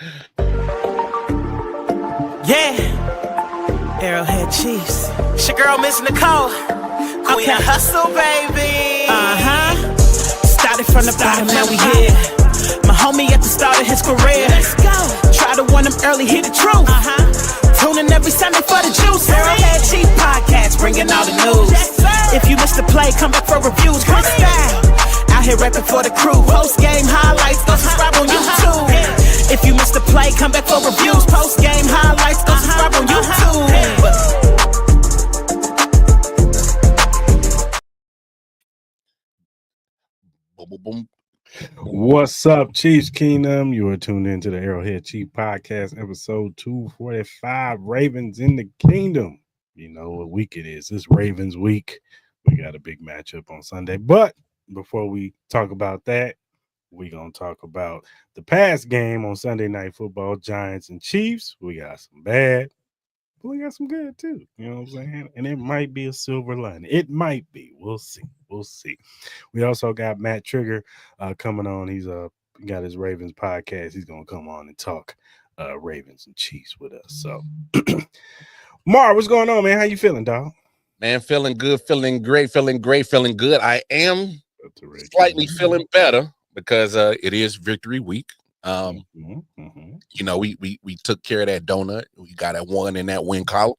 Yeah, Arrowhead Chiefs. It's your girl, Miss Nicole. Queen of Hustle, baby. Started from the bottom, now we here. My homie at the start of his career. Let's go. Try to warn him early, hear the truth. Tune in every Sunday for the juice. Arrowhead Chief Podcast, bringing all the news. If you missed the play, come back for reviews. Chris style, out here rapping for the crew. Post game highlights, go subscribe on YouTube. If you missed the play, come back for reviews. Post game highlights, go subscribe on YouTube. What's up, Chiefs Kingdom? You are tuned into the Arrowhead Chief Podcast, episode 245, Ravens in the Kingdom. You know what week it is. It's Ravens week. We got a big matchup on Sunday. But before we talk about that, we're going to talk about the past game on Sunday Night Football, Giants and Chiefs. We got some bad, but we got some good too. You know what I'm saying? And it might be a silver lining. It might be. We'll see. We'll see. We also got Matt Trigger coming on. He's got his Ravens podcast. He's going to come on and talk Ravens and Chiefs with us. So, Mar, what's going on, man? How you feeling, dog? Man, feeling good, feeling great, feeling good. I am slightly feeling better because it is victory week. You know, we took care of that donut. We got a one in that win column.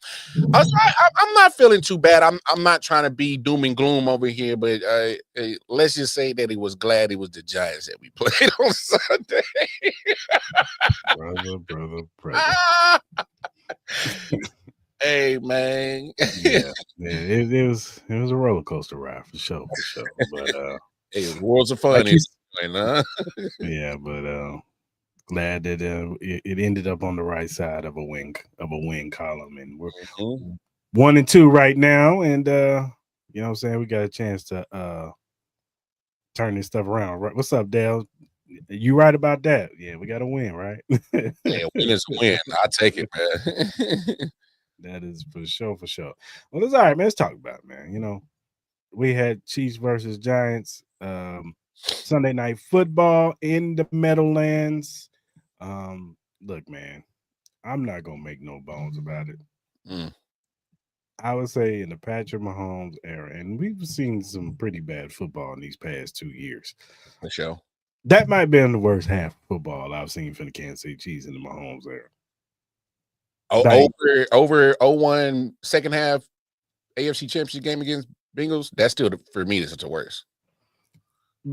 I'm not feeling too bad. I'm not trying to be doom and gloom over here, but let's just say that he was glad it was the Giants that we played on Sunday. brother. Hey, man. Yeah, it was a roller coaster ride for sure. But hey, worlds of fun. Yeah, but glad that it ended up on the right side of a win column, and we're 1-2 right now, and you know what I'm saying, we got a chance to turn this stuff around. Right? What's up, Dale? You right about that? Yeah, we got to win, right? Yeah, win is a win. I take it, man. That is for sure. Well, it's all right, man. Let's talk about it, man. You know, we had Chiefs versus Giants Sunday Night Football in the Meadowlands. Look, man, I'm not gonna make no bones about it. I would say in the Patrick Mahomes era, and we've seen some pretty bad football in these past 2 years. For sure. That might have been the worst half of football I've seen from the Kansas City Chiefs in the Mahomes era. Over 0-1 second half AFC Championship game against Bengals, that's still for me that's the worst.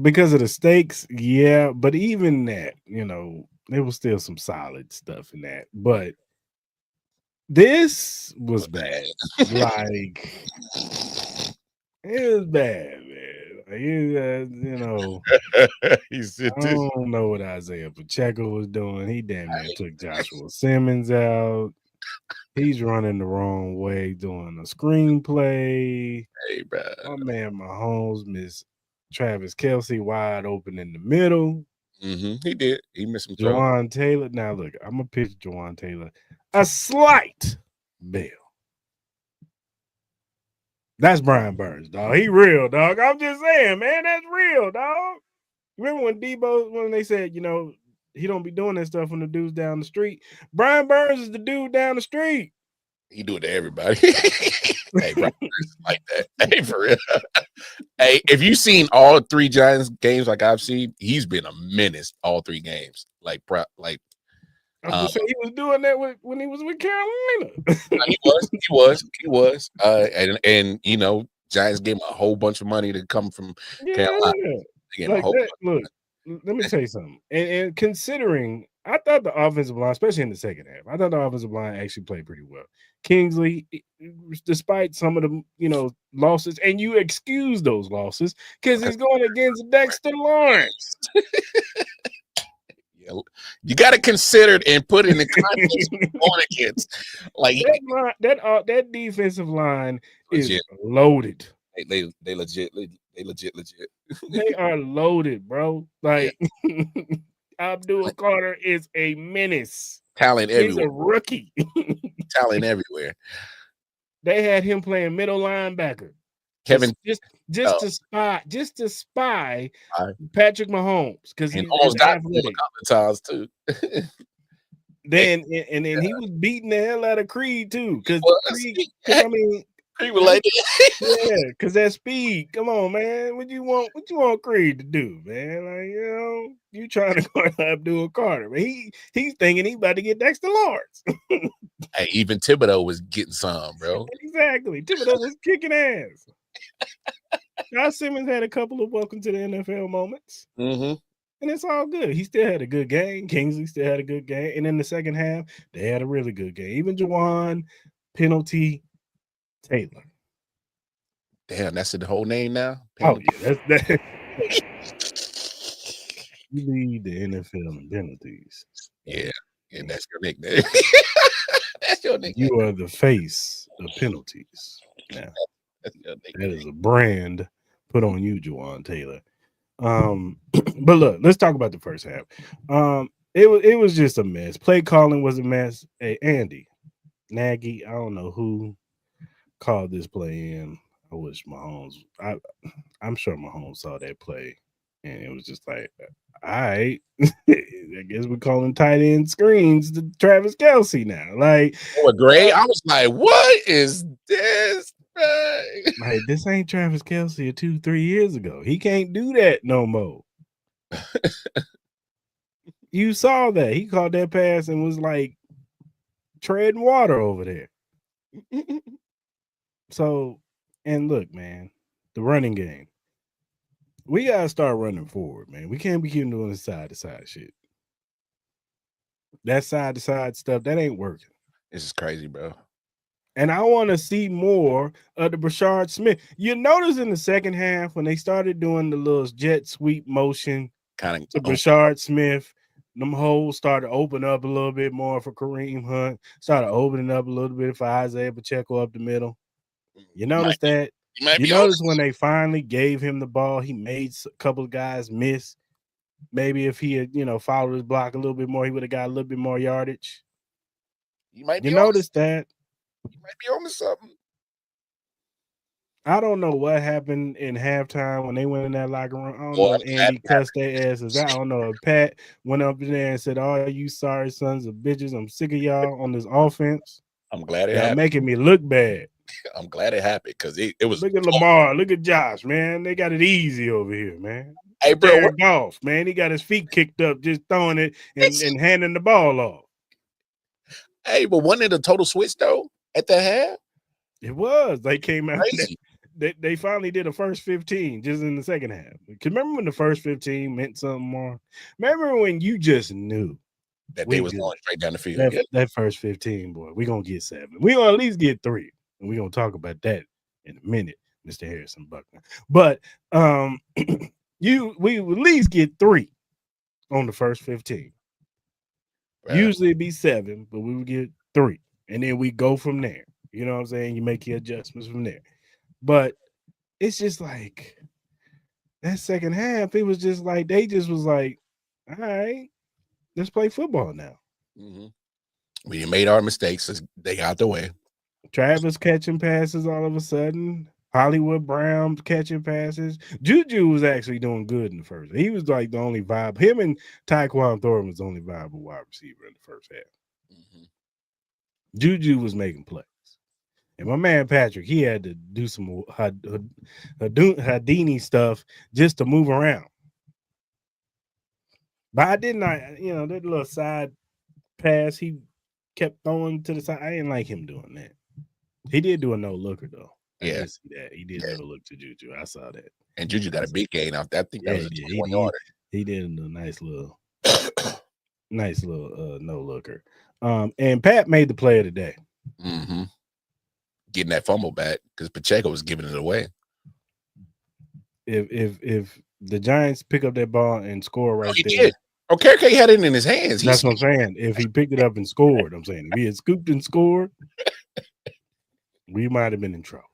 Because of the stakes, yeah, but even that, you know, there was still some solid stuff in that. But this was bad. Like, it was bad, man. Like, you know, I don't know what Isaiah Pacheco was doing. He damn near took Joshua Simmons out. He's running the wrong way, doing a screenplay. Hey, bro. My man Mahomes missed Travis Kelce wide open in the middle. He did. He missed some Jawan Taylor. Now, look, I'm going to pitch Jawan Taylor a slight bail. That's Brian Burns, dog. He real, dog. I'm just saying, man, that's real, dog. Remember when they said, you know, he don't be doing that stuff when the dude's down the street? Brian Burns is the dude down the street. He do it to everybody. Hey, Brian Burns like that. Hey, for real. Hey, if you've seen all 3 Giants games like I've seen, he's been a menace all 3 games. He was doing that when he was with Carolina. He was. And you know, Giants gave him a whole bunch of money to come from Carolina. Like look, let me tell you something. And considering, I thought the offensive line, especially in the second half, I thought the offensive line actually played pretty well. Kingsley, despite some of the, you know, losses, and you excuse those losses because he's going against Dexter Lawrence. You got to consider it and put it in the context of going against. Like that defensive line is loaded. They legit. They are loaded, bro. Like Abdul Carter is a menace. Talent everywhere. He's a rookie. Talent everywhere. They had him playing middle linebacker. Kevin just to spy Patrick Mahomes because he almost got him a couple of times too. then he was beating the hell out of Creed too, because Creed, Creed was like, yeah, because that speed. Come on, man. What you want Creed to do, man? Like, you trying to guard Abdul Carter, but he's thinking he about to get Dexter Lawrence. Hey, even Thibodeau was getting some, bro. Exactly. Thibodeau was kicking ass. Josh Simmons had a couple of welcome to the NFL moments. Mm-hmm. And it's all good. He still had a good game. Kingsley still had a good game. And in the second half, they had a really good game. Even Juwan, penalty, Taylor. Damn, that's the whole name now? Penalty. Oh, yeah. That's that. You lead the NFL in penalties. Yeah, that's your nickname. That's your nickname. You are the face of penalties. Now, that is a brand put on you, Juwan Taylor. But look, let's talk about the first half. It was just a mess. Play calling was a mess. Hey, Andy Nagy, I don't know who called this play in. I wish Mahomes. I'm sure Mahomes saw that play, and it was just like, all right, I guess we're calling tight end screens to Travis Kelce now. Like, great. I was like, what is this? Like, this ain't Travis Kelce 2-3 years ago. He can't do that no more. You saw that. He caught that pass and was like treading water over there. So, and look, man, the running game. We got to start running forward, man. We can't be keeping doing the side-to-side shit. That side-to-side stuff, that ain't working. This is crazy, bro. And I want to see more of the Brashard Smith. You notice in the second half when they started doing the little jet sweep motion to Brashard Smith, them holes started to open up a little bit more for Kareem Hunt, started opening up a little bit for Isaiah Pacheco up the middle. You notice that? You notice when they finally gave him the ball, he made a couple of guys miss. Maybe if he had, followed his block a little bit more, he would have got a little bit more yardage. You notice that? You might be on to something. I don't know what happened in halftime when they went in that locker room. I don't know if Andy cussed their asses out. I don't know if Pat went up in there and said, "Oh, you sorry sons of bitches, I'm sick of y'all on this offense." I'm glad it happened. happened. Making me look bad. I'm glad it happened because it was. Look at Lamar. Look at Josh, man. They got it easy over here, man. Hey, bro. Golf, man. He got his feet kicked up just throwing it and handing the ball off. Hey, but wasn't it a total switch, though, at the half? It was. They came out. They finally did a first 15 just in the second half. Because remember when the first 15 meant something more? Remember when you just knew that they was going straight down the field? That first 15, boy, we're going to get 7. We're going to at least get 3. And we're going to talk about that in a minute, Mr. Harrison Buckner. But we at least get 3 on the first 15. Right. Usually it'd be 7, but we would get 3. And then we go from there. You know what I'm saying? You make your adjustments from there. But it's just like that second half, it was just like they just was like, all right, let's play football now. Mm-hmm. We made our mistakes. They got the way. Travis catching passes all of a sudden. Hollywood Brown catching passes. Juju was actually doing good in the first. He was like the only viable. Him and Tyquan Thornton was the only viable wide receiver in the first half. Mm-hmm. Juju was making plays. And my man Patrick, he had to do some Houdini stuff just to move around. But I did not, that little side pass he kept throwing to the side. I didn't like him doing that. He did do a no-looker, though. I did see that. He did no-look to Juju. I saw that. And Juju got a big gain off that. I think that was a 21-yarder. He did a nice little no-looker. And Pat made the play of the day. Mm-hmm. Getting that fumble back because Pacheco was giving it away. If the Giants pick up that ball and score right there. Did. Okay, he had it in his hands. That's what I'm saying. If he picked it up and scored, I'm saying if he had scooped and scored, we might have been in trouble.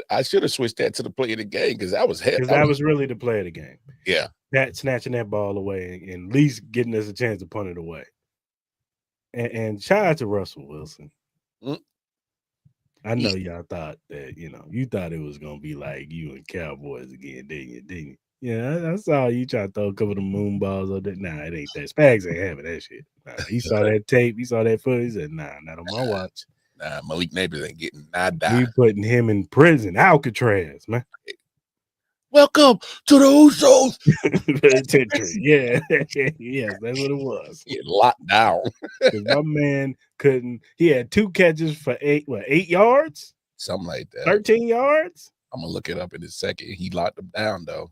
I should have switched that to the play of the game because that was heavy. Because that was really the play of the game. Yeah. Pat snatching that ball away and at least getting us a chance to punt it away. And shout out to Russell Wilson. I know y'all thought that, you thought it was going to be like you and Cowboys again, didn't you? Yeah, I saw you try to throw a couple of the moon balls on that. Nah, it ain't that. Spags ain't having that shit. Nah, he saw that tape. He saw that footage. He said, nah, not on my watch. Nah, Malik Neighbors ain't getting nada. We putting him in prison, Alcatraz, man. Welcome to the Usos. Penitentiary. Yeah. Yes, that's what it was. Get locked down. Because my man couldn't. He had 2 catches for 8 yards? Something like that. 13 yards? I'm gonna look it up in a second. He locked them down though.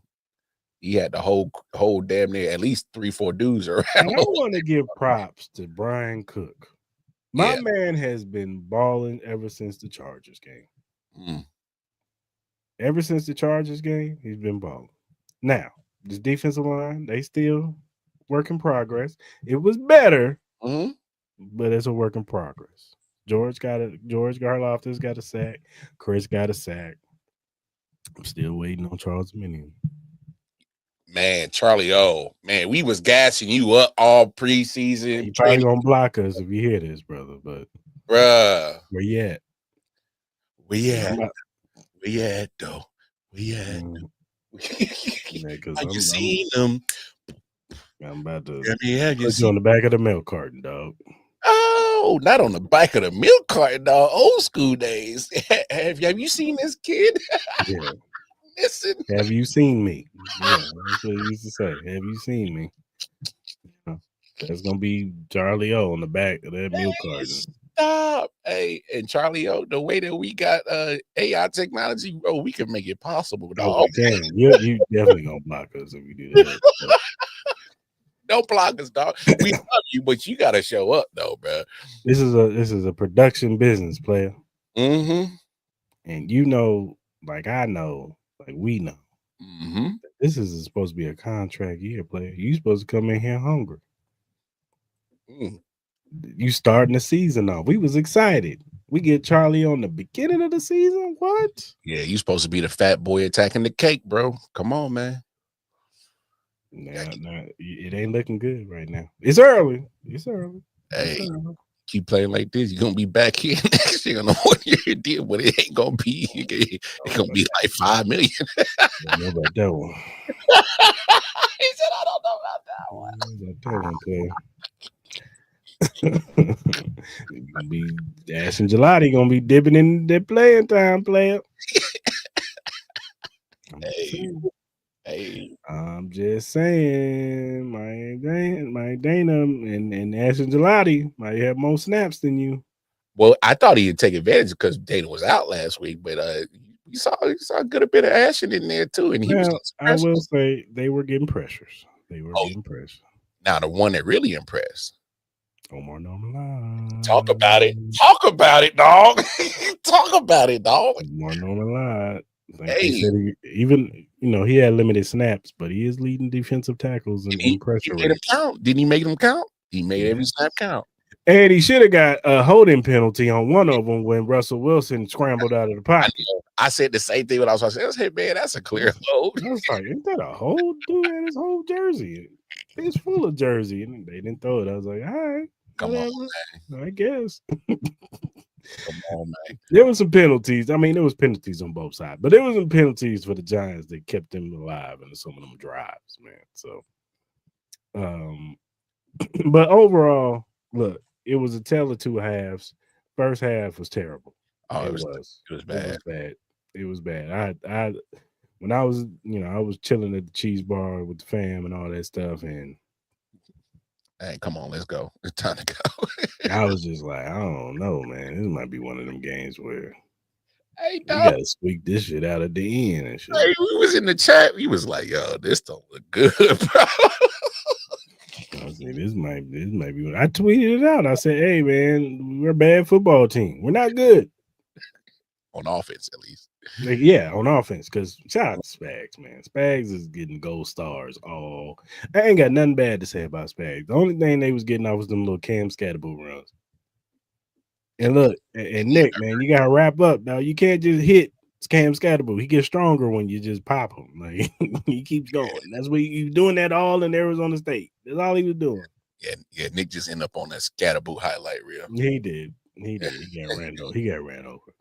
He had the whole damn near at least 3-4 dudes around. And I want to give props to Brian Cook. My man has been balling ever since the Chargers game. Ever since the Chargers game, he's been balling. Now, this defensive line, they still work in progress. It was better, but it's a work in progress. George Garloftis got a sack. Cris got a sack. I'm still waiting on Charles Minion. Man, Charlie O. Man, we was gassing you up all preseason. You probably gonna block us if you hear this, brother. But bruh, where you at? Where you at? Where you at though? Where you at? Have you seen them? I'm about to put you on the back of the milk carton, dog. Oh, not on the back of the milk carton, dog. Old school days. Have you seen this kid? Yeah. Listen. Have you seen me? Yeah, that's what he used to say. Have you seen me? That's gonna be Charlie O on the back of that milk carton. Stop. Hey, and Charlie O, the way that we got AI technology, bro, we can make it possible. Oh, we can. You definitely gonna block us if we do that. Don't block us, dog. We love you, but you gotta show up though, bro. This is a production business, player. And you know, like I know, like we know. This is supposed to be a contract year, player. You supposed to come in here hungry. You starting the season off. We was excited. We get Charlie on the beginning of the season. What? Yeah, you supposed to be the fat boy attacking the cake, bro. Come on, man. Nah, it ain't looking good right now. It's early. Hey, keep playing like this, you're gonna be back here next year on a 1-year deal, but it ain't gonna be. It's gonna be like $5 million. I don't know about that one. He said, "I don't know about that one." Gonna be Ash and Gelati gonna be dipping in their playing time, player. Hey, I'm just saying, my Dana and Ash and Gelati might have more snaps than you. Well, I thought he'd take advantage because Dana was out last week, but you saw a good bit of action in there too, and I will say they were getting pressures. Getting pressure. Now the one that really impressed. Omar Norman. Talk about it. Talk about it, dog. Talk about it, dog. Omar Norman. Like he said, he had limited snaps, but he is leading defensive tackles and pressure rates. Didn't he make them count? He made every snap count. And he should have got a holding penalty on one of them when Russell Wilson scrambled out of the pocket. I said the same thing when I was saying, "Hey man, that's a clear hold." I was like, "Isn't that a hold? Dude had his whole jersey. It's full of jersey, and they didn't throw it." I was like, "All right, come on, man. I guess." Come on, man. There was some penalties. I mean, there was penalties on both sides, but there was some penalties for the Giants that kept them alive in some of them drives, man. So, but overall, look, it was a tale of two halves. First half was terrible. Oh, it was bad. It was bad. I when I was, I was chilling at the cheese bar with the fam and all that stuff, and hey, come on, let's go. It's time to go. I was just like, I don't know, man. This might be one of them games where we gotta squeak this shit out at the end and shit. Hey, we was in the chat. We was like, yo, this don't look good, bro. I was like, this might be. I tweeted it out. I said, hey, man, we're a bad football team. We're not good on offense, at least. Like, yeah, on offense. Because shout out to Spags, man. Spags is getting gold stars. I ain't got nothing bad to say about Spags. The only thing they was getting off was them little Cam Scatterboot runs. And look, and Nick, man, you gotta wrap up now. You can't just hit Cam Scatterboot. He gets stronger when you just pop him. Like he keeps going. That's what you doing that all in Arizona State. That's all he was doing. Yeah. Nick just ended up on that Scatterboot highlight reel. He did. He got ran over. He got ran over.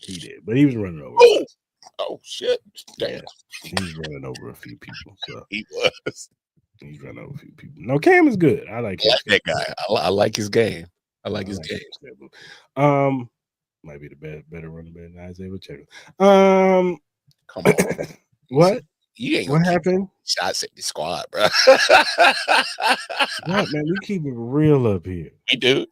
He did, but he was running over. Oh, Oh shit! Damn. Yeah, he's running over a few people. So He was. he's running over a few people. No, Cam is good. I like that guy. I like his game. I like his game. Might be the better running back than Isaiah Pacheco. Come on. What? You ain't what happened? Shots at the squad, bro. What, man? We keep it real up here. We do.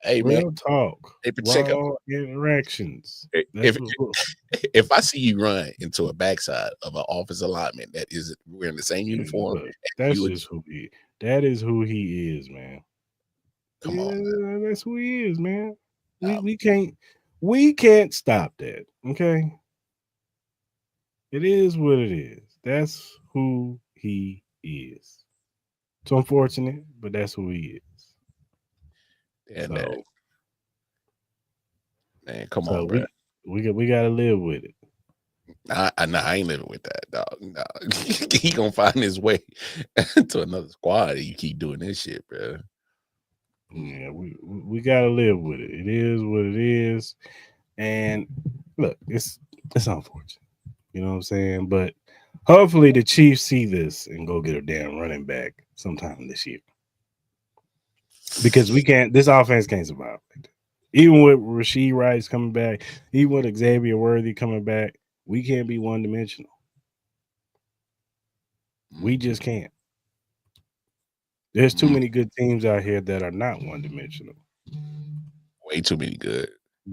Hey, real man. talk. Hey, Pacheco. Raw interactions. If I see you run into a backside of an offensive lineman that is wearing the same uniform, that's just who he. That is who he is, man. Come on, man. That's who he is, man. We can't stop that. Okay. It is what it is. That's who he is. It's unfortunate, but that's who he is. Yeah, so, man, come on, bro. We gotta live with it. I ain't living with that, dog. No. He gonna find his way to another squad if you keep doing this shit, bro. Yeah, we gotta live with it. It is what it is. And look, it's unfortunate. You know what I'm saying? But hopefully the Chiefs see this and go get a damn running back sometime this year. Because this offense can't survive. Even with Rashee Rice coming back, even with Xavier Worthy coming back, we can't be one-dimensional. We just can't. There's too many good teams out here that are not one-dimensional. Way too many good.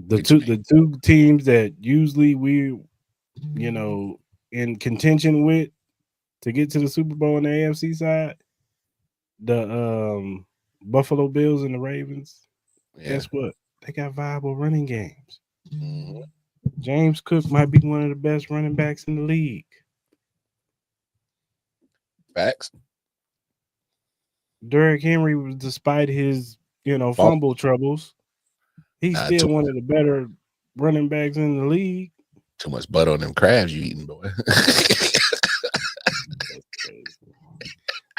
The two teams that usually we, in contention with to get to the Super Bowl on the AFC side, the Buffalo Bills and the Ravens. Yeah. Guess what? They got viable running games. Mm-hmm. James Cook might be one of the best running backs in the league. Facts. Derrick Henry was, despite his, fumble troubles, he's still one of the better running backs in the league. Too much butter on them crabs you eating, boy. That's crazy.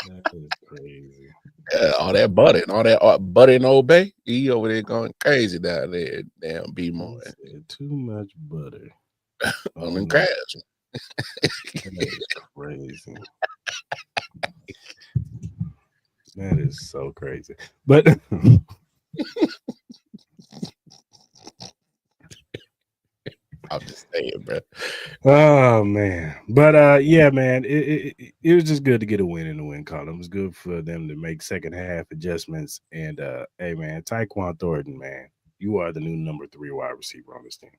That is crazy. Yeah, all that butter and all that butter in Old Bay. He over there going crazy down there. Damn, be more. Too much butter on them crabs. That is crazy. That is so crazy. But I'm just saying, bro. Oh man, but yeah, man, it was just good to get a win in the win column. It was good for them to make second half adjustments. And hey, man, Tyquan Thornton, man, you are the new number 3 wide receiver on this team.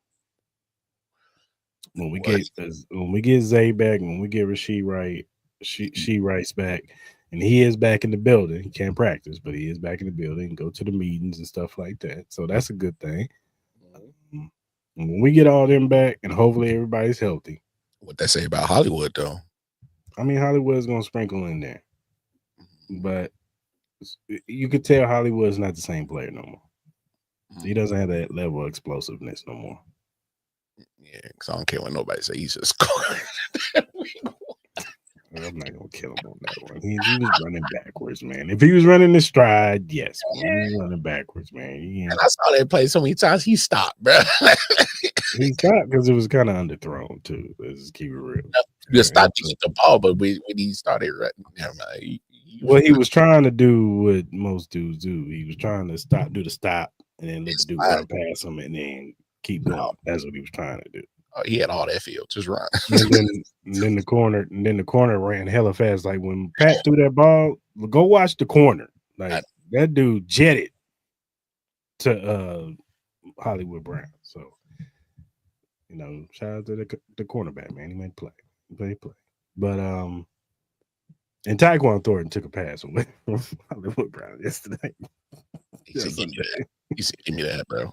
When we get Zay back, when we get Rashee Rice back, and he is back in the building. He can't practice, but he is back in the building. Go to the meetings and stuff like that. So that's a good thing. When we get all them back, and hopefully everybody's healthy. What they say about Hollywood, though? I mean, Hollywood's gonna sprinkle in there, but you could tell Hollywood's not the same player no more. He doesn't have that level of explosiveness no more. Yeah, because I don't care what nobody say. He's just scoring. I'm not gonna kill him on that one. He was running backwards, man. If he was running the stride, yes, he was running backwards, man. And I saw that play so many times. He stopped, bro. He stopped because it was kind of underthrown too. Let's just keep it real. You stopped to get the ball, but when he started running, never mind. He was trying to do what most dudes do. He was trying to do the stop and then let the dude run past him and then keep going. That's what he was trying to do. He had all that field, just run. and then the corner ran hella fast. Like when Pat threw that ball, go watch the corner. Like that dude jetted to Hollywood Brown. So shout out to the cornerback, man. He made play. But and Tyquan Thornton took a pass away from Hollywood Brown yesterday. He said, give me that, bro.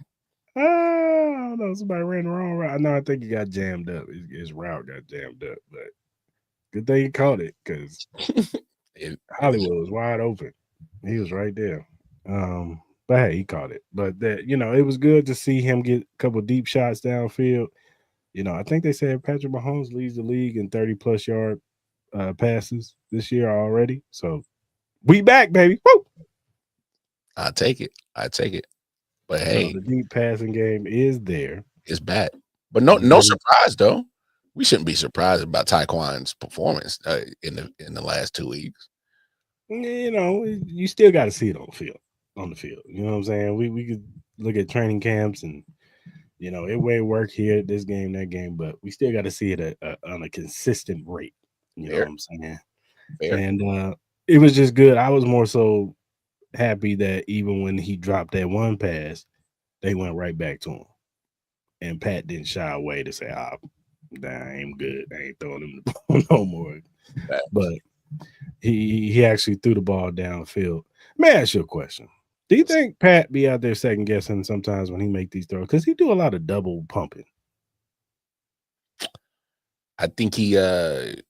I don't know. Somebody ran the wrong route. No, I think he got jammed up. His route got jammed up, but good thing he caught it because Hollywood was wide open. He was right there. But hey, he caught it. But that it was good to see him get a couple deep shots downfield. I think they said Patrick Mahomes leads the league in 30+ yard passes this year already. So we back, baby. Woo! I take it. But hey, the deep passing game is there. It's back. But no surprise though. we shouldn't be surprised about Tyquan's performance in the last 2 weeks. You know, you still got to see it on the field. You know what I'm saying? We could look at training camps and, you know, it may work here, this game, that game, but we still got to see it on a consistent rate. You know what I'm saying? Fair. And it was just good. I was more so happy that even when he dropped that one pass, they went right back to him. And Pat didn't shy away to say, I ain't good. I ain't throwing him the ball no more. But he actually threw the ball downfield. May I ask you a question? Do you think Pat be out there second guessing sometimes when he make these throws? Because he do a lot of double pumping. I think he to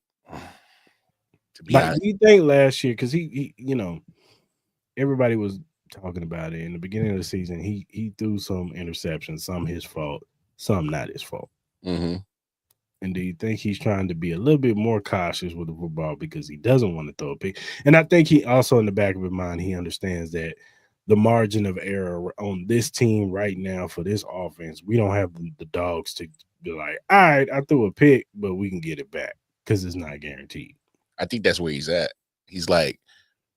be honest, do you think last year, because he you know, everybody was talking about it in the beginning of the season, he threw some interceptions, some his fault, some not his fault. Mm-hmm. And do you think he's trying to be a little bit more cautious with the football because he doesn't want to throw a pick? And I think he also, in the back of his mind, he understands that the margin of error on this team right now for this offense, we don't have the dogs to be like, all right, I threw a pick, but we can get it back because it's not guaranteed. I think that's where he's at. He's like,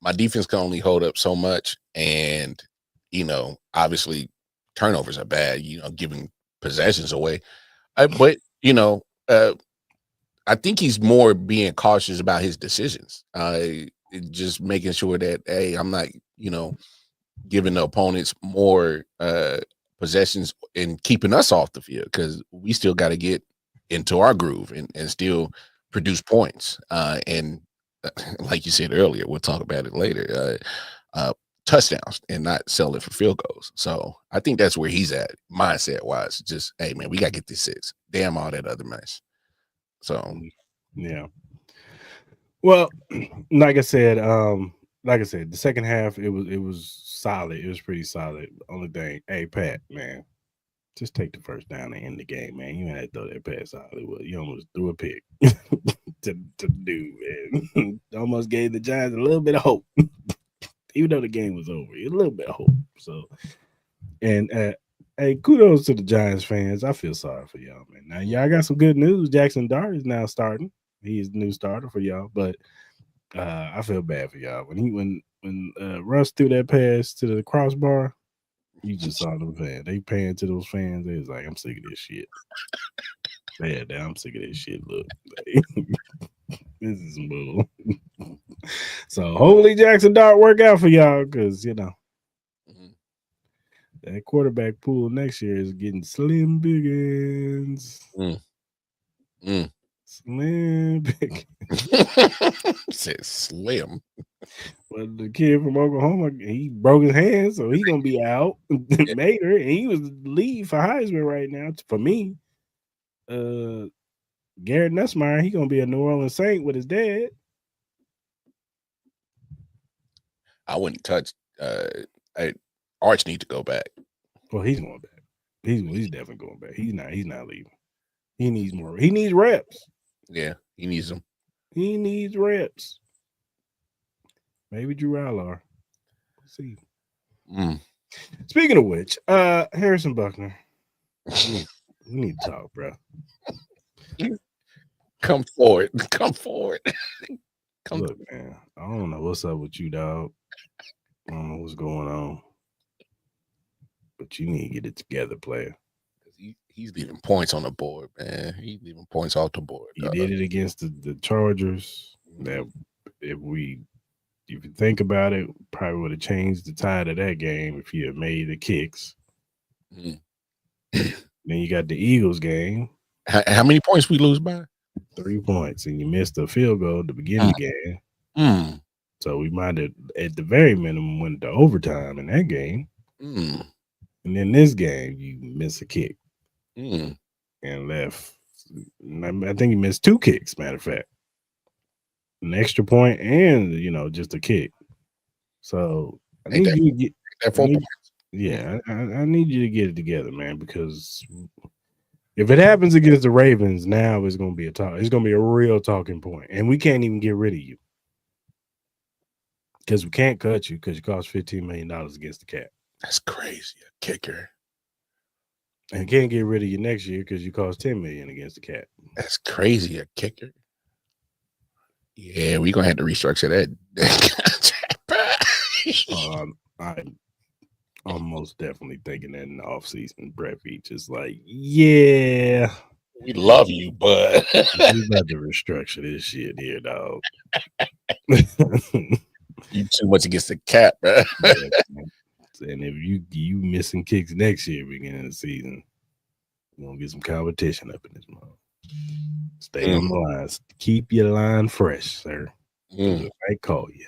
my defense can only hold up so much. And, you know, obviously turnovers are bad, you know, giving possessions away. But, you know, I think he's more being cautious about his decisions. Just making sure that, hey, I'm not, you know, giving the opponents more possessions and keeping us off the field because we still got to get into our groove and still produce points. And like you said earlier, we'll talk about it later, touchdowns and not sell it for field goals. So I think that's where he's at mindset wise. Just, hey, man, we got to get this 6. Damn all that other mess. So, yeah. Well, like I said, the second half, it was solid. It was pretty solid. Only thing, hey, Pat, man, just take the first down and end the game, man. You ain't had to throw that pass out Hollywood. You almost threw a pick to do, man. Almost gave the Giants a little bit of hope, even though the game was over. A little bit of hope. So, and hey, kudos to the Giants fans. I feel sorry for y'all, man. Now, y'all got some good news. Jackson Dart is now starting. He's the new starter for y'all, but I feel bad for y'all. When Russ threw that pass to the crossbar, you just saw them fans. They paying to those fans. They was like, I'm sick of this shit. Yeah, I'm sick of this shit. Look, this is some bull. So hopefully Jackson Dart work out for y'all because, you know, that quarterback pool next year is getting slim biggins. Slim Pickens. Said slim. Well, the kid from Oklahoma, he broke his hand, so he's gonna be out. Mater, and he was lead for Heisman right now. For me, Garrett Nussmeier, he gonna be a New Orleans Saint with his dad. I wouldn't touch. Arch need to go back. Well, he's going back. He's definitely going back. He's not leaving. He needs more. He needs reps. Yeah, he needs them. He needs reps. Maybe Drew Allar. Let's see. Speaking of which, Harrison Buckner. We need to talk, bro. Come forward. Come forward. Look, man. I don't know what's up with you, dog. I don't know what's going on. But you need to get it together, player. He's leaving points on the board, man. He's leaving points off the board. He did it against the Chargers. That if you think about it, probably would have changed the tide of that game if he had made the kicks. Then you got the Eagles game. How many points we lose by? 3 points, and you missed a field goal at the beginning of the game. So we might have, at the very minimum, went to overtime in that game. And then this game, you miss a kick and left. I think you missed 2 kicks, matter of fact. An extra point and, you know, just a kick. So I need you to get that 4 points. Yeah, I need you to get it together, man, because if it happens against the Ravens, now it's going to be it's going to be a real talking point, and we can't even get rid of you because we can't cut you because you cost $15 million against the cap. That's crazy. A kicker. and can't get rid of you next year because you cost $10 million against the cap. That's crazy. A kicker. Yeah, we're gonna have to restructure that. I'm almost definitely thinking that in the offseason, Brett Veach is like, yeah, we love you, but we about to restructure this shit here, dog. You too much against the cap, bro. Yeah, and if you missing kicks next year, beginning of the season, we're gonna get some competition up in this month. Stay on the line. Keep your line fresh, sir. If I call you.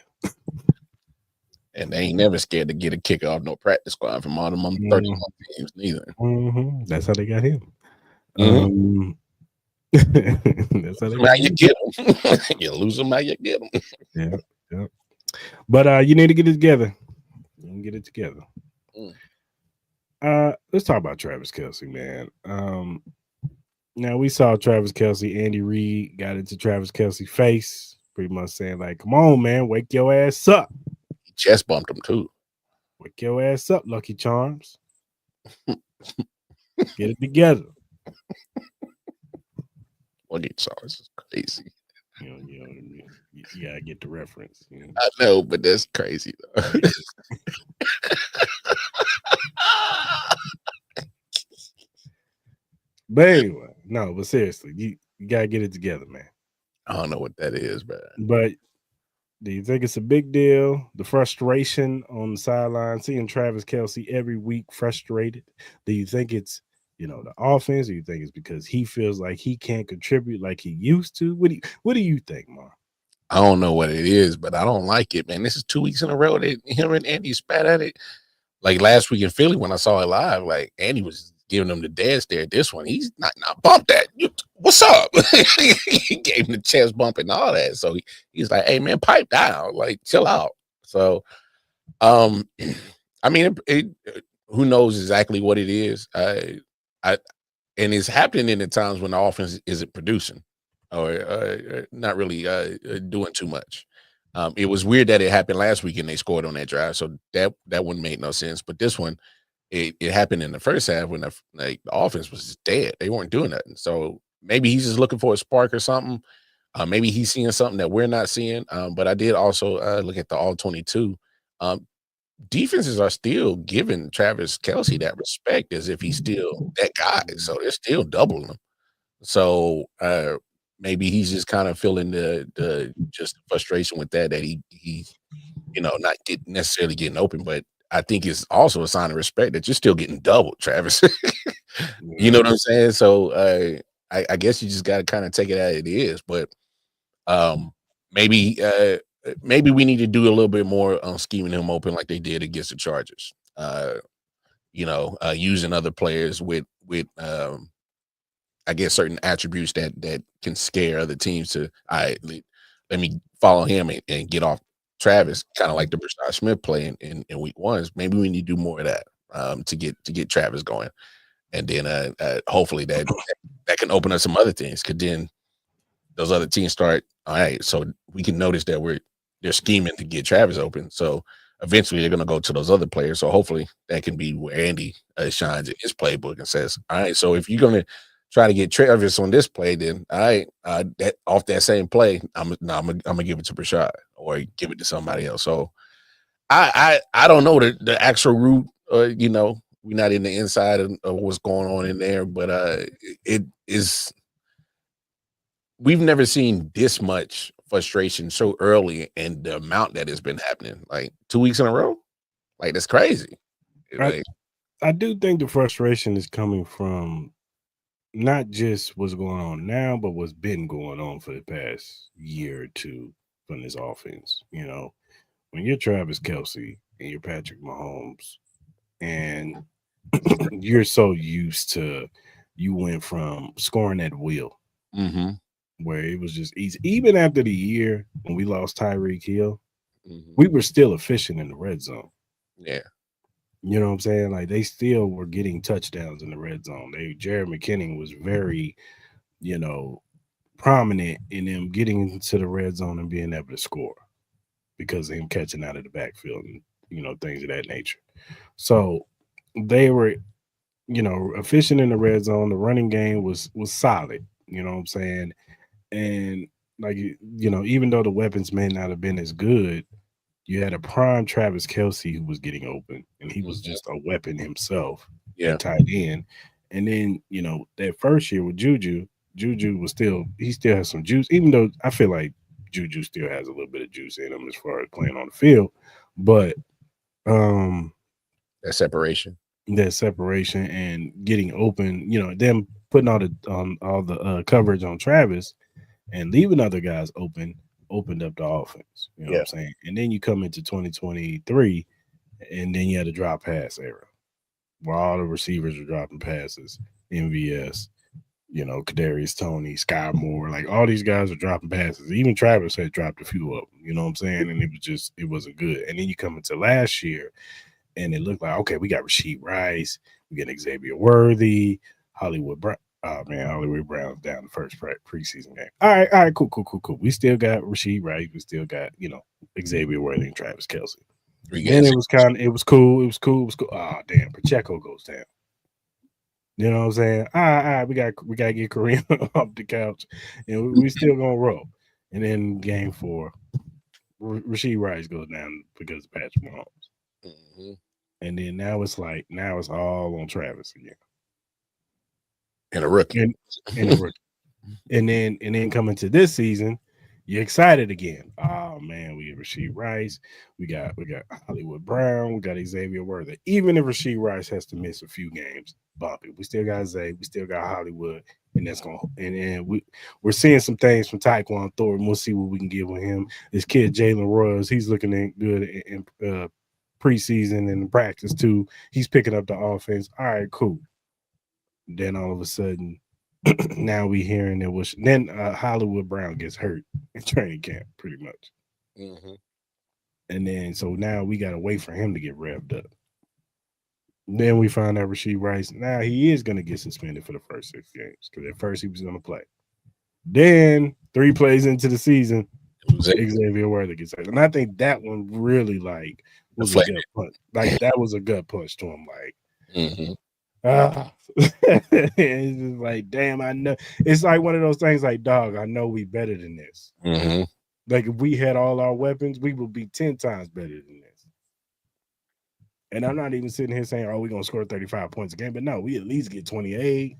And they ain't never scared to get a kicker off no practice squad from all them 31 teams neither. That's how they got him. That's how you get them. You lose them, how you get them. Yeah. But you need to get it together. You can get it together. Let's talk about Travis Kelce, man. Now we saw Travis Kelce. Andy Reid got into Travis Kelce's face, pretty much saying like, "Come on, man, wake your ass up." He chest bumped him too. Wake your ass up, Lucky Charms. Get it together. Lucky Charms is crazy. You know, you gotta get the reference. You know? I know, but that's crazy though. But anyway, no, but seriously, you gotta get it together, man. I don't know what that is, bro. But do you think it's a big deal? The frustration on the sideline, seeing Travis Kelce every week frustrated. Do you think it's the offense? Or you think it's because he feels like he can't contribute like he used to? What do you think, Mar? I don't know what it is, but I don't like it, man. This is 2 weeks in a row that him and Andy spat at it. Like last week in Philly when I saw it live, like Andy was giving him the dead stare. This one, he's not bump that. What's up? He gave him the chest bump and all that. So he's like, hey man, pipe down, like chill out. So I mean who knows exactly what it is. And it's happening in the times when the offense isn't producing or not really doing too much. It was weird that it happened last week and they scored on that drive, so that one made no sense. But this one, it happened in the first half when the offense was just dead. They weren't doing nothing. So maybe he's just looking for a spark or something. Maybe he's seeing something that we're not seeing. But I did also look at the all 22. Defenses are still giving Travis Kelce that respect as if he's still that guy. So they're still doubling him. So maybe he's just kind of feeling the just frustration with that he's not necessarily getting open, but I think it's also a sign of respect that you're still getting doubled, Travis. You know what I'm saying? So I guess you just got to kind of take it as it is. But maybe we need to do a little bit more on scheming him open like they did against the Chargers. Using other players with I guess certain attributes that can scare other teams to let me follow him and get off Travis, kind of like the Brashad Smith play in week 1. Maybe we need to do more of that to get Travis going, and then hopefully that can open up some other things. Because then those other teams start. All right, so we can notice that they're scheming to get Travis open. So eventually they're going to go to those other players. So hopefully that can be where Andy shines in his playbook and says, all right, so if you're going to try to get Travis on this play, then all right, that off that same play, I'm gonna give it to Brashad or give it to somebody else. So I don't know the actual root. We're not in the inside of what's going on in there, but it is. We've never seen this much frustration so early, and the amount that has been happening, like 2 weeks in a row, like that's crazy. I do think the frustration is coming from not just what's going on now, but what's been going on for the past year or two from this offense. When you're Travis Kelce and you're Patrick Mahomes, and you're so used to, you went from scoring at will, where it was just easy. Even after the year when we lost Tyreek Hill, we were still efficient in the red zone. Yeah. You know what I'm saying? Like they still were getting touchdowns in the red zone. Jared McKinnon was very, prominent in them getting into the red zone and being able to score because of him catching out of the backfield and, things of that nature. So they were efficient in the red zone. The running game was solid. You know what I'm saying? And like even though the weapons may not have been as good, you had a prime Travis Kelce who was getting open, and he was just a weapon himself. Yeah, tight end. And then that first year with Juju was still has some juice, even though I feel like Juju still has a little bit of juice in him as far as playing on the field, but that separation and getting open, them putting all the coverage on Travis and leaving other guys opened up the offense. You know what I'm saying? And then you come into 2023, and then you had a drop pass era where all the receivers are dropping passes. MVS, Kadarius Toney, Sky Moore, like all these guys are dropping passes. Even Travis had dropped a few of them. You know what I'm saying? And it wasn't good. And then you come into last year, and it looked like, okay, we got Rashee Rice, we got Xavier Worthy, Hollywood Brown. Oh man, Hollywood Brown's down the first preseason game. All right, cool. We still got Rashee Rice. We still got Xavier Worthy and Travis Kelce. Then it was cool. It was cool. Oh damn, Pacheco goes down. You know what I'm saying? All right, we gotta get Kareem off the couch, and we still gonna roll. And then game 4, Rashee Rice goes down because of Patrick Mahomes. And then now it's all on Travis again. And a rookie. And a rookie. And then coming to this season, you're excited again. Oh man, we got Rashee Rice, we got Hollywood Brown, we got Xavier Worthy. Even if Rashee Rice has to miss a few games, bump it. We still got Zay, we still got Hollywood, and that's gonna and we're seeing some things from Tyquan Thornton. We'll see what we can get with him. This kid Jalen Royals, he's looking good in preseason and practice too. He's picking up the offense. All right, cool. Then all of a sudden, now we hearing that then Hollywood Brown gets hurt in training camp, pretty much. And then so now we got to wait for him to get revved up. Then we find out Rashee Rice. Now he is going to get suspended for the first 6 games because at first he was going to play. Then 3 plays into the season, Xavier Worthy gets hurt, and I think that one really was a gut punch. That was a gut punch to him. It's just like, damn, I know. It's like one of those things like, dog, I know we better than this. Like if we had all our weapons, we would be 10 times better than this. And I'm not even sitting here saying, we're going to score 35 points a game. But no, we at least get 28.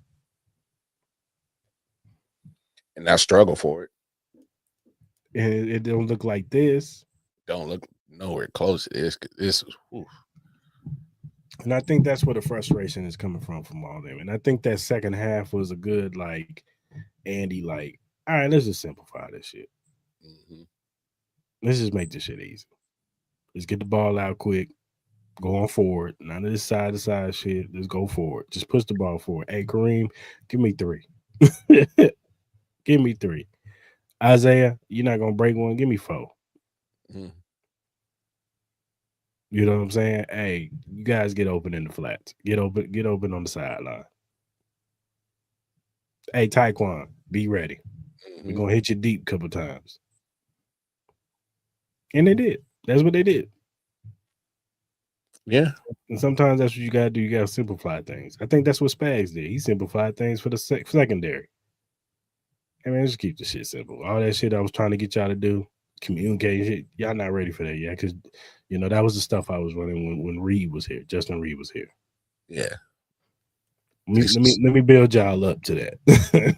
And now struggle for it. And it don't look like this. Don't look nowhere close to this. This is, and I think that's where the frustration is coming from all them. And I think that second half was a good, Andy, all right, let's just simplify this shit. Let's just make this shit easy. Let's get the ball out quick. Go on forward. None of this side-to-side shit. Let's go forward. Just push the ball forward. Hey, Kareem, give me 3. Give me 3. Isaiah, you're not going to break one. Give me 4. You know what I'm saying? Hey, you guys get open in the flats. Get open on the sideline. Hey, Tyquan, be ready. We're going to hit you deep a couple times. And they did. That's what they did. Yeah. And sometimes that's what you got to do. You got to simplify things. I think that's what Spags did. He simplified things for the secondary. I mean, just keep the shit simple. All that shit I was trying to get y'all to do, communicate shit, y'all not ready for that yet because, that was the stuff I was running when Reed was here. Justin Reed was here. Yeah. Let me build y'all up to that.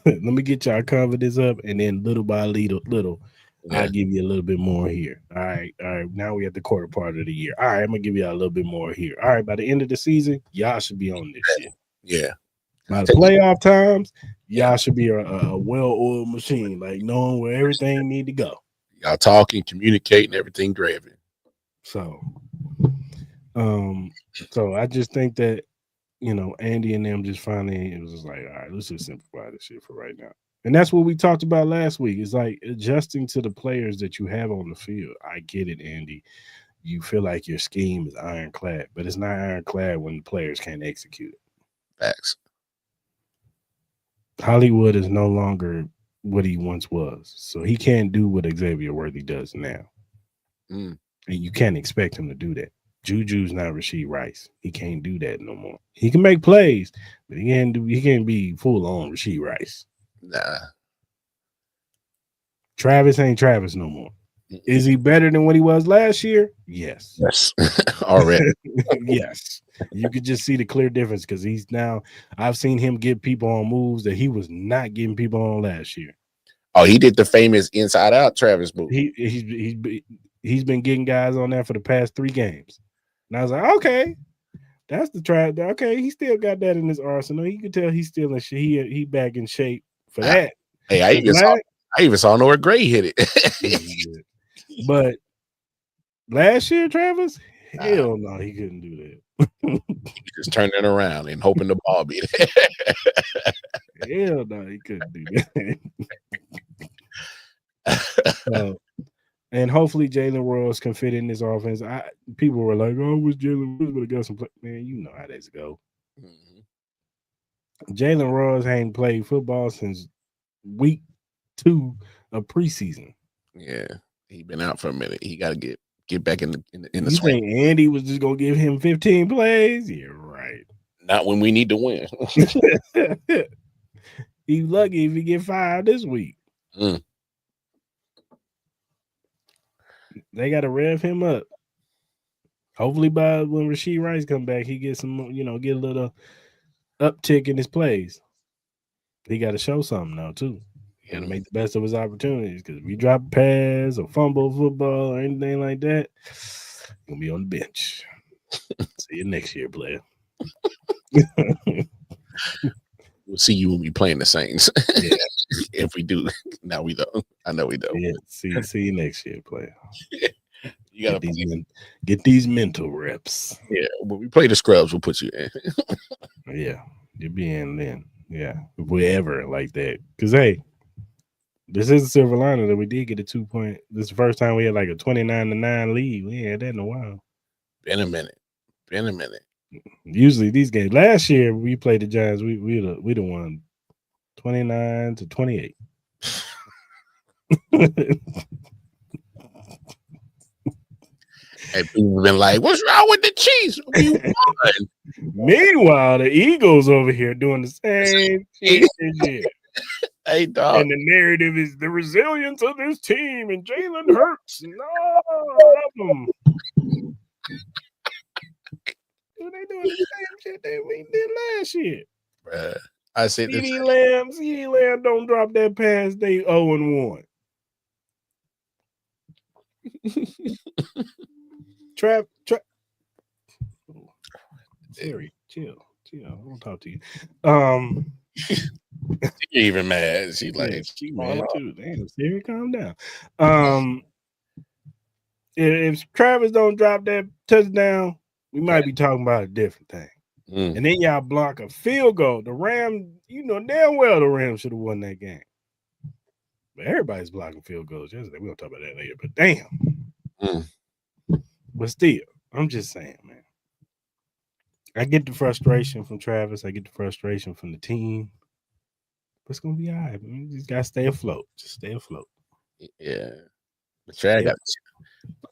Let me get y'all confidence up, and then little by little, I'll give you a little bit more here. All right. Now we at the quarter part of the year. All right, I'm gonna give y'all a little bit more here. All right, by the end of the season, y'all should be on this shit. Yeah. By the playoff times, y'all should be a well-oiled machine, knowing where everything need to go. Y'all talking, communicating, everything driving. So I just think that Andy and them just finally, it was just like, all right, let's just simplify this shit for right now. And that's what we talked about last week. It's like adjusting to the players that you have on the field. I get it, Andy. You feel like your scheme is ironclad, but it's not ironclad when the players can't execute it. Facts. Hollywood is no longer what he once was. So he can't do what Xavier Worthy does now. And you can't expect him to do that. Juju's not Rashee Rice. He can't do that no more. He can make plays, but he can't be full on Rashee Rice. Nah. Travis ain't Travis no more. Is he better than what he was last year? Yes. Yes. Already. Yes. You could just see the clear difference because I've seen him get people on moves that he was not getting people on last year. Oh, he did the famous inside out Travis move. He's been getting guys on there for the past 3 games. And I was like, okay, that's the try. Okay, he still got that in his arsenal. You can tell he's still in shape. He back in shape for that. Hey, I even saw Noah Gray hit it. But last year, Travis, hell no, he couldn't do that. He just turned it around and hoping the ball beat it. Hell no, he couldn't do that. And hopefully Jalen Rose can fit in this offense. People were like, "Oh, was Jalen Rose would have got some play?" Man, you know how that's go. Mm-hmm. Jalen Rose ain't played football since week 2 of preseason. Yeah, he been out for a minute. He got to get back in the you swing. Think Andy was just gonna give him 15 plays? Yeah, right. Not when we need to win. He's lucky if he get 5 this week. They got to rev him up. Hopefully, by when Rashee Rice come back, he gets some, get a little uptick in his plays. He got to show something now too. He got to make the best of his opportunities because if you drop a pass or fumble football or anything like that, you're gonna be on the bench. See you next year, player. We'll see you when we playing the Saints. Yeah. If we do, now we don't. I know we don't. Yeah, see you next year, player. You gotta get these mental reps. Yeah, when we play the scrubs, we'll put you in. Yeah, you'll be in then. Yeah, if we ever like that, because hey, this is a silver lining that we did get a 2-point. This is the first time we had like a 29-9 lead. We ain't had that in a while. Been a minute. Usually these games. Last year we played the Giants. We'd have won 29-28. And people have been like, "What's wrong with the Chiefs?" Meanwhile, the Eagles over here doing the same shit. Hey, dog. And the narrative is the resilience of this team and Jalen Hurts. No, they doing the same shit that we did last year. Bruh, I said CeeDee Lamb don't drop that pass. They 0-1. Trap. Siri, chill. I won't talk to you. You're even mad. She like she mad too. Damn, Siri, calm down. If Travis don't drop that touchdown, we might be talking about a different thing. And then y'all block a field goal. The Rams, damn well the Rams should have won that game. But everybody's blocking field goals yesterday. We're gonna talk about that later. But damn. But still, I'm just saying, man. I get the frustration from Travis. I get the frustration from the team. But it's gonna be all right. Man. You just gotta stay afloat. Just stay afloat. Yeah. But Trav got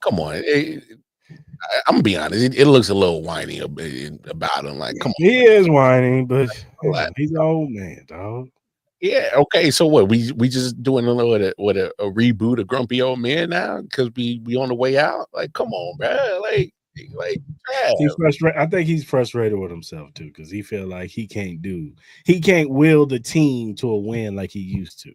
come on. I'm gonna be honest. It looks a little whiny about him. Like, come on. He is whining, but he's an old man, dog. Yeah. Okay. So what? We just doing a reboot of Grumpy Old Man now because we on the way out. Like, come on, bro. Like. He's frustrated. I think he's frustrated with himself too because he feel like he can't will the team to a win like he used to.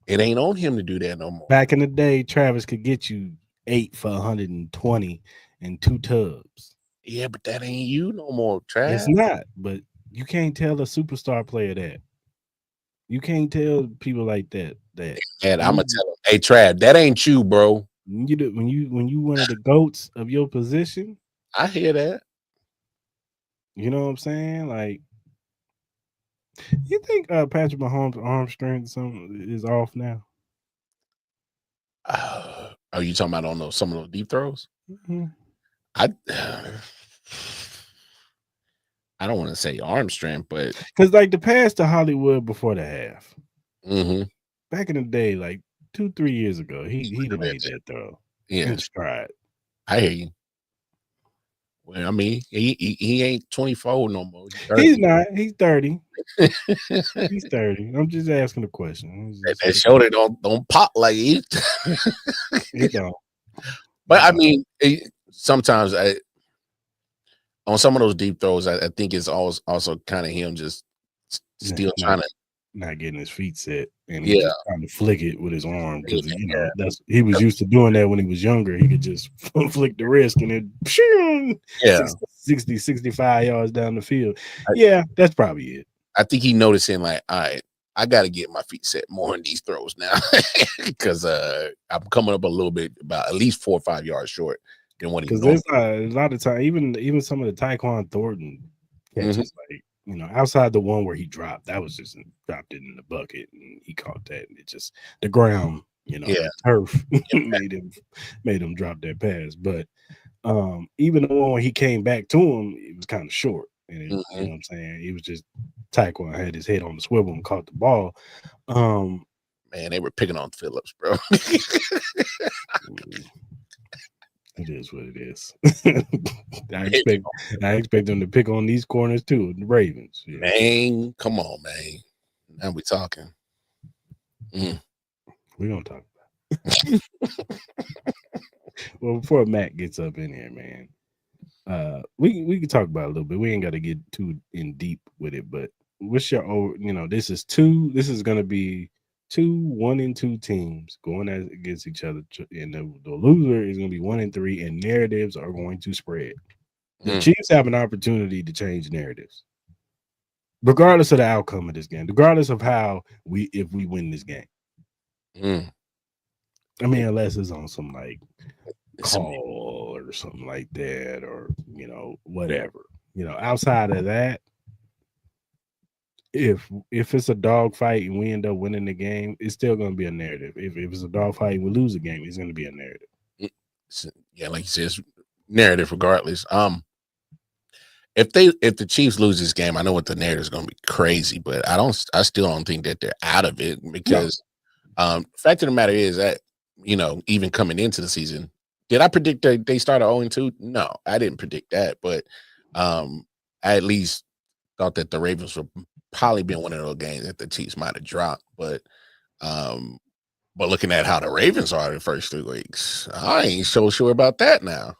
It ain't on him to do that no more. Back in the day, Travis could get you 8 for 120 and 2 tubs. Yeah, but that ain't you no more, Trav. It's not, but you can't tell a superstar player that. You can't tell people like that. And I'm gonna tell him, hey, Trav, that ain't you, bro. When you one of the goats of your position, I hear that. You know what I'm saying? Like, you think Patrick Mahomes' arm strength is off now? Are you talking about on some of those deep throws? Mm-hmm. I don't want to say arm strength, but because like the pass to Hollywood before the half, back in the day, like 2-3 years ago, he made that throw. Yeah, in stride. I hear you. Well, I mean, he ain't 24 no more. He's not. He's 30. He's 30. I'm just asking a question. That shoulder don't pop like he. He don't. But I mean, sometimes on some of those deep throws, I think it's also kind of him just still trying to not getting his feet set, and he's just trying to flick it with his arm because he was used to doing that when he was younger. He could just flick the wrist and then 60, 65 yards down the field. That's probably it. I think he noticing like, all right, I got to get my feet set more in these throws now because I'm coming up a little bit about at least 4 or 5 yards short than what he's doing. Because a lot of time, even some of the Tyquan Thornton catches, like, outside the one where he dropped, that was just dropped it in the bucket and he caught that. And it just the ground, turf made him drop that pass. But even the one when he came back to him, it was kind of short. And you know what I'm saying? It was just Tyquan had his head on the swivel and caught the ball. Man, they were picking on Phillips, bro. It is what it is. I expect them to pick on these corners too, the Ravens. Yeah. Man, come on, man. Now we talking. We're gonna talk about it. Well, before Matt gets up in here, man, we can talk about it a little bit. We ain't got to get too in deep with it, but what's your this is gonna be 2 1-2 teams going against each other, and the loser is going to be 1-3, and narratives are going to spread. The Chiefs have an opportunity to change narratives, regardless of the outcome of this game, regardless of if we win this game. I mean, unless it's on some like call or something like that, or whatever. Outside of that. If it's a dog fight and we end up winning the game, it's still going to be a narrative. If it's a dog fight and we lose the game, it's going to be a narrative. Yeah, like you said, it's narrative regardless. If the Chiefs lose this game, I know what the narrative is going to be crazy, but I still don't think that they're out of it because fact of the matter is that even coming into the season, did I predict that they started 0-2? No, I didn't predict that, but I at least thought that the Ravens would probably been one of those games that the Chiefs might have dropped, but looking at how the Ravens are the first 3 weeks, I ain't so sure about that now.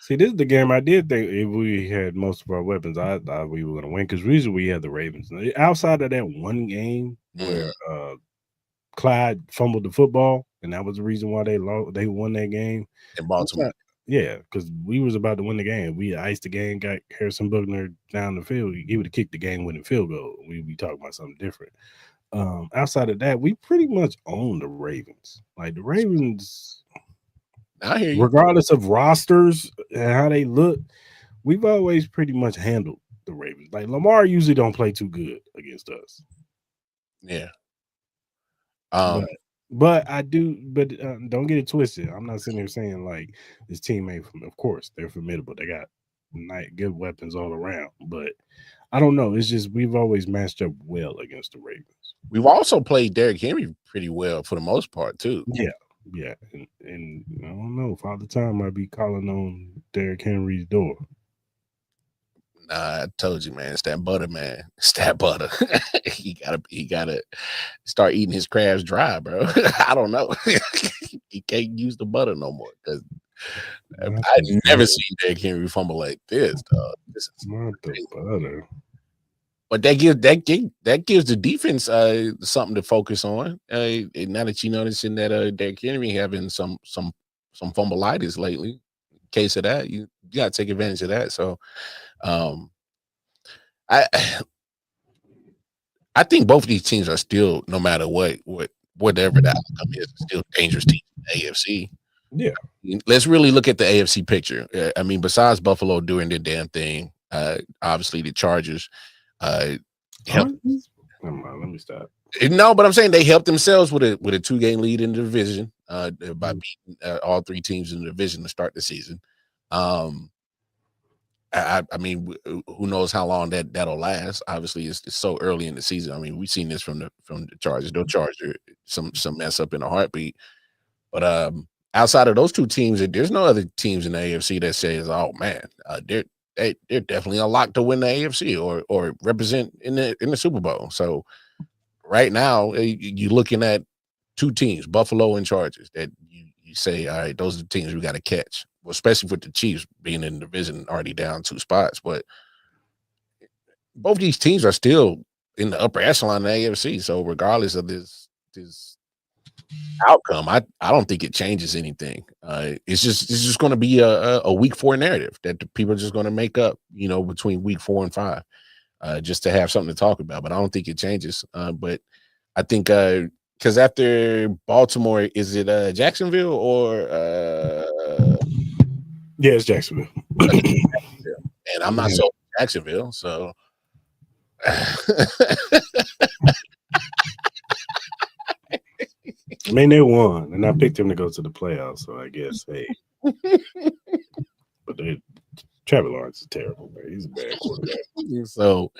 See, this is the game I did think if we had most of our weapons, I thought we were going to win because reason we had the Ravens. Outside of that one game where Clyde fumbled the football, and that was the reason why they won that game in Baltimore. Yeah, because we was about to win the game. We iced the game, got Harrison Butker down the field. He would have kicked the game-winning field goal. We'd be talking about something different. Outside of that, we pretty much own the Ravens. Like the Ravens, I hear you. Regardless of rosters and how they look, we've always pretty much handled the Ravens. Like Lamar usually don't play too good against us. Yeah. But I do. But don't get it twisted. I'm not sitting there saying like this team ain't. Of course, they're formidable. They got good weapons all around. But I don't know. It's just we've always matched up well against the Ravens. We've also played Derrick Henry pretty well for the most part too. Yeah. And I don't know. Father Time might be calling on Derrick Henry's door. Nah, I told you, man. It's that butter, man. It's that butter. he gotta start eating his crabs dry, bro. I don't know. He can't use the butter no more because I've never seen Derrick Henry fumble like this, dog. This is not the butter. But that gives the defense something to focus on. Now that you noticing that Derrick Henry having some fumbleitis lately, in case of that, you gotta take advantage of that. So. I think both of these teams are still, no matter whatever the outcome is, still dangerous teams in the AFC. Yeah. Let's really look at the AFC picture. I mean, besides Buffalo doing their damn thing, obviously the Chargers helped. Let me stop. No, but I'm saying they helped themselves with a 2-game lead in the division by beating all 3 teams in the division to start the season. I mean, who knows how long that'll last? Obviously, it's so early in the season. I mean, we've seen this from the Chargers. They'll charge some mess up in a heartbeat. But outside of those two teams, there's no other teams in the AFC that says, "Oh man, they're definitely a lock to win the AFC or represent in the Super Bowl." So right now, you're looking at two teams, Buffalo and Chargers, that you say, all right, those are the teams we got to catch. Well, especially with the Chiefs being in the division already down 2 spots, but both these teams are still in the upper echelon of the AFC. So regardless of this outcome, I don't think it changes anything. It's just going to be a week 4 narrative that the people are just going to make up, between week 4 and 5, just to have something to talk about. But I don't think it changes. But I think because after Baltimore, is it Jacksonville or? Yeah, it's Jacksonville. And I'm not so Jacksonville, so. I mean, they won, and I picked them to go to the playoffs, so I guess, hey. But Trevor Lawrence is terrible, man. He's a bad quarterback. So,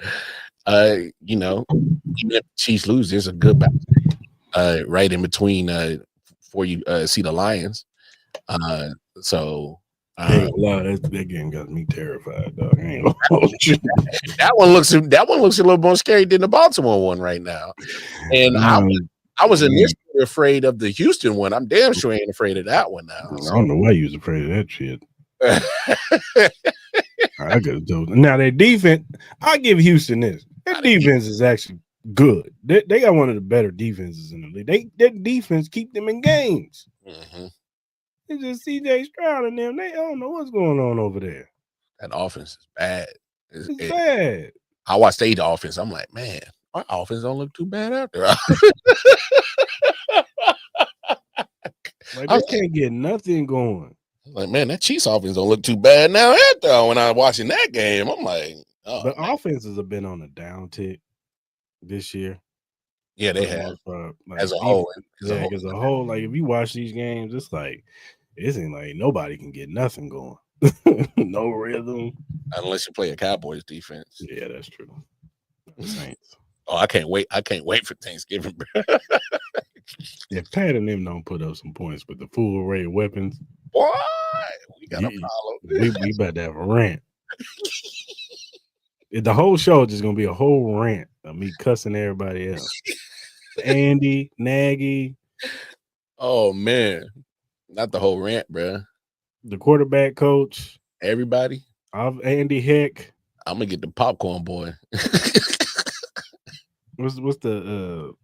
even if the Chiefs lose, there's a good balance right in between before you see the Lions. That game got me terrified, dog. That one looks a little more scary than the Baltimore one right now. And I was initially afraid of the Houston one. I'm damn sure ain't afraid of that one now. I don't know why you was afraid of that shit. I could have told them. Now their defense, I give Houston this. Their defense is actually good. They got one of the better defenses in the league. Their defense keep them in games. Mm-hmm. It's just CJ Stroud and them. They don't know what's going on over there. That offense is bad. It's bad. I watched the offense. I'm like, man, our offense don't look too bad out there. They can't get nothing going. Like, man, that Chiefs offense don't look too bad now either. When I was watching that game, I'm like, the offenses have been on a downtick this year. Yeah, they have. As a whole. As a whole, like if you watch these games, it's like it ain't like nobody can get nothing going. No rhythm. Unless you play a Cowboys defense. Yeah, that's true. The Saints. Oh, I can't wait. I can't wait for Thanksgiving, bro. If Pat and them don't put up some points with the full array of weapons, boy, we got a problem. We about to have a rant. The whole show is just gonna be a whole rant of me cussing everybody else. Andy, Nagy. Oh man, not the whole rant, bro. The quarterback coach, everybody. Andy Heck. I'm gonna get the popcorn boy. What's the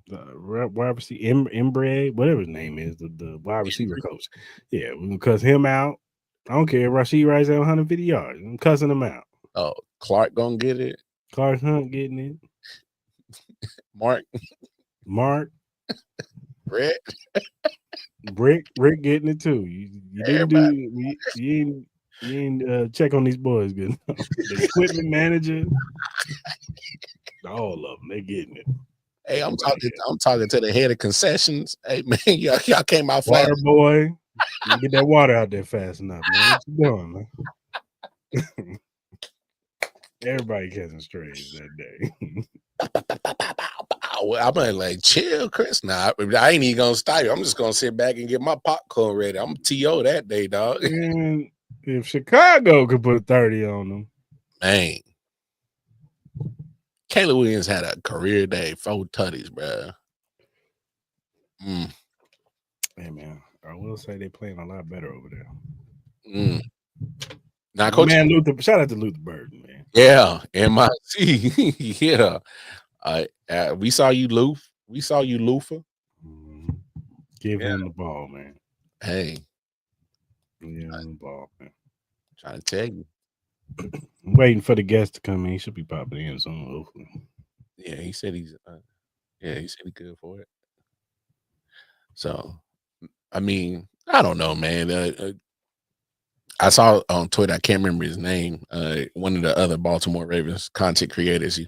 wide receiver, Embrae, whatever his name is, the wide receiver coach. Yeah, we're gonna cuss him out. I don't care if Rashid Rice at 150 yards. I'm cussing him out. Oh, Clark gonna get it. Clark Hunt getting it. Mark. Rick getting it too. You didn't check on these boys good enough. The equipment manager, all of them, they getting it. Hey, I'm talking to the head of concessions. Hey man, y'all came out flat. Water boy, you get that water out there fast enough, man. What you doing, man? Everybody catching strays that day. I'm like, chill, Chris. Nah, I ain't even gonna stop you. I'm just gonna sit back and get my popcorn ready. I'm TO that day, dog. And if Chicago could put 30 on them, man. Caleb Williams had a career day, 4 tutties, bro. Hey man, I will say they playing a lot better over there. Now, Coach, man, shout out to Luther Burden, man. Yeah, MIC. Yeah. We saw you, Loof. We saw you, Loofer. Give him the ball, man. Hey. Give him the ball, man. Trying to tell you. I'm waiting for the guest to come in. He should be popping in soon, hopefully. Yeah, he said he's good for it. So, I mean, I don't know, man. I saw on Twitter, I can't remember his name, one of the other Baltimore Ravens content creators,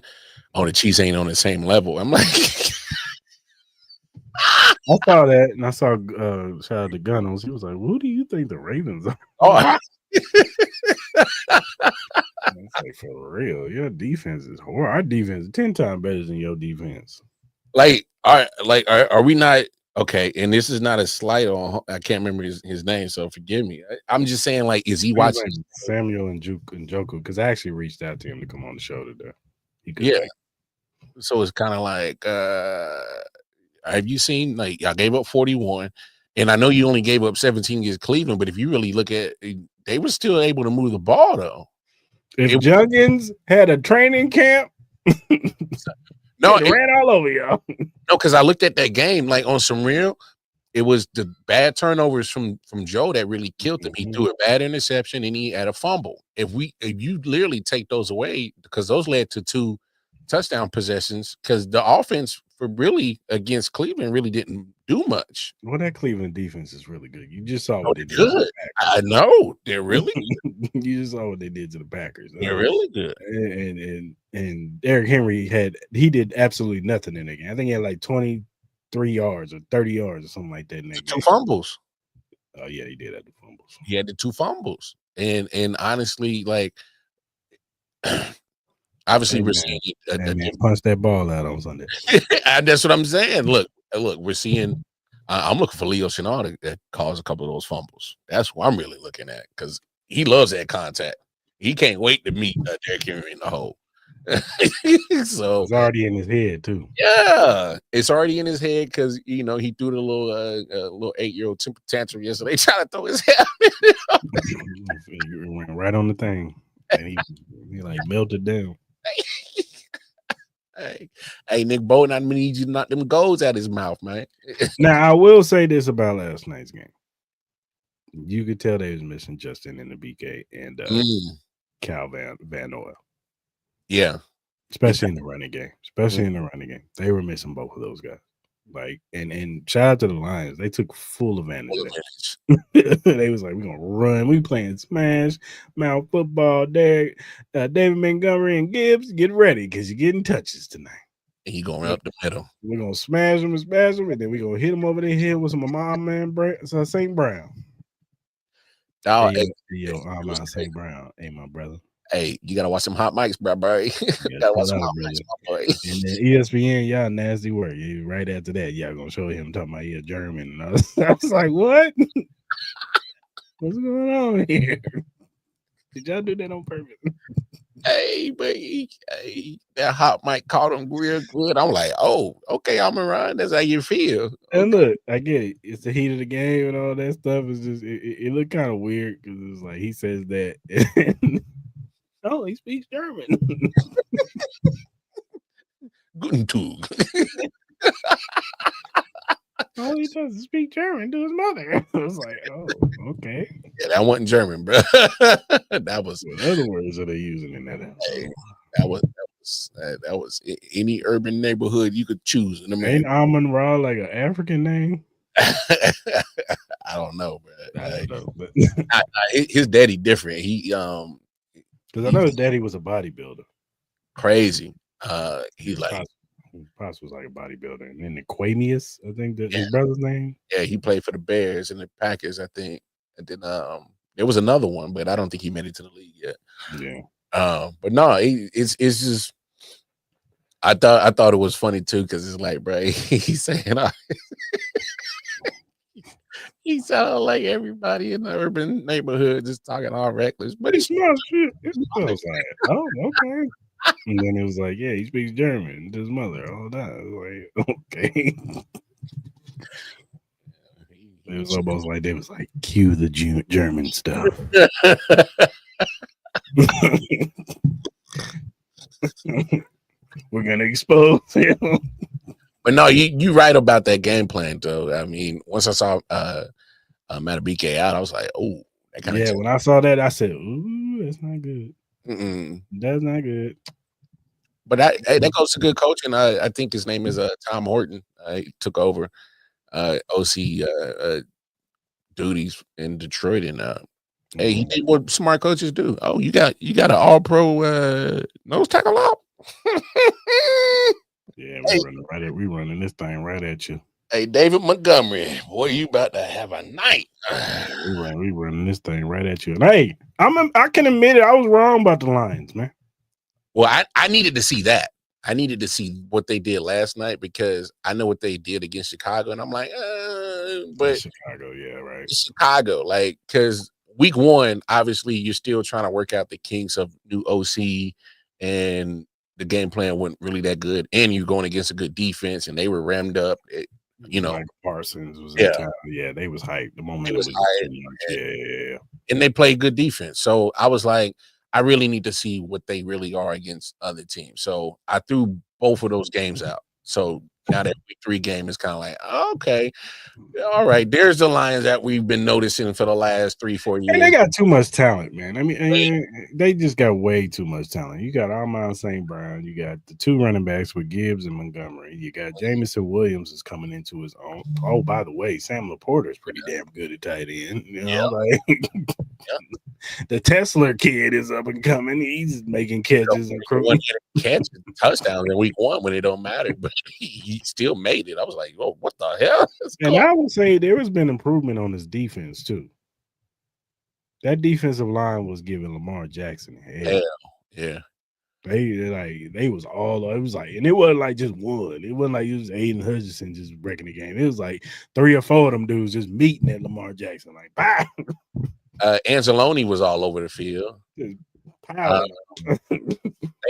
the Chiefs ain't on the same level. I'm like, I saw that, and I saw shout out to Gunnels. He was like, "Who do you think the Ravens are?" Oh, it's like, for real, your defense is horrible. Our defense is 10 times better than your defense. Like, are we not Okay, and this is not a slight on. I can't remember his name, so forgive me. I'm just saying, like, is he watching Samuel and Njoku? Because I actually reached out to him to come on the show today. Yeah. So it's kind of like, have you seen, like, y'all gave up 41, and I know you only gave up 17 against Cleveland, but if you really look at, they were still able to move the ball though. If Juggins had a training camp, no, it ran all over y'all. No, because I looked at that game like on some real. It was the bad turnovers from Joe that really killed him. He threw a bad interception and he had a fumble. If you literally take those away, because those led to 2 touchdown possessions, because the offense for really against Cleveland really didn't do much. Well, that Cleveland defense is really good. You just saw what they did. Good. I know they're really good. You just saw what they did to the Packers. They're really good. And Derrick Henry did absolutely nothing in that game. I think he had like 23 yards or 30 yards or something like that in that game. 2 fumbles. Oh yeah, he did have the fumbles. He had the 2 fumbles, and honestly, like, obviously we're seeing punch that ball out on Sunday. That's what I'm saying. Look, we're seeing. I'm looking for Leo Chenal that caused a couple of those fumbles. That's what I'm really looking at, because he loves that contact. He can't wait to meet Derrick Henry in the hole. So it's already in his head too. Yeah, it's already in his head, because he threw the little 8-year-old temper tantrum yesterday, trying to throw his head. He went right on the thing, and he like melted down. Hey, Nick Bolton, I need you to knock them goals out of his mouth, man. Now I will say this about last night's game: you could tell they was missing Justin in the BK and Cal Van Noy. Yeah, especially in the running game. They were missing both of those guys. Like, and shout out to the Lions. They took full advantage of that. They was like, we're gonna run. We playing smash mouth football. David Montgomery and Gibbs, get ready, because you're getting touches tonight. And you going up the middle. We're gonna smash them, and then we're gonna hit them over the head with some St. Brown. Oh, St. Brown. Hey, my brother. Hey, you gotta watch some hot mics, bro. You gotta watch some hot mics, my boy. And then ESPN, y'all nasty work. Right after that, y'all gonna show him talking about German and all this. I was like, what? What's going on here? Did y'all do that on purpose? Hey, baby. Hey, that hot mic caught him real good. I'm like, oh, okay, I'm around. That's how you feel. And look, I get it. It's the heat of the game and all that stuff. It's just it looked kind of weird, because it's like he says that. Oh, he speaks German. Guten Tag. All he does is speak German to his mother. I was like, oh, okay. Yeah, that wasn't German, bro. That was. What other words are they using in that house? Hey, that was any urban neighborhood you could choose. Ain't Amon Ra like an African name? I don't know, bro. I don't know, but his daddy different. He because I know his daddy was a bodybuilder. Crazy. He like Pops was like a bodybuilder, and then Aquanius, I think that's his brother's name. Yeah, he played for the Bears and the Packers, I think. And then there was another one, but I don't think he made it to the league yet. Yeah. But no, it's just I thought it was funny too, because it's like, bro, he's saying he sounded like everybody in the urban neighborhood just talking all reckless, but he smells shit. I was like, oh, okay. And then it was like, yeah, he speaks German to his mother all that. I was like, okay. It was almost like they was like, cue the German stuff. We're gonna expose him. But no, you right about that game plan, though. I mean, once I saw Matabike out, I was like, oh, that kind of. Yeah, when I saw that, I said, ooh, that's not good. That's not good. But that goes to good coaching. I think his name is Tom Horton. He took over OC duties in Detroit, and hey, he did what smart coaches do. Oh, you got an all-pro nose tackle out. Yeah, we running this thing right at you. Hey, David Montgomery, boy, you about to have a night. We running this thing right at you. And hey, I can admit it. I was wrong about the Lions, man. Well, I needed to see that. I needed to see what they did last night because I know what they did against Chicago, and I'm like, but Chicago, yeah, right. It's Chicago, like, because week one, obviously, you're still trying to work out the kinks of new OC, and the game plan wasn't really that good, and you're going against a good defense, and they were rammed up. Michael Parsons was in town. Yeah, they was hyped. The momentum was hyped, too much. Yeah. And they played good defense. So I was like, I really need to see what they really are against other teams. So I threw both of those games out. So now that week 3 game is kind of like, okay, all right, there's the Lions that we've been noticing for the last 3-4 years. And they got too much talent, man. I mean, they just got way too much talent. You got Amon St. Brown. You got the 2 running backs with Gibbs and Montgomery. You got Jamison Williams is coming into his own. Oh, by the way, Sam Laporta is pretty damn good at tight end. You know, like the Tesla kid is up and coming. He's making catches and catches touchdowns in week 1 when it don't matter, but he still made it. I was like, oh, what the hell? And I would say there has been improvement on his defense too. That defensive line was giving Lamar Jackson hell. Yeah. They was all, it was like, and it wasn't like just one. It wasn't like it was Aiden Hutchinson just breaking the game. It was like 3 or 4 of them dudes just meeting at Lamar Jackson, like, bam. Anzalone was all over the field. They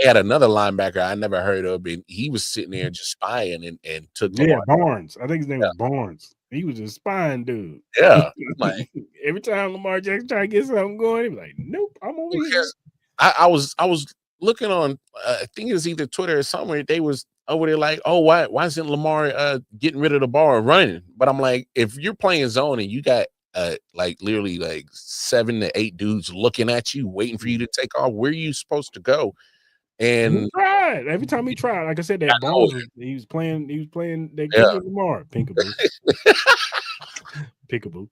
had another linebacker I never heard of, and he was sitting there just spying and took Barnes. I think his name was Barnes. He was a spying dude. Yeah. Like, every time Lamar Jackson tried to get something going, he was like, nope, I'm over here. I was looking on I think it was either Twitter or somewhere. They was over there like, oh, why isn't Lamar getting rid of the ball or running? But I'm like, if you're playing zone and you got like literally like 7 to 8 dudes looking at you, waiting for you to take off, where are you supposed to go? And he tried. Every time he tried, like I said, that ball he was playing that Lamar. Pinkaboo. Pickaboo.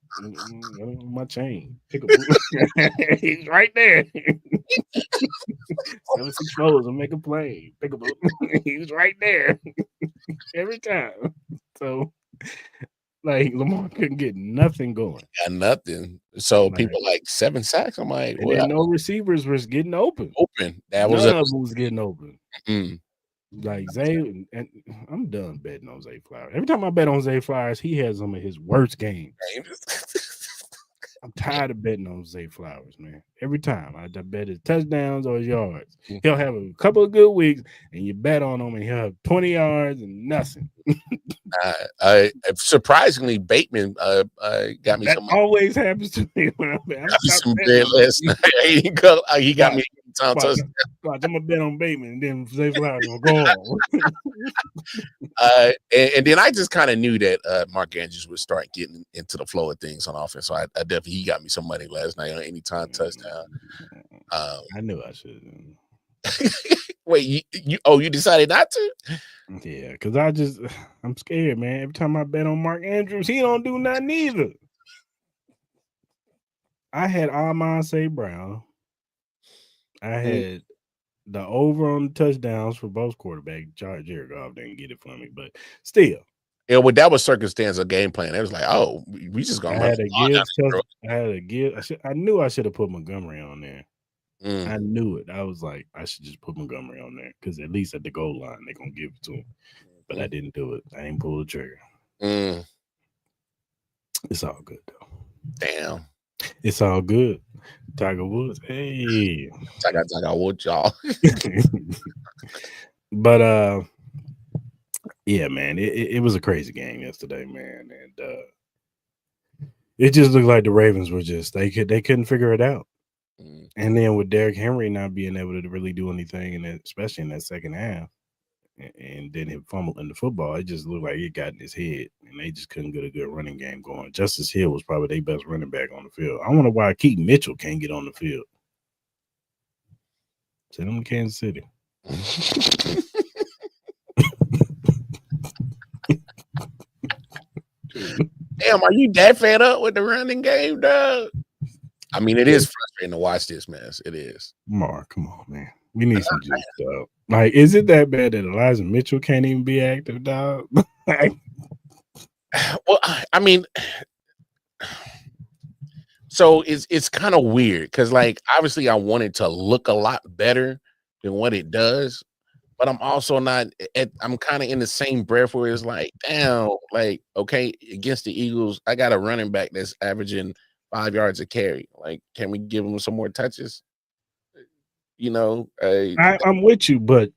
My chain. Pickaboo. He's right there. 7-6 flows and make a play. Pickaboo. He's right there. Every time. So like Lamar couldn't get nothing going. Got nothing. So people like 7 sacks. I'm like, well, no receivers was getting open. That was none of them was getting open. Mm-mm. Like Zay, and I'm done betting on Zay Flowers. Every time I bet on Zay Flowers, he has some of his worst games. I'm tired of betting on Zay Flowers, man. Every time I bet his touchdowns or his yards. He'll have a couple of good weeks, and you bet on him, and he'll have 20 yards and nothing. Surprisingly, Bateman got me. That always happens to me when I'm betting. Some bet last night. He got me. I'm gonna bet on Bateman, and then Zay Flowers will go on. And then I just kind of knew that Mark Andrews would start getting into the flow of things on offense. So I definitely, he got me some money last night on anytime touchdown. I knew I should. Wait, you decided not to? Yeah, because I'm scared, man. Every time I bet on Mark Andrews, he don't do nothing either. I had Amon St. Brown. I had the over on the touchdowns for both quarterbacks. Jared Goff didn't get it for me, but still. Yeah, well, that was circumstance of game plan. It was like, oh, we just gonna. I knew I should have put Montgomery on there. I knew it. I was like, I should just put Montgomery on there because at least at the goal line they're gonna give it to him. But I didn't do it. I didn't pull the trigger. It's all good though. Damn. It's all good. Tiger Woods. Hey. Tiger Woods, y'all. But yeah, man, it was a crazy game yesterday, man. And it just looked like the Ravens were just they couldn't figure it out. And then with Derrick Henry not being able to really do anything, and especially in that second half, and then him fumbling the football, it just looked like it got in his head, and they just couldn't get a good running game going. Justice Hill was probably their best running back on the field. I wonder why Keaton Mitchell can't get on the field. Send him to Kansas City. Damn, are you that fed up with the running game, dog? I mean, it is frustrating to watch this mess. It is. Mark, come on, man. We need some juice, dog. Like, is it that bad that Elijah Mitchell can't even be active, dog? Well, I mean, so it's kind of weird because, like, obviously I want it to look a lot better than what it does, but I'm also not. I'm kind of in the same breath where it's like, damn, like okay, against the Eagles, I got a running back that's averaging 5 yards a carry. Like, can we give him some more touches? You know, I'm with you, but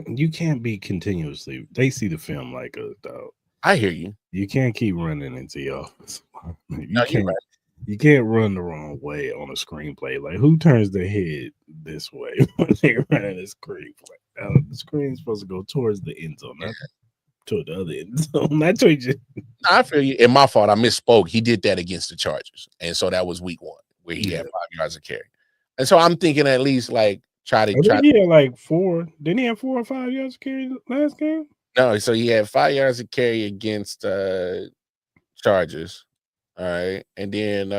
you can't be continuously. They see the film like us, dog. I hear you. You can't keep running into your office. You're right. You can't run the wrong way on a screenplay. Like, who turns their head this way when they're running a screenplay? The screen's supposed to go towards the end zone, not toward the other end zone. That's what you. I feel you. And my fault, I misspoke. He did that against the Chargers, and so that was week 1 where he had 5 yards of carry. And so I'm thinking at least like try. He had like 4. Didn't he have 4 or 5 yards of carry last game? No, so he had 5 yards of carry against Chargers. All right, and then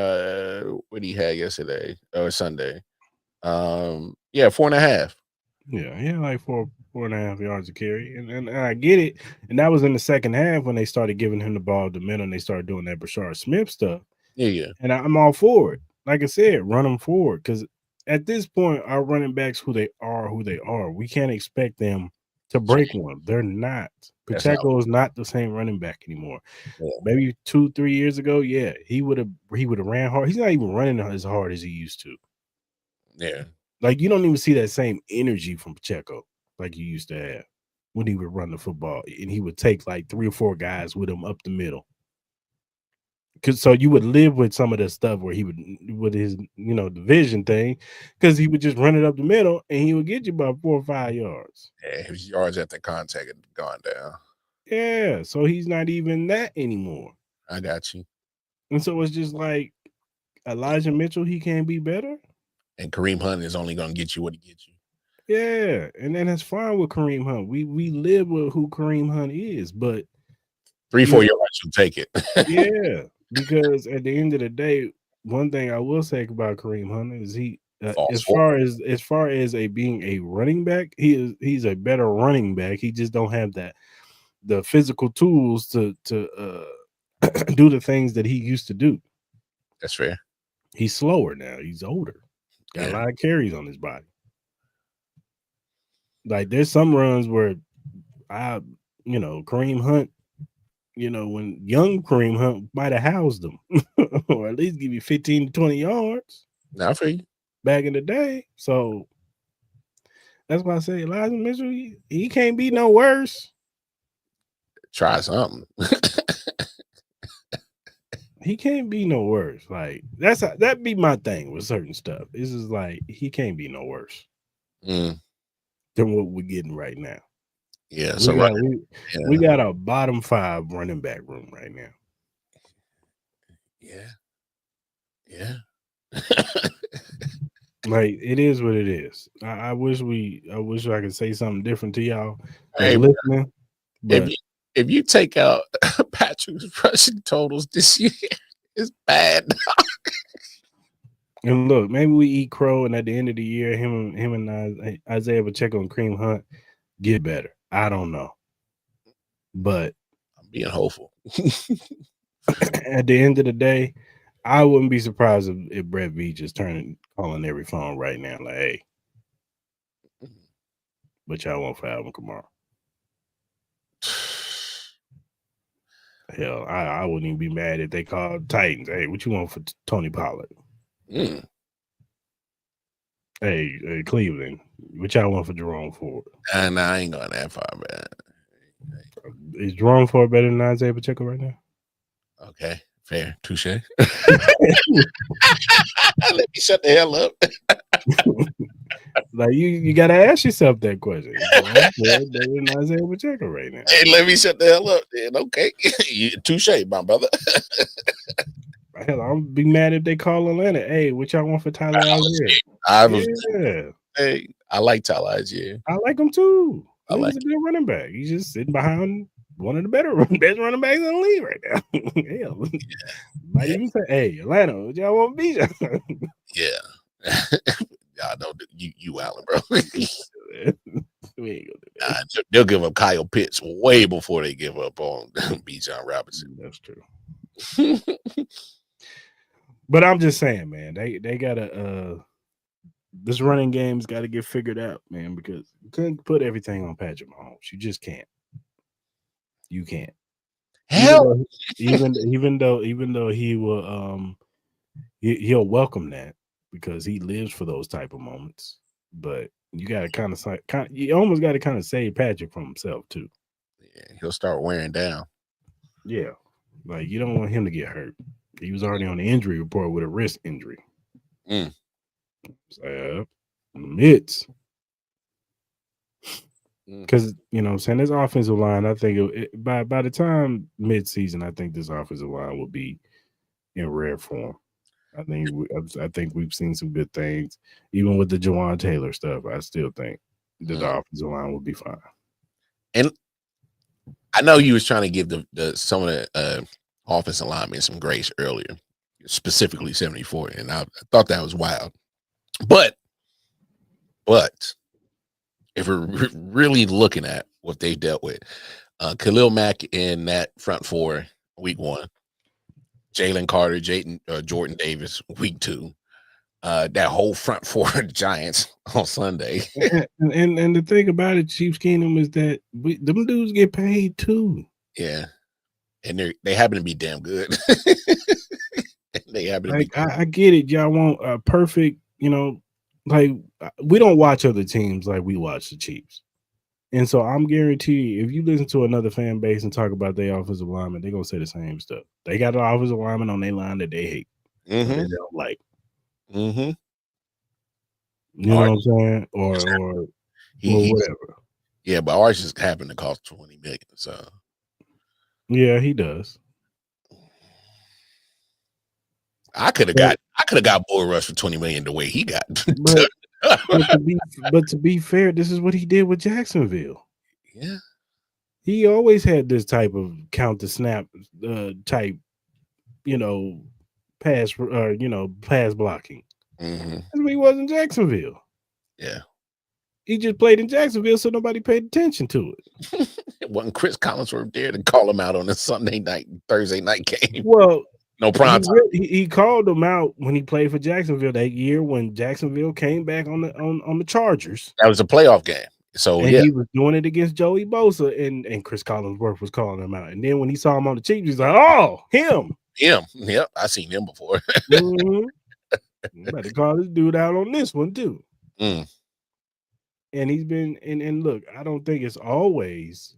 what he had yesterday or Sunday? 4.5. Yeah, he had like 4.5 yards of carry, and I get it. And that was in the second half when they started giving him the ball to middle and they started doing that Brashard Smith stuff. Yeah. And I'm all for it. Like I said, run them forward because at this point, our running backs, who they are. We can't expect them to break one. They're not. Pacheco is not the same running back anymore. Yeah. Maybe 2-3 years ago, yeah, he would have ran hard. He's not even running as hard as he used to. Yeah. Like, you don't even see that same energy from Pacheco like you used to have when he would run the football. And he would take like 3 or 4 guys with him up the middle. So you would live with some of the stuff where he would, with his, division thing, because he would just run it up the middle and he would get you about 4 or 5 yards. Yeah, his yards at the contact had gone down. Yeah, so he's not even that anymore. I got you. And so it's just like Elijah Mitchell, he can't be better. And Kareem Hunt is only going to get you what he gets you. Yeah, and then that's fine with Kareem Hunt. We live with who Kareem Hunt is, but 3-4 yards, you'll take it. Yeah. Because at the end of the day, one thing I will say about Kareem Hunt is he, as far as being a running back, he's a better running back. He just don't have the physical tools to do the things that he used to do. That's fair. He's slower now. He's older. Got a lot of carries on his body. Like there's some runs where Kareem Hunt. When young Kareem Hunt might have housed them or at least give you 15 to 20 yards. Now for you. Back in the day. So that's why I say Elijah Mitchell, he can't be no worse. Try something. He can't be no worse. Like that'd be my thing with certain stuff. It's just like he can't be no worse than what we're getting right now. Yeah, we got a bottom 5 running back room right now. Yeah. Like it is what it is. I wish I could say something different to y'all. Hey, listening. But if you take out Patrick's rushing totals this year, it's bad. And look, maybe we eat crow, and at the end of the year, him and Isaiah Pacheco and Kareem Hunt get better. I don't know, but I'm being hopeful. At the end of the day, I wouldn't be surprised if Brett Veach is calling every phone right now, like, "Hey, what y'all want for Alvin Kamara?" Hell, I wouldn't even be mad if they called Titans. "Hey, what you want for Tony Pollard?" Hey, Cleveland, what y'all want for Jerome Ford? And I ain't going that far, man. Is Jerome Ford better than Isaiah Pacheco right now? Okay, fair. Touche. Let me shut the hell up. Like you got to ask yourself that question. Better than Isaiah Pacheco right now. Hey, let me shut the hell up then. Okay. Touche, my brother. Hell, I'll be mad if they call Atlanta. Hey, what y'all want for Tyler Algier? Hey, I like Tyler Algier. I like him too. He's a good running back. He's just sitting behind one of the best running backs in the league right now. Hell, might even say, "Hey, Atlanta, what y'all want to beat?" Yeah. Y'all know you Allen, bro. We ain't gonna do that. They'll give up Kyle Pitts way before they give up on Bijan Robinson. That's true. But I'm just saying, man, they gotta this running game's got to get figured out, man, because you couldn't put everything on Patrick Mahomes. You just can't. You can't. Hell, Even though he will he'll welcome that because he lives for those type of moments. But you got to you almost got to kind of save Patrick from himself too. yeah, he'll start wearing down. Yeah, like you don't want him to get hurt. He was already on the injury report with a wrist injury. Mitts. Because you know, what I'm saying this offensive line, I think by the time mid-season, I think this offensive line will be in rare form. I think we've seen some good things, even with the Jawan Taylor stuff. I still think that the offensive line will be fine. And I know you was trying to give some of the offensive linemen some grace earlier, specifically 74, and I thought that was wild. But if we're really looking at what they dealt with, Khalil Mack in that front four, week 1, Jalen Carter, Jordan Davis, week 2, that whole front four Giants on Sunday. and the thing about it, Chiefs Kingdom, is that them dudes get paid too. Yeah, and they happen to be damn good. They happen to be. I get it. Y'all want a perfect, you know, like we don't watch other teams like we watch the Chiefs. And so I'm guaranteed if you listen to another fan base and talk about their offensive lineman, they're gonna say the same stuff. They got an offensive lineman on their line that they hate. They don't like. You know what I'm saying? Or whatever. Yeah, but ours just happened to cost $20 million. So yeah, he does. I could have got Bull Rush for $20 million the way he got. But to be fair, this is what he did with Jacksonville. Yeah, he always had this type of counter snap type, you know, pass blocking. That's what he was in Jacksonville. Yeah, he just played in Jacksonville, so nobody paid attention to it. It wasn't Chris Collinsworth there to call him out on a Thursday night game. Well, no prime time. He called him out when he played for Jacksonville that year when Jacksonville came back on the Chargers. That was a playoff game. So and he was doing it against Joey Bosa, and Chris Collinsworth was calling him out. And then when he saw him on the Chiefs, he's like, "Oh, him." Yep, I seen him before. Better call this dude out on this one too. And he's been and look, I don't think it's always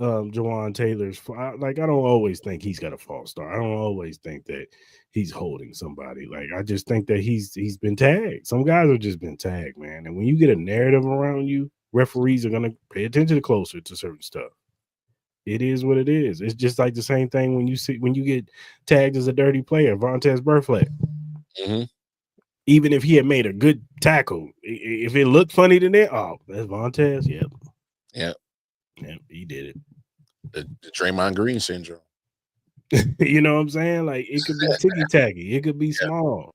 Jawan Taylor's. I don't always think he's got a false start. I don't always think that he's holding somebody. Like, I just think that he's been tagged. Some guys have just been tagged, man. And when you get a narrative around you, referees are gonna pay attention closer to certain stuff. It is what it is. It's just like the same thing when you get tagged as a dirty player, Vontaze Burfict. Even if he had made a good tackle, if it looked funny to them, oh, that's Vontaze. Yep, he did it. The Draymond Green syndrome. You know what I'm saying? Like, it could be ticky-tacky. It could be small.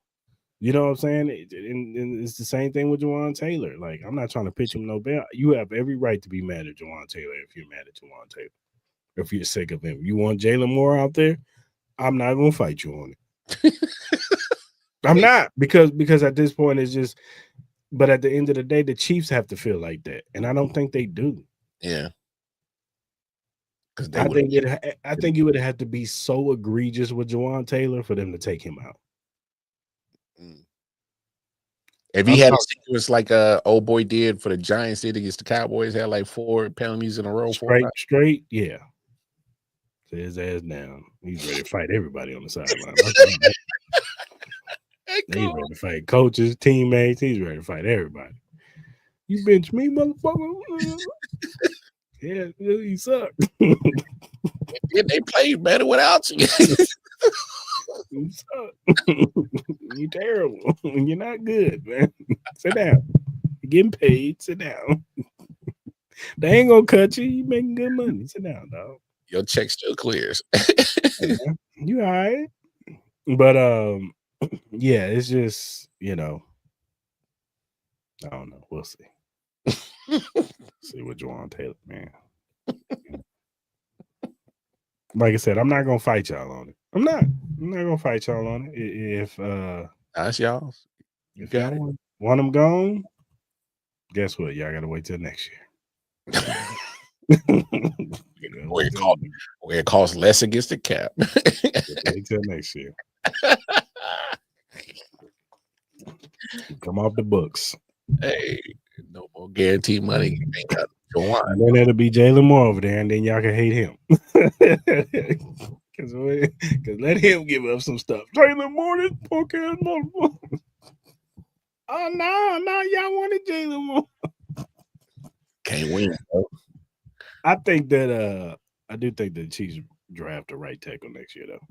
You know what I'm saying? And it's the same thing with Jawan Taylor. Like, I'm not trying to pitch him no bail. You have every right to be mad at Jawan Taylor if you're mad at Jawan Taylor. If you're sick of him. You want Jalen Moore out there? I'm not going to fight you on it. I'm not, because at this point it's just, but at the end of the day, the Chiefs have to feel like that. And I don't think they do. Yeah. I think it would have to be so egregious with Jawan Taylor for them to take him out. If he had a sequence like old boy did for the Giants did against the Cowboys, had like 4 penalties in a row. Straight, yeah. Set his ass down. He's ready to fight everybody on the sideline. He's ready to fight coaches, teammates. He's ready to fight everybody. You bench me, motherfucker. Yeah, you suck. They played better without you. You suck. You're terrible. You're not good, man. Sit down. You're getting paid. Sit down. They ain't gonna cut you. You making good money. Sit down, dog. Your check still clears. You all right? But yeah, it's just, you know, I don't know. We'll see. See what Jawan Taylor, man. Like I said, I'm not gonna fight y'all on it. I'm not gonna fight y'all on it. If that's y'all. If y'all Want them gone? Guess what? Y'all gotta wait till next year. Where it costs less against the cap. Wait till next year. Come off the books. Hey, no more guaranteed money. And then it'll be Jalen Moore over there, and then y'all can hate him. Because let him give up some stuff. Jalen Moore, this punk ass motherfucker. Oh no, y'all wanted Jalen Moore. Can't win, bro. I think that I do think the Chiefs draft a right tackle next year, though.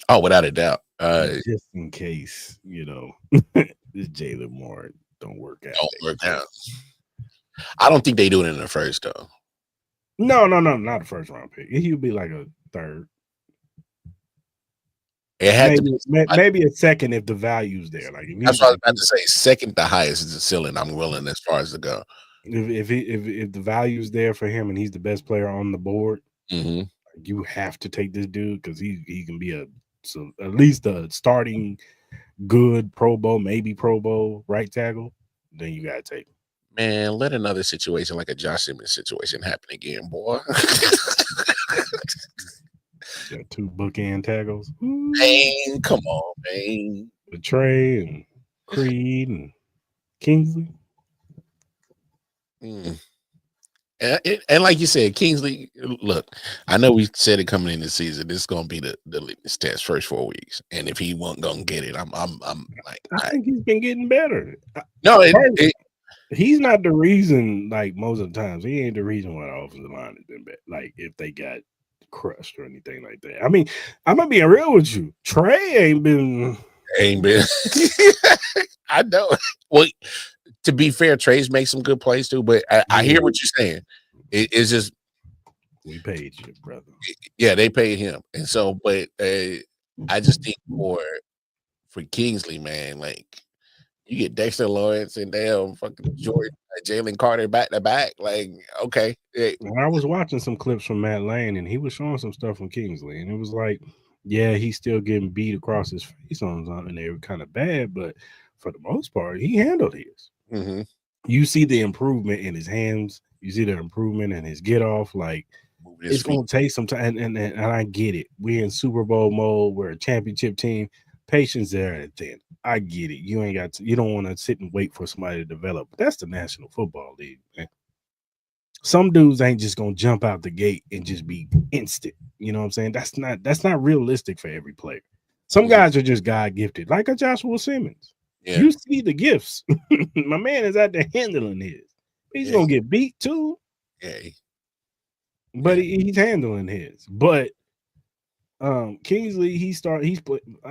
Oh, without a doubt. Just in case, this Jalen Moore don't work out. I don't think they do it in the first, though. No, not a first round pick. He'll be like a third. It had maybe a second if the value's there. Like that's what I was about to say. Second, the highest is the ceiling. I'm willing as far as to go. If the value's there for him and he's the best player on the board, you have to take this dude because he can be at least a starting good Pro Bowl, maybe Pro Bowl right tackle. Then you gotta take him. Man, let another situation like a Josh Simmons situation happen again, boy. Got 2 bookend tackles. Man, come on, man. With Trey and Creed and Kingsley. And like you said, Kingsley, look, I know we said it coming in the season. This is gonna be the litmus test first 4 weeks. And if he wasn't gonna get it, I'm like I think he's been getting better. No, he's not the reason, like most of the times. He ain't the reason why the offensive line has been bad. Like if they got crushed or anything like that. I mean, I'm gonna be real with you. Trey ain't been. I know. Well, to be fair, Trey's make some good plays too, but I hear what you're saying. It's just we paid you, brother. Yeah, they paid him, and so, but I just think for Kingsley, man, like you get Dexter Lawrence and damn fucking Jalen Carter back to back. Like, okay. I was watching some clips from Matt Lane, and he was showing some stuff from Kingsley, and it was like, yeah, he's still getting beat across his face on something. They were kind of bad, but for the most part, he handled his. You see the improvement in his hands. You see the improvement in his get off. Like it's going to take some time, and I get it. We're in Super Bowl mode. We're a championship team. Patience there at the end. I get it. You ain't got to. You don't want to sit and wait for somebody to develop. But that's the National Football League, man. Some dudes ain't just gonna jump out the gate and just be instant. You know what I'm saying? That's not realistic for every player. Some guys are just God gifted, like a Joshua Simmons. Yeah. You see the gifts. My man is out there handling his. He's gonna get beat too. Yeah. But he's handling his. But Kingsley,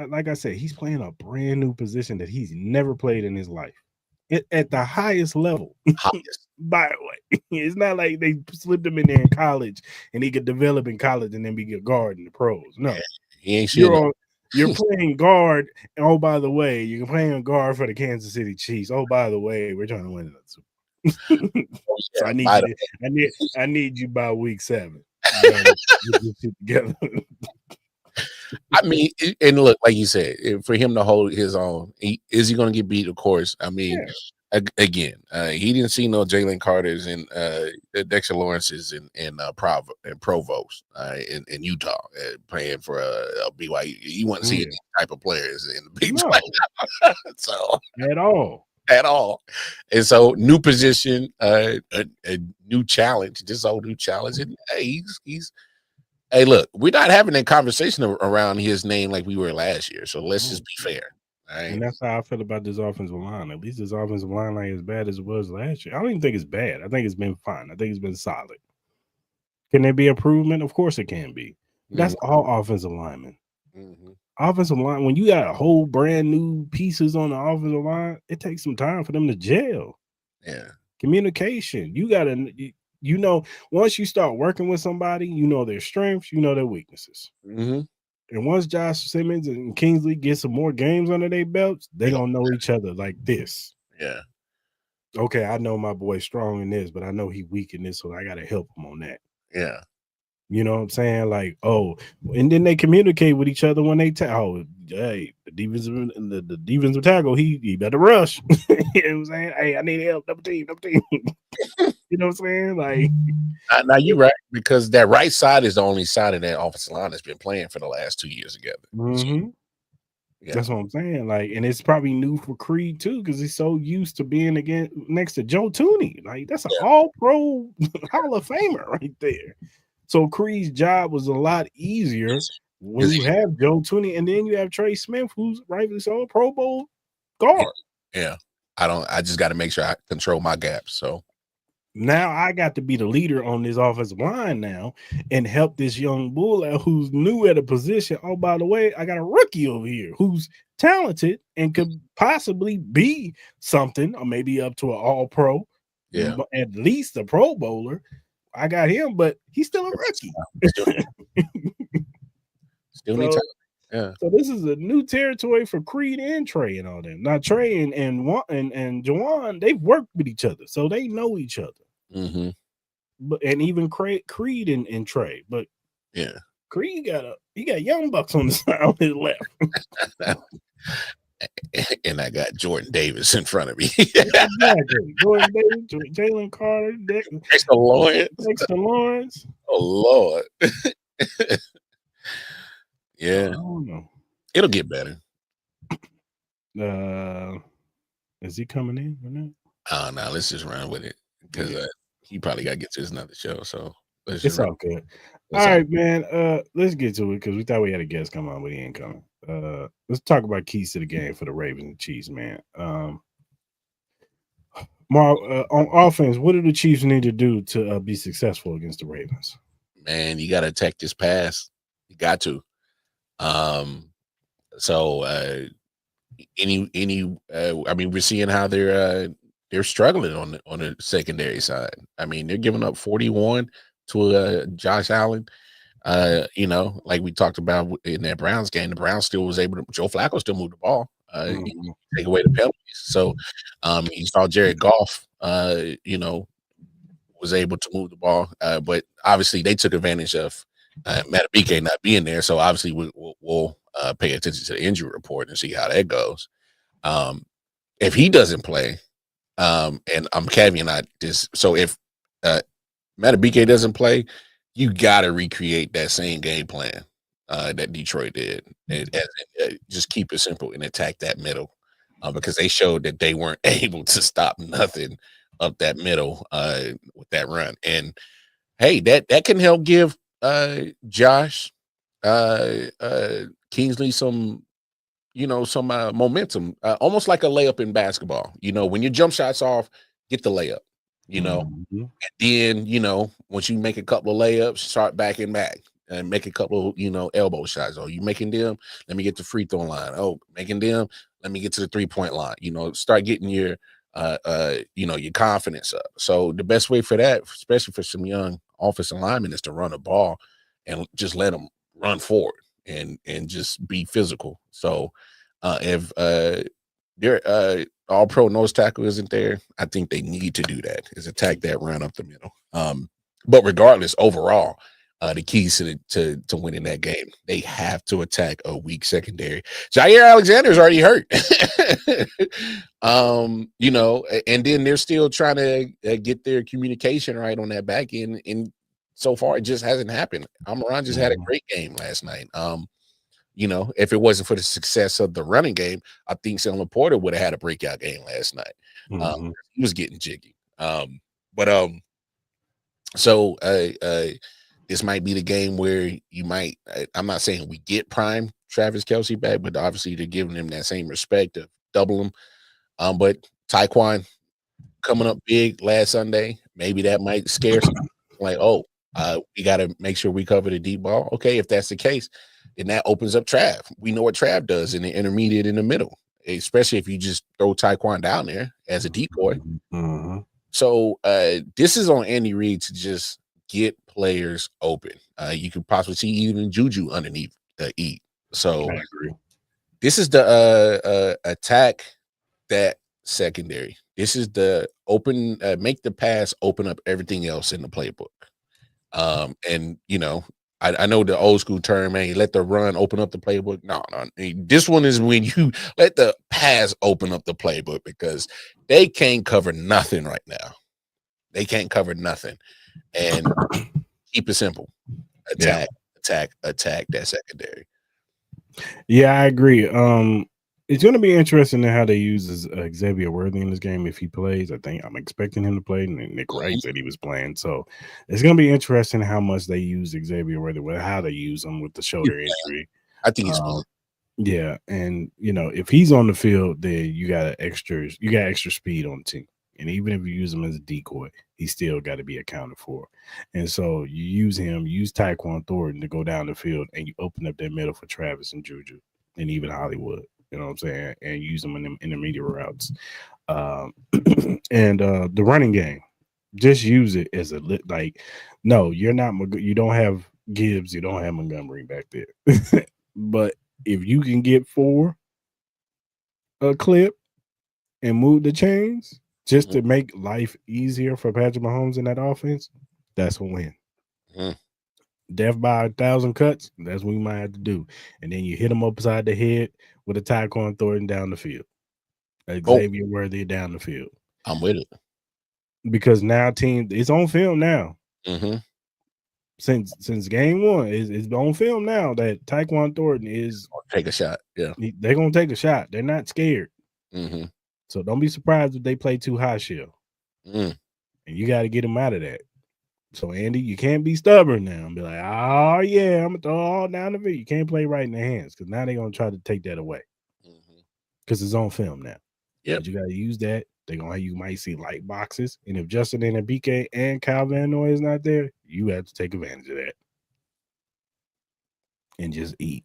like I said, he's playing a brand new position that he's never played in his life. At the highest level. By the way, it's not like they slipped him in there in college and he could develop in college and then be a guard in the pros. No, he ain't you're playing guard. And oh, by the way, you're playing guard for the Kansas City Chiefs. Oh, by the way, we're trying to win it. So I need you by week 7. Get together. I mean, and look, like you said, for him to hold his own, is he going to get beat? Of course. I mean, again, he didn't see no Jalen Carters and Dexter Lawrence's and Provost in Utah playing for a BYU. You wouldn't see any type of players in the Big 12. So at all. And so new position, a new challenge, this whole new challenge. And he's. Hey, look, we're not having a conversation around his name like we were last year. So let's just be fair. All right? And that's how I feel about this offensive line. At least this offensive line ain't as bad as it was last year. I don't even think it's bad. I think it's been fine. I think it's been solid. Can there be improvement? Of course it can be. That's all offensive linemen. Offensive line, when you got a whole brand new pieces on the offensive line, it takes some time for them to gel. Yeah. Communication. You got to... You know, once you start working with somebody, you know their strengths, you know their weaknesses. And once Josh Simmons and Kingsley get some more games under their belts, they don't know each other like this. Yeah. Okay, I know my boy's strong in this, but I know he's weak in this, so I got to help him on that. Yeah. You know what I'm saying? Like, oh, and then they communicate with each other when they tell, hey, the defensive tackle, he better rush. You know what I'm saying? Hey, I need help, double team. You know what I'm saying? Like, now you're right, because that right side is the only side of that offensive line that's been playing for the last 2 years together. mm-hmm. Yeah. That's what I'm saying. Like, and it's probably new for Creed too, because he's so used to being again next to Joe Tooney. Like, that's an all-pro Hall of Famer right there. So Creed's job was a lot easier when you have Joe Tooney, and then you have Trey Smith, who's rightfully so a Pro Bowl guard. Yeah. I just got to make sure I control my gaps. So now I got to be the leader on this offensive line now and help this young bull out who's new at a position. Oh, by the way, I got a rookie over here who's talented and could possibly be something, or maybe up to an all-pro. Yeah. At least a Pro Bowler. I got him, but he's still a rookie. Still need time. Yeah. So this is a new territory for Creed and Trey and all that. Now Trey and Juwan, they've worked with each other, so they know each other. Mm-hmm. But and even Creed and Trey, but yeah, Creed got young bucks on the side on his left. And I got Jordan Davis in front of me. Exactly. Jordan Davis, Jalen Carter, Dexter Lawrence. Oh Lord. Yeah. I don't know. It'll get better. Is he coming in or not? Oh no, let's just run with it, because he probably got to get to another show. So it's all good. All right, man. Let's get to it, because we thought we had a guest come on, but he ain't coming. Let's talk about keys to the game for the Ravens and Chiefs, man. Mark, on offense, what do the Chiefs need to do to be successful against the Ravens? Man, you got to attack this pass. You got to. So I mean, we're seeing how they're struggling on the secondary side. I mean, they're giving up 41 to Josh Allen. You know, like we talked about in that Browns game, the Browns still was able to. Joe Flacco still moved the ball. Take away the penalties. So you saw Jared Goff. You know, was able to move the ball, but obviously they took advantage of Matabike not being there. So obviously we'll pay attention to the injury report and see how that goes. If he doesn't play, and I'm caveating this, so if Matabike doesn't play, you got to recreate that same game plan that Detroit did, and just keep it simple and attack that middle, because they showed that they weren't able to stop nothing up that middle with that run. And hey, that can help give Josh Kingsley some momentum, almost like a layup in basketball. You know, when your jump shot's off, get the layup, you know, and then, you know, once you make a couple of layups, start back and back and make a couple of, you know, elbow shots. Oh, you making them? Let me get the free throw line. Oh, making them? Let me get to the 3-point line. You know, start getting your, you know, your confidence up. So the best way for that, especially for some young offensive linemen, is to run the ball and just let them run forward and just be physical. So if their all-pro nose tackle isn't there, I think they need to do that, is attack that run up the middle. But regardless, overall, the keys to winning that game, they have to attack a weak secondary. Jair Alexander's already hurt. You know, and then they're still trying to get their communication right on that back end, and so far it just hasn't happened. Amon just had a great game last night. You know, if it wasn't for the success of the running game, I think Sam Laporta would have had a breakout game last night. He was getting jiggy. So this might be the game where you might, I'm not saying we get prime Travis Kelce back, but obviously they're giving him that same respect of double him. But Tyquan coming up big last Sunday, maybe that might scare some. Like, we got to make sure we cover the deep ball. Okay, if that's the case, then that opens up Trav. We know what Trav does in the intermediate in the middle, especially if you just throw Tyquan down there as a decoy. So this is on Andy Reid to just get players open. You could possibly see even Juju underneath the E. So this is the attack that secondary. This is the open, make the pass open up everything else in the playbook. And I know the old school term, man, you let the run open up the playbook. No. This one is when you let the pass open up the playbook because they can't cover nothing right now. They can't cover nothing. And keep it simple. Attack that secondary. Yeah, I agree. It's going to be interesting in how they use Xavier Worthy in this game if he plays. I'm expecting him to play, and Nick Wright said he was playing. So it's going to be interesting how much they use Xavier Worthy, how they use him with the shoulder injury. I think he's fine. Yeah, and if he's on the field, then you got extra speed on the team. And even if you use him as a decoy, he's still got to be accounted for. And so you use Tyquan Thornton to go down the field, and you open up that middle for Travis and Juju and even Hollywood. You know what I'm saying? And use them in the intermediate routes. And the running game, just use it as no, you're not. You don't have Gibbs. You don't have Montgomery back there. But if you can get 4 a clip and move the chains just to make life easier for Patrick Mahomes in that offense, that's a win. Death by 1,000 cuts, that's what we might have to do. And then you hit him upside the head with a Tyquan Thornton down the field. Xavier Worthy down the field. I'm with it. Because now it's on film now. Since game 1, it's on film now that Tyquan Thornton is take a shot. Yeah, they're gonna take a shot. They're not scared. So don't be surprised if they play too high shell. And you got to get them out of that. So Andy, you can't be stubborn now and be like, oh yeah, I'm gonna throw all down the field. You can't play right in their hands because now they're gonna try to take that away because it's on film now. Yeah, you got to use that. You might see light boxes, and if Justin and BK and Kyle Van Noy is not there, you have to take advantage of that and just eat.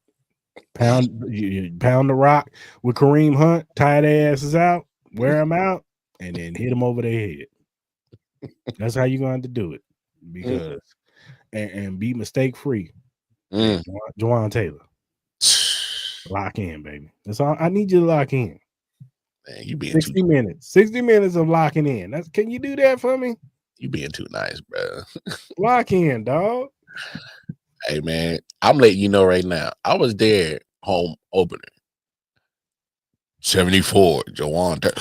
Pound the rock with Kareem Hunt, tie their asses out, wear them out, and then hit them over their head. That's how you're going to do it. Because and be mistake free. Juwan Taylor. Lock in, baby. That's all I need you to lock in. Man, you being 60 minutes. 60 minutes of locking in. Can you do that for me? You being too nice, bro. Lock in, dog. Hey man, I'm letting you know right now. I was there home opener. 74, Juwan Taylor.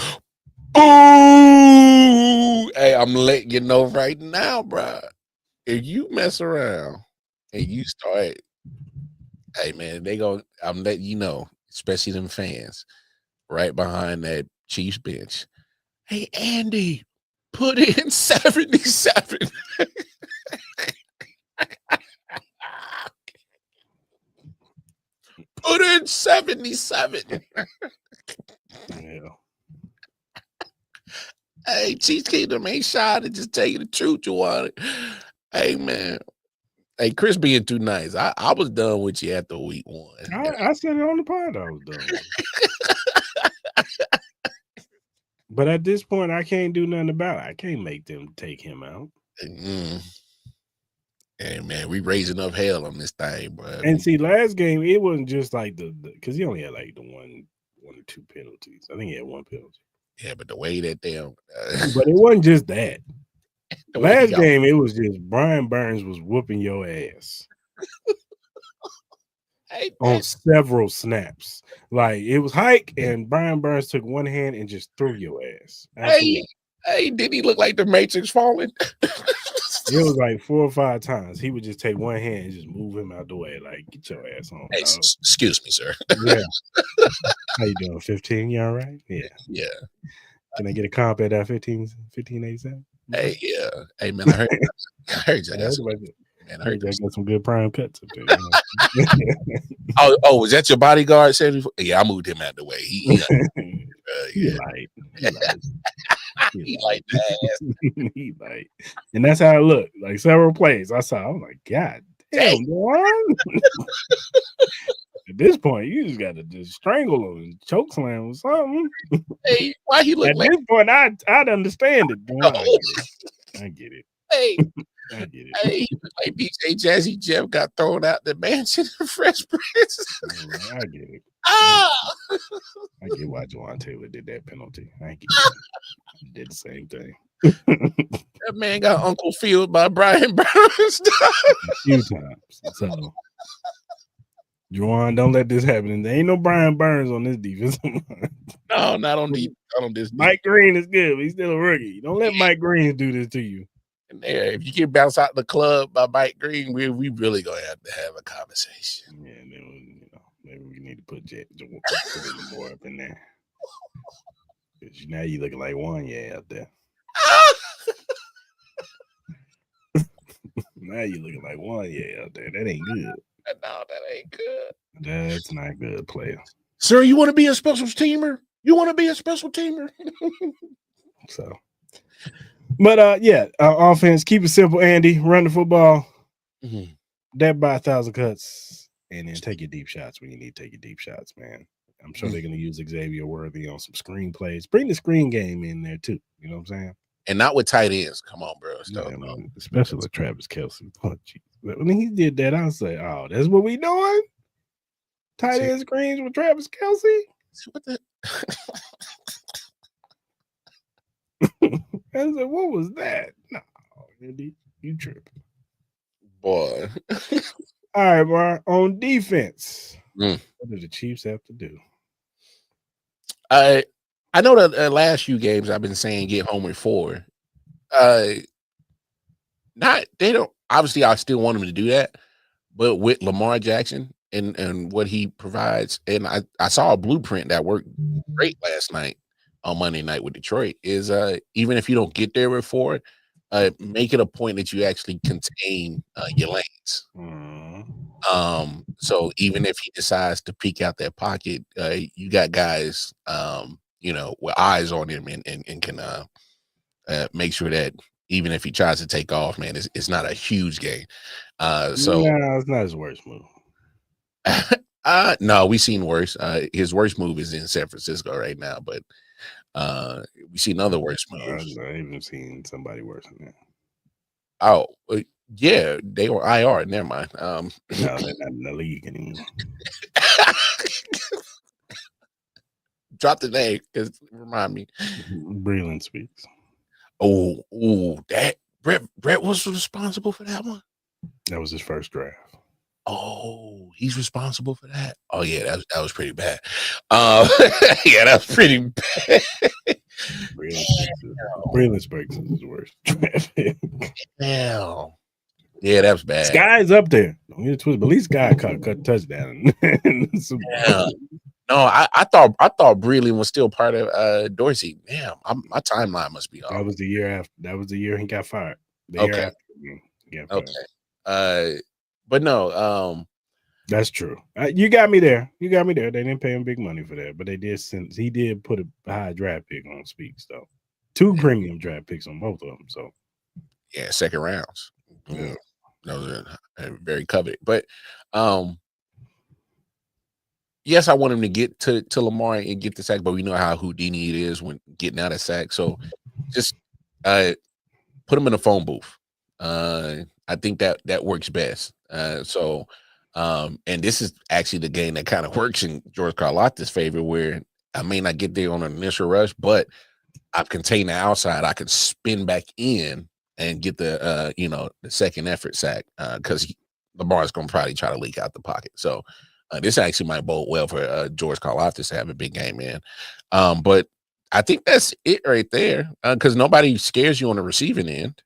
Ooh! Hey, I'm letting you know right now, bro. If you mess around and you start, hey man, I'm letting you know, especially them fans right behind that Chiefs bench. Hey Andy, put in 77. Put in 77. Yeah. Hey, Chiefs Kingdom ain't shy to just tell you the truth, you want it. Hey, man. Hey, Cris being too nice. I was done with you after week 1. I said it on the pod. I was done. But at this point, I can't do nothing about it. I can't make them take him out. Hey, man, we raising up hell on this thing, bro. And see, last game, it wasn't just like because he only had like the one or 2 penalties. I think he had 1 penalty. Yeah, but the way that they but it wasn't just that. Last game, it was just Brian Burns was whooping your ass on several snaps. Like it was hike, and Brian Burns took one hand and just threw your ass. Hey, did he look like the Matrix falling? It was like 4 or 5 times. He would just take one hand and just move him out the way. Like, get your ass on. Hey, excuse me, sir. Yeah. How you doing? 15? You all right? Yeah. Yeah. Can I get a comp at 1587? Hey, yeah. Hey, man, I heard you. I heard you got some good prime cuts up there. Oh, was that your bodyguard? 74? Yeah, I moved him out the way. He light. He light ass. He light. And that's how it looked. Like several plays I saw. I was like, God damn, Juwan. At this point, you just got to just strangle him and choke slam or something. Hey, why he look at this point? I'd understand it. I get it. Hey, I get it. Hey, like DJ Jazzy Jeff got thrown out the mansion in Fresh Prince. I get it. I get why Juwan Taylor did that penalty. I get it. He did the same thing. That man got Uncle Field by Brian Burns. A few times. So, Juwan, don't let this happen. There ain't no Brian Burns on this defense. No, not on this. Mike Green is good, but he's still a rookie. Don't let Mike Green do this to you. And there, if you get bounced out the club by Mike Green, we really gonna have to have a conversation. Yeah, then maybe we need to put more up in there. Because now you looking like Wanye out there. Now you looking like Wanye out there. That ain't good. No, that ain't good. That's not good, player. Sir, you want to be a special teamer? You want to be a special teamer? So, but offense, keep it simple, Andy. Run the football. Mm-hmm. That by 1,000 cuts, and then take your deep shots when you need to take your deep shots, man. I'm sure they're going to use Xavier Worthy on some screen plays. Bring the screen game in there too. You know what I'm saying? And not with tight ends. Come on, bro. Especially with Travis Kelce. Oh, when he did that, I was like, "Oh, that's what we doing? Tight end screens with Travis Kelce." What the? I was like, "What was that?" No, Andy, you tripping, boy. All right, bro. On defense, what do the Chiefs have to do? I know that the last few games I've been saying get home with 4. They don't. Obviously, I still want them to do that, but with Lamar Jackson and what he provides, and I saw a blueprint that worked great last night on Monday night with Detroit. Is even if you don't get there with 4, make it a point that you actually contain your lanes. So even if he decides to peek out that pocket, you got guys, with eyes on him and can make sure that even if he tries to take off, man, it's not a huge game. No, it's not his worst move. No, we've seen worse. His worst move is in San Francisco right now, but we've seen other worse moves. I haven't seen somebody worse than that. Oh, yeah, they were IR. Never mind. No, they're not in the league anymore. Drop the name because remind me. Breland Speaks. Oh, that Brett was responsible for that one. That was his first draft. Oh, he's responsible for that. Oh yeah, that was pretty bad. Yeah, that was pretty bad. Breland Speaks is his worst draft pick. Hell. Yeah, that was bad. Sky's up there. Don't get it twisted, but at least Sky cut touchdown. Yeah. No, I thought Breland was still part of Dorsey. Damn, my timeline must be off. That was the year after. That was the year he got fired. Okay. But no, that's true. You got me there. They didn't pay him big money for that, but they did. Since he did put a high draft pick on Speaks, though, 2 premium draft picks on both of them. So yeah, second rounds. Yeah. Those are very coveted. But yes, I want him to get to Lamar and get the sack, but we know how Houdini it is when getting out of sack. So just put him in a phone booth. I think that works best. And this is actually the game that kind of works in George Karlaftis' favor, where I may not get there on an initial rush, but I've contained the outside. I can spin back in and get the the second effort sack because Lamar's going to probably try to leak out the pocket. So this actually might bode well for George Karlaftis to have a big game, man. But I think that's it right there because nobody scares you on the receiving end.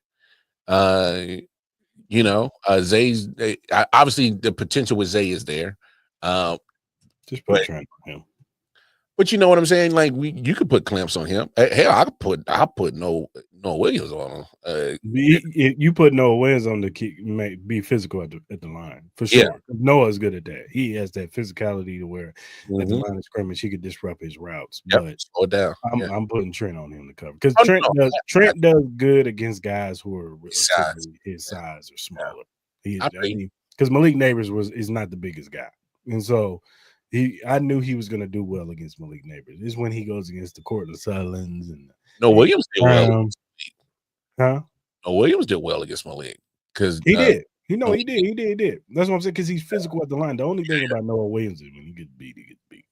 Zay's obviously the potential with Zay is there. Just put Trent on him. But you know what I'm saying? Like you could put clamps on him. Hell, I put Noah Williams on him. You put Noah Williams on the key, be physical at the line for sure. Yeah. Noah's good at that. He has that physicality to where at the line of scrimmage he could disrupt his routes. But slow down. I'm putting Trent on him to cover because Trent does good against guys who are his size or smaller. Because Malik Neighbors is not the biggest guy, and so. I knew he was going to do well against Malik Neighbors. It's when he goes against the Cortland Sutherlands and Williams did well. Huh? No, Williams did well against Malik because he did. He did. That's what I'm saying, because he's physical at the line. The only thing about Noah Williams is when he gets beat, he gets beat.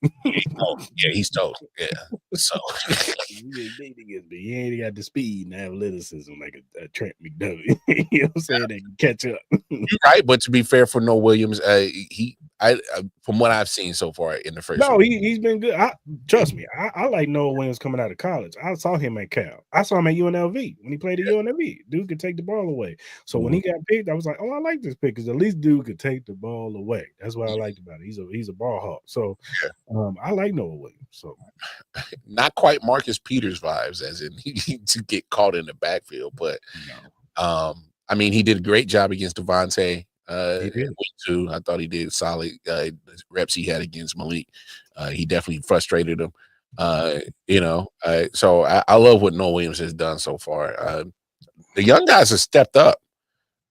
He's told. Yeah. So he ain't got the speed and athleticism like a Trent McDuffie. You know what I'm saying? They can catch up. You're right, but to be fair for Noah Williams, from what I've seen so far in the first. No, he's been good. Trust me, I like Noah Williams coming out of college. I saw him at Cal. I saw him at UNLV when he played at UNLV. Dude could take the ball away. So when he got picked, I was like, oh, I like this pick because at least dude could take the ball away. That's what I liked about it. He's a ball hawk. So I like Noah Williams. So not quite Marcus Peters vibes, as in he to get caught in the backfield, but I mean, he did a great job against Devontae. Too. I thought he did solid reps he had against Malik. He definitely frustrated him. So I love what Noah Williams has done so far. The young guys have stepped up.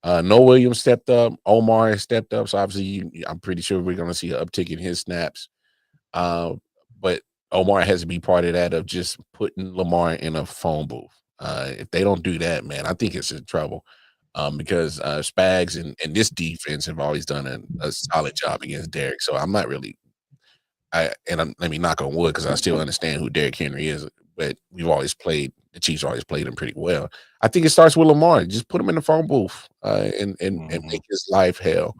Noah Williams stepped up. Omar has stepped up. So obviously, I'm pretty sure we're going to see an uptick in his snaps. But Omar has to be part of that of just putting Lamar in a phone booth. If they don't do that, man, I think it's in trouble. Because Spags and this defense have always done a solid job against Derek. So I'm not really let me knock on wood because I still understand who Derrick Henry is, but the Chiefs always played him pretty well. I think it starts with Lamar. Just put him in the phone booth and make his life hell.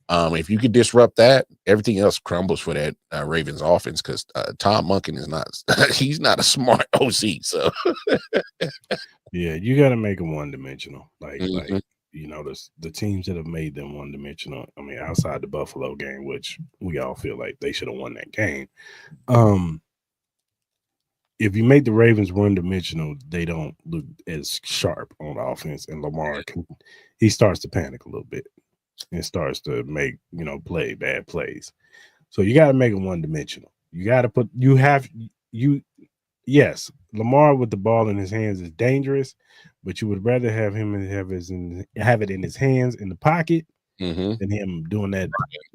If you could disrupt that, everything else crumbles for that Ravens offense because Tom Monken is not he's not a smart OC. So yeah, you got to make them one-dimensional. Like the teams that have made them one-dimensional. I mean, outside the Buffalo game, which we all feel like they should have won that game. If you make the Ravens one-dimensional, they don't look as sharp on offense, and Lamar he starts to panic a little bit. And starts to make play bad plays. So you got to make them one-dimensional. You got to yes, Lamar with the ball in his hands is dangerous, but you would rather have him have it in his hands in the pocket than him doing that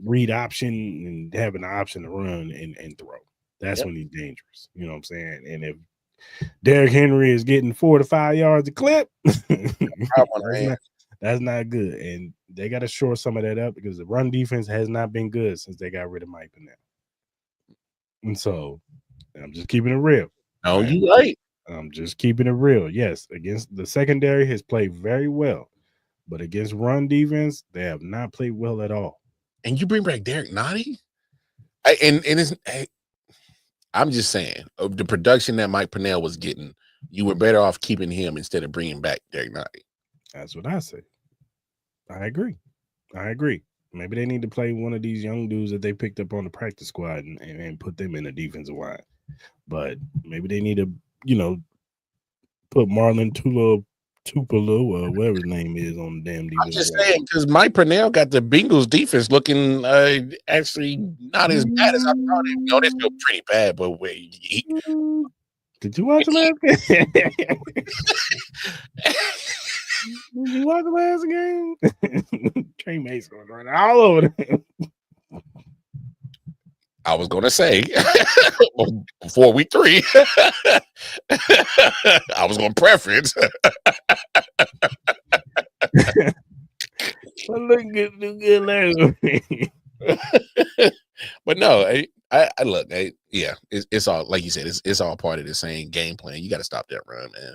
read option and having the option to run and throw. That's when he's dangerous. You know what I'm saying? And if Derrick Henry is getting 4 to 5 yards a clip, that's not good. And they got to shore some of that up because the run defense has not been good since they got rid of Mike Pennell. And so I'm just keeping it real. Oh, you right. I'm just keeping it real. Yes, against the secondary has played very well, but against run defense, they have not played well at all. And you bring back Derek Nottie? I'm just saying, of the production that Mike Pennell was getting, you were better off keeping him instead of bringing back Derek Nottie. That's what I say. I agree. Maybe they need to play one of these young dudes that they picked up on the practice squad and put them in the defensive line. But maybe they need to, put Marlon Tupelo or whatever his name is on the damn defense. I'm just saying because Mike Pennell got the Bengals defense looking actually not as bad as I thought. They feel pretty bad, but did you watch the last game? Did you watch the last game? Trey Mason was running all over them. I was going to say, before week 3, I was going to preference. Look good last week. But no, I look, it's all, like you said, it's all part of the same game plan. You got to stop that run, man.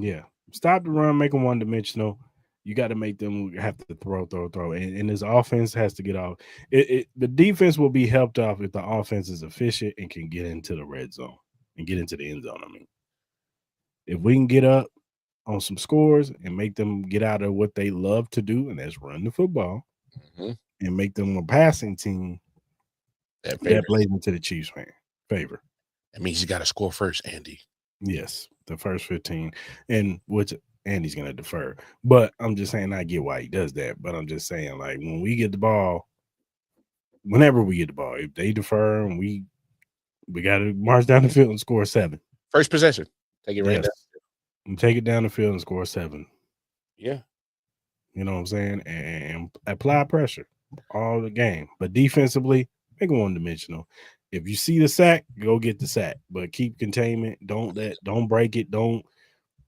Yeah. Stop the run, make them one-dimensional. You got to make them have to throw. And this offense has to get off. The defense will be helped off if the offense is efficient and can get into the red zone and get into the end zone. I mean, if we can get up on some scores and make them get out of what they love to do, and that's run the football, and make them a passing team that plays into the Chiefs' favor. That means you got to score first, Andy. Yes, the first 15, and which Andy's going to defer. But I'm just saying I get why he does that. But I'm just saying, like, when we get the ball, whenever we get the ball, if they defer and we got to march down the field and score 7. First possession. Take it right down. And take it down the field and score 7. Yeah. You know what I'm saying? And apply pressure all the game. But defensively, make them one-dimensional. If you see the sack, go get the sack. But keep containment. Don't break it. Don't,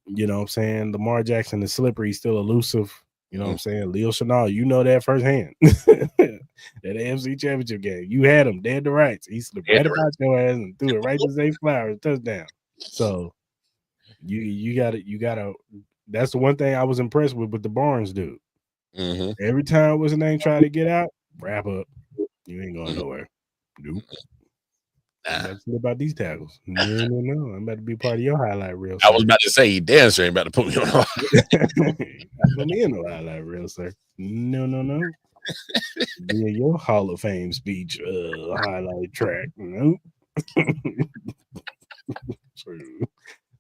you know what I'm saying? Lamar Jackson is slippery. He's still elusive. You know what I'm saying? Leo Chenal, you know that firsthand. That AFC Championship game, you had him dead to rights. He slipped right about your ass and threw it right to Zay Flowers, touchdown. So you gotta. That's the one thing I was impressed with the Barnes dude. Every time what's his name try to get out, wrap up. You ain't going nowhere. Nope. That's about these tackles. No. I'm about to be part of your highlight reel. I was about to say, you damn sure ain't about to put me on. Put me in the highlight reel, sir. No. Be in your Hall of Fame speech highlight track. Nope.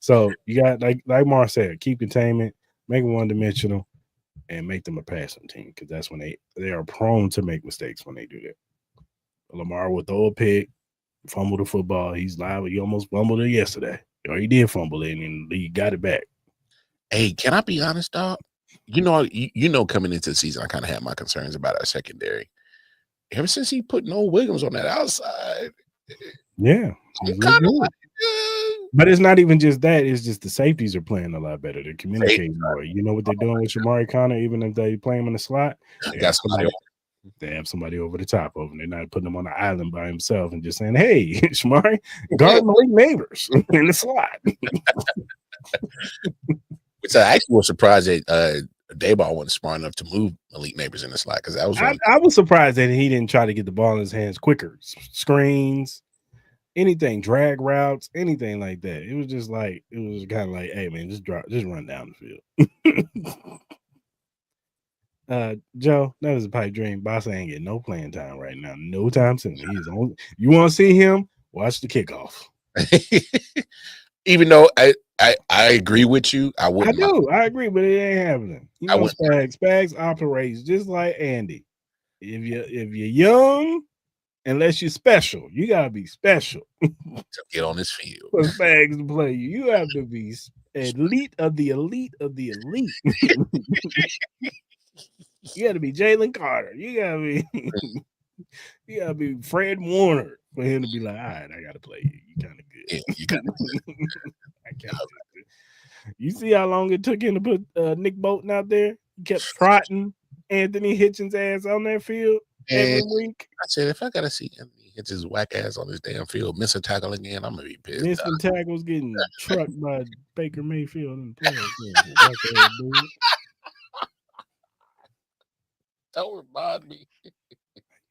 So you got like Mark said, keep containment, make them one-dimensional, and make them a passing team because that's when they are prone to make mistakes when they do that. Lamar will throw a pick, fumble the football. He's live. He almost fumbled it yesterday. Or he did fumble it, and he got it back. Hey, can I be honest, dog? You know, coming into the season, I kind of had my concerns about our secondary. Ever since he put Noah Williams on that outside, yeah, I'm kind of like, but it's not even just that. It's just the safeties are playing a lot better. They're communicating more. You know what they're doing with Shamari Connor, even if they play him in the slot. They have somebody over the top of him. They're not putting him on the island by himself and just saying, "Hey, Shamari, guard Malik Neighbors in the slot." Which I actually was surprised that Dayball wasn't smart enough to move Malik Neighbors in the slot because I was surprised that he didn't try to get the ball in his hands quicker. Screens, anything, drag routes, anything like that. It was just like it was kind of like, hey man, just run down the field. Joe, that was a pipe dream. Boss ain't getting no playing time right now. No time soon. He's on. You want to see him? Watch the kickoff. Even though I agree with you, I agree, but it ain't happening. You know, Spags operates just like Andy. If you're young, unless you're special, you gotta be special to get on this field. For Spags to play you, you have to be elite of the elite of the elite. You got to be Jalen Carter. You got to be Fred Warner for him to be like, all right, I got to play you. You kind of good. Yeah, you got I can't do it. You see how long it took him to put Nick Bolton out there? He kept trotting Anthony Hitchens' ass on that field every week. I said, if I got to see Anthony Hitchens' whack ass on this damn field, miss a tackle again, I'm going to be pissed. Missing tackles, getting trucked by Baker Mayfield in the playoffs. Don't remind me.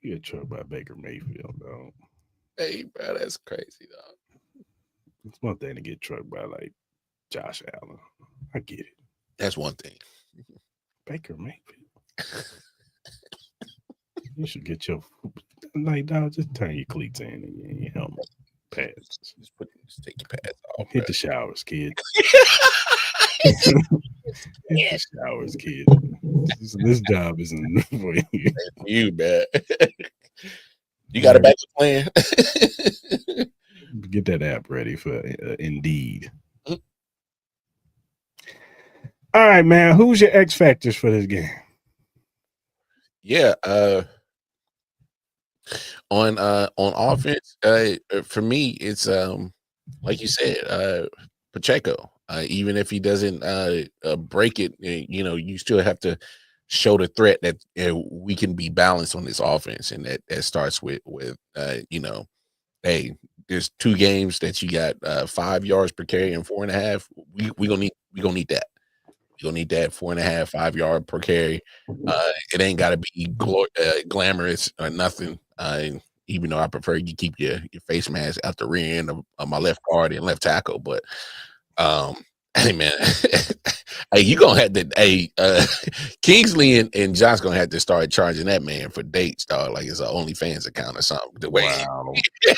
You get trucked by Baker Mayfield, dog. Hey, bro, that's crazy, dog. It's one thing to get trucked by like Josh Allen. I get it. That's one thing. Baker Mayfield. You should get your dog. Just turn your cleats in and your helmet. Pads. Just take your pads off. Hit the showers, kid. The showers, kid. This job isn't for you. You, man. You got a backup plan. Get that app ready for Indeed. Mm-hmm. All right, man. Who's your X factors for this game? Yeah, on offense, for me, it's like you said, Pacheco. Even if he doesn't break it, you know, you still have to show the threat that we can be balanced on this offense, and that starts with you know, hey, there's 2 games that you got 5 yards per carry and 4.5. We gonna need that. We're gonna need that 4.5, 5 yard per carry. It ain't gotta be glamorous or nothing. Even though I prefer you keep your face mask out the rear end of my left guard and left tackle, but hey man, hey, you gonna have to Kingsley and Josh gonna have to start charging that man for dates, dog, like it's an OnlyFans account or something. The way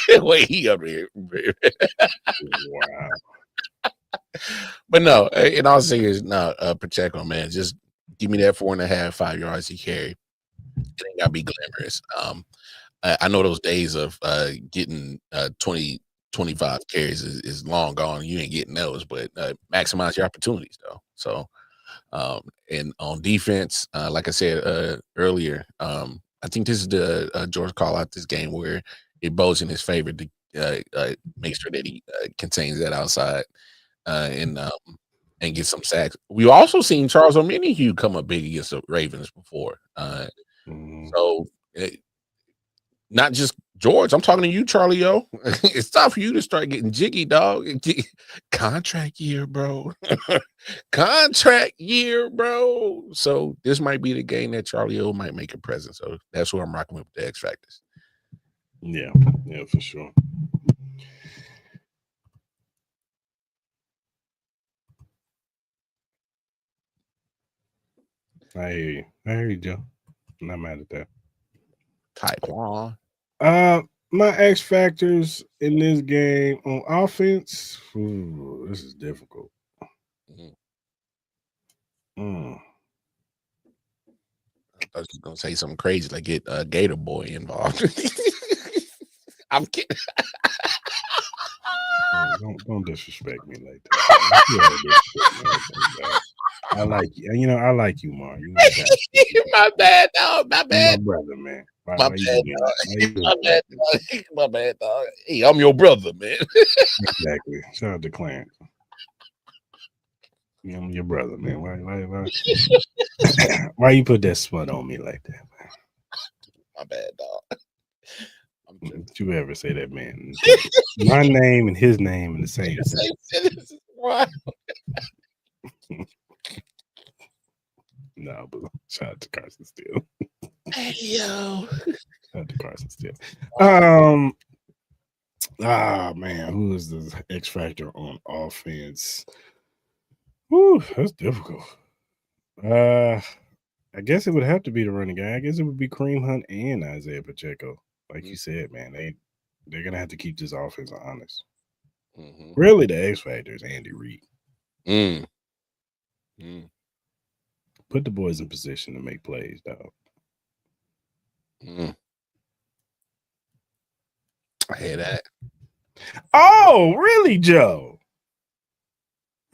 the way he up here. Wow. But no, in all seriousness, no, Pacheco, man, just give me that 4.5, 5 yards he carry. It ain't gotta be glamorous. I know those days of getting 20, 25 carries is long gone. You ain't getting those, but maximize your opportunities though. So, and on defense, like I said earlier, I think this is the George call out this game where it bodes in his favor to make sure that he contains that outside. And and get some sacks. We also seen Charles Omenihu come up big against the Ravens before. So not just George. I'm talking to you, Charlie O. It's time for you to start getting jiggy, dog. Contract year, bro. Contract year, bro. So this might be the game that Charlie O might make a presence. So that's who I'm rocking with the X Factors. Yeah, for sure. I hear you, Joe. I'm not mad at that. Taekwon. My X factors in this game on offense. This is difficult. I thought you were gonna say something crazy, like get Gator Boy involved. I'm kidding. Don't disrespect me like that. I like you. You know, I like you, Mar. You know my bad, dog. My bad. My brother, man. My bad, dog. Hey, I'm your brother, man. Exactly. Shout out to Clarence. I'm your brother, man. Why you put that smut on me like that, man? My bad, dog. Don't you ever say that, man? My name and his name in the same sentence. Why? No, but shout out to Carson Steele. Hey, yo. Shout out to Carson Steele. Man, who is the X factor on offense? Whew, that's difficult. I guess it would have to be the running guy. I guess it would be Kareem Hunt and Isaiah Pacheco. Like you said, man, they're gonna have to keep this offense honest. Really, the X factor is Andy Reid. Put the boys in position to make plays, dog. I hear that. Oh, really, Joe?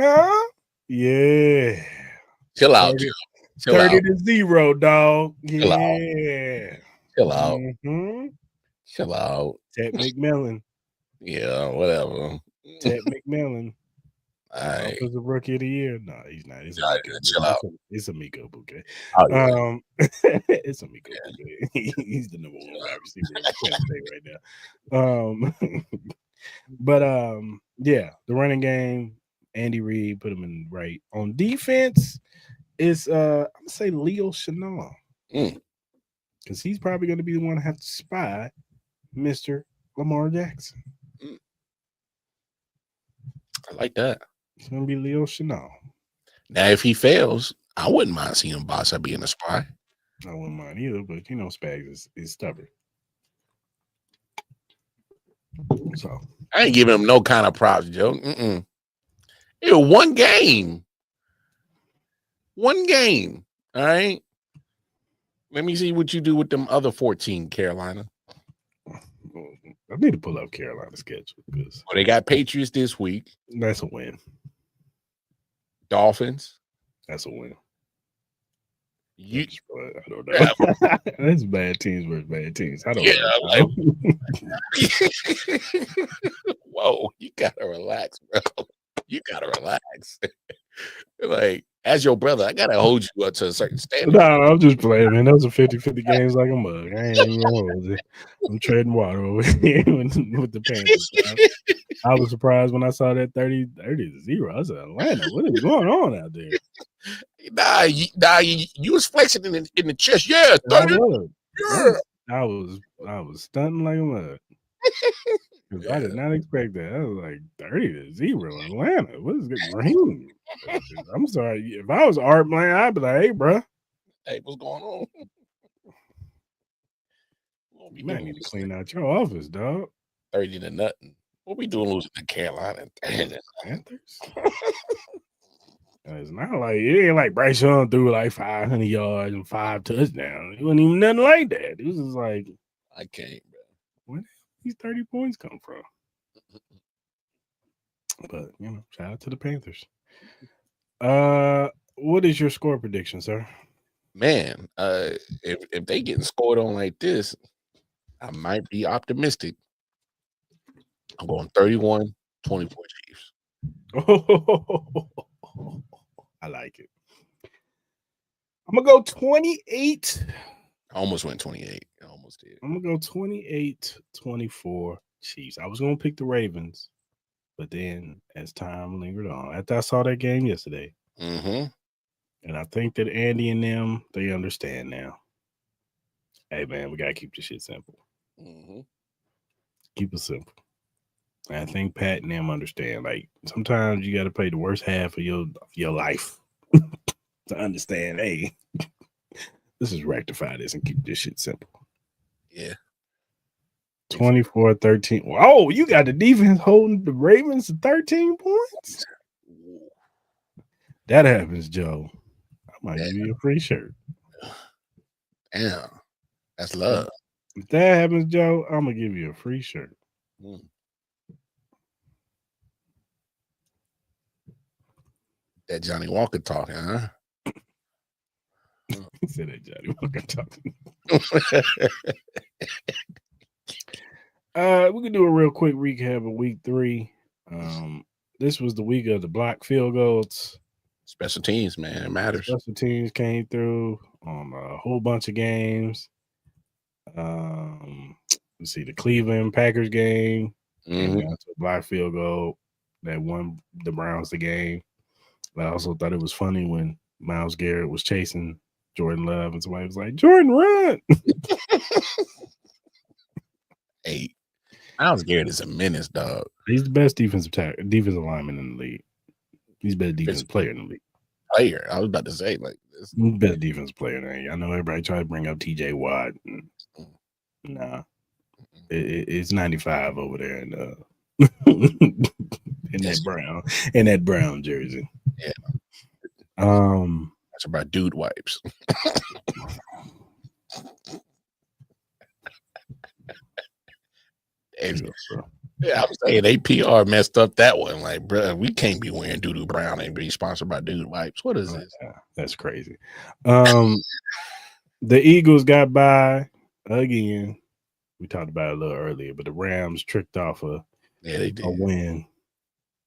Huh? Yeah. Chill out. 30-0, dog. Chill out. Chill out. Chill out. Ted McMillan. Yeah, whatever. Ted McMillan. All right. Was the rookie of the year? No, he's not. Chill out. It's Amico Bouquet. Oh, yeah. It's Amico Bouquet. He's the number one wide receiver in the right now. But yeah, the running game, Andy Reid put him in right. On defense, it's I'm gonna say Leo Chenal. Because he's probably gonna be the one to have to spy Mr. Lamar Jackson. I like that. It's gonna be Leo Chenal. Now, if he fails, I wouldn't mind seeing him boss up being a spy. I wouldn't mind either, but you know, Spags is stubborn. So I ain't giving him no kind of props, Joe. It was one game. One game. All right. Let me see what you do with them other 14, Carolina. I need to pull up Carolina's schedule because they got Patriots this week. That's a win. Dolphins. That's a win. I don't know. That's bad teams versus bad teams. I don't know. Whoa, you gotta relax, bro. You gotta relax. Like, as your brother, I gotta hold you up to a certain standard. No, I'm just playing, man. Those are 50-50 games like a mug. I ain't even gonna hold it. I'm trading water over here with the Panthers. I was surprised when I saw that 30-0. I said, Atlanta, what is going on out there? You was flexing in the chest. Yeah, 30. I was stunting like a mug. Yeah. I did not expect that. I was like 30-0 Atlanta. What is it? Green. I'm sorry. If I was Art man, I'd be like, hey, bro. Hey, what's going on? You might need to clean out your office, dog. 30-0. What we doing losing to Carolina and Panthers? It's not like it ain't like Bryce Young threw like 500 yards and 5 touchdowns. It wasn't even nothing like that. It was just like I can't, bro. Where did these 30 points come from? But you know, shout out to the Panthers. What is your score prediction, sir? Man, if they getting scored on like this, I might be optimistic. I'm going 31-24 Chiefs. I like it. I'm gonna go 28. I almost went 28. I almost did. I'm gonna go 28-24 Chiefs. I was gonna pick the Ravens, but then as time lingered on, after I saw that game yesterday, and I think that Andy and them, they understand now. Hey man, we gotta keep this shit simple. Keep it simple. And I think Pat and them understand. Like sometimes you gotta play the worst half of your life to understand. Hey, this is rectify this and keep this shit simple. Yeah. 24-13. Oh, you got the defense holding the Ravens to 13 points. That happens, Joe. I might give you a free shirt. Damn. That's love. If that happens, Joe, I'm gonna give you a free shirt. That Johnny Walker talking, huh? He said that Johnny Walker talking. We can do a real quick recap of week 3. This was the week of the block field goals. Special teams, man. It matters. Special teams came through on a whole bunch of games. Let's see, the Cleveland Packers game. Came down to a block field goal that won the Browns the game. I also thought it was funny when Myles Garrett was chasing Jordan Love and somebody was like, Jordan, run. Hey, Myles Garrett is a menace, dog. He's the best defensive lineman in the league. He's the best defensive player in the league. Player. I was about to say, like, this. Best defense player in the league. I know everybody try to bring up TJ Watt. Nah. It's 95 over there in that brown jersey. Yeah. That's about dude wipes. Yeah, I'm saying APR messed up that one. Like, bro, we can't be wearing doo-doo brown and be sponsored by dude wipes. What is this? Yeah, that's crazy. The Eagles got by again. We talked about it a little earlier, but the Rams tricked off a win.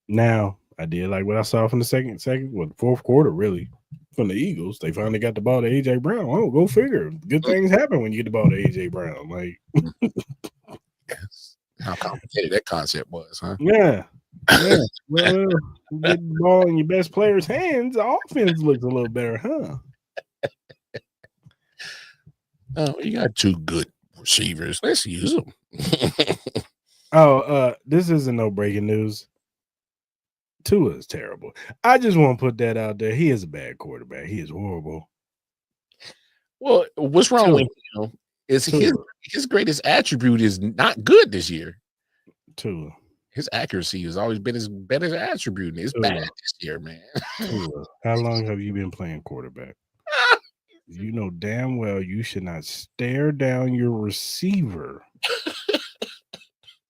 Now, I did like what I saw from the fourth quarter, really, from the Eagles. They finally got the ball to A.J. Brown. Oh, go figure. Good things happen when you get the ball to A.J. Brown. Like, how complicated that concept was, huh? Yeah. Well, you get the ball in your best player's hands, the offense looks a little better, huh? Oh, you got 2 good receivers. Let's use them. This isn't no breaking news. Tua is terrible. I just want to put that out there. He is a bad quarterback. He is horrible. Well, what's wrong with him is his greatest attribute is not good this year. Tua. His accuracy has always been his better attribute. It's bad this year, man. Tua. How long have you been playing quarterback? You know damn well you should not stare down your receiver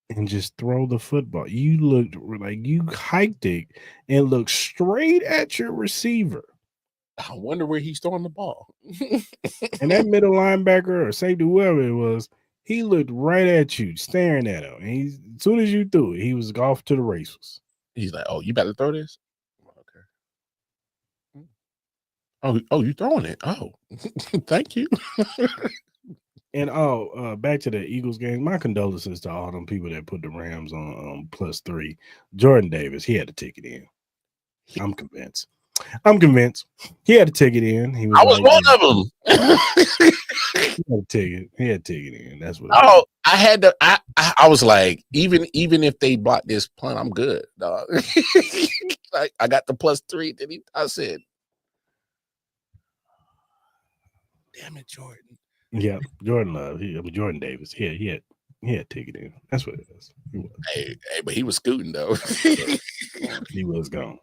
and just throw the football. You looked like you hiked it and looked straight at your receiver. I wonder where he's throwing the ball. And that middle linebacker or safety, whoever it was, he looked right at you, staring at him. And as soon as you threw it, he was off to the races. He's like, "Oh, you better throw this." Okay. Oh, you throwing it? Oh, thank you. And back to the Eagles game. My condolences to all them people that put the Rams on +3. Jordan Davis, he had to take it in. I'm convinced. He had to take it in. I was one of them. He had to take it in. That's what. Oh, I had to. I was like, even if they block this punt, I'm good, dog. Like, I got the +3. Then I said, "Damn it, Jordan." Yeah, Jordan Love. Jordan Davis. He had to take it in. That's what it is. Hey, but he was scooting though. He was gone.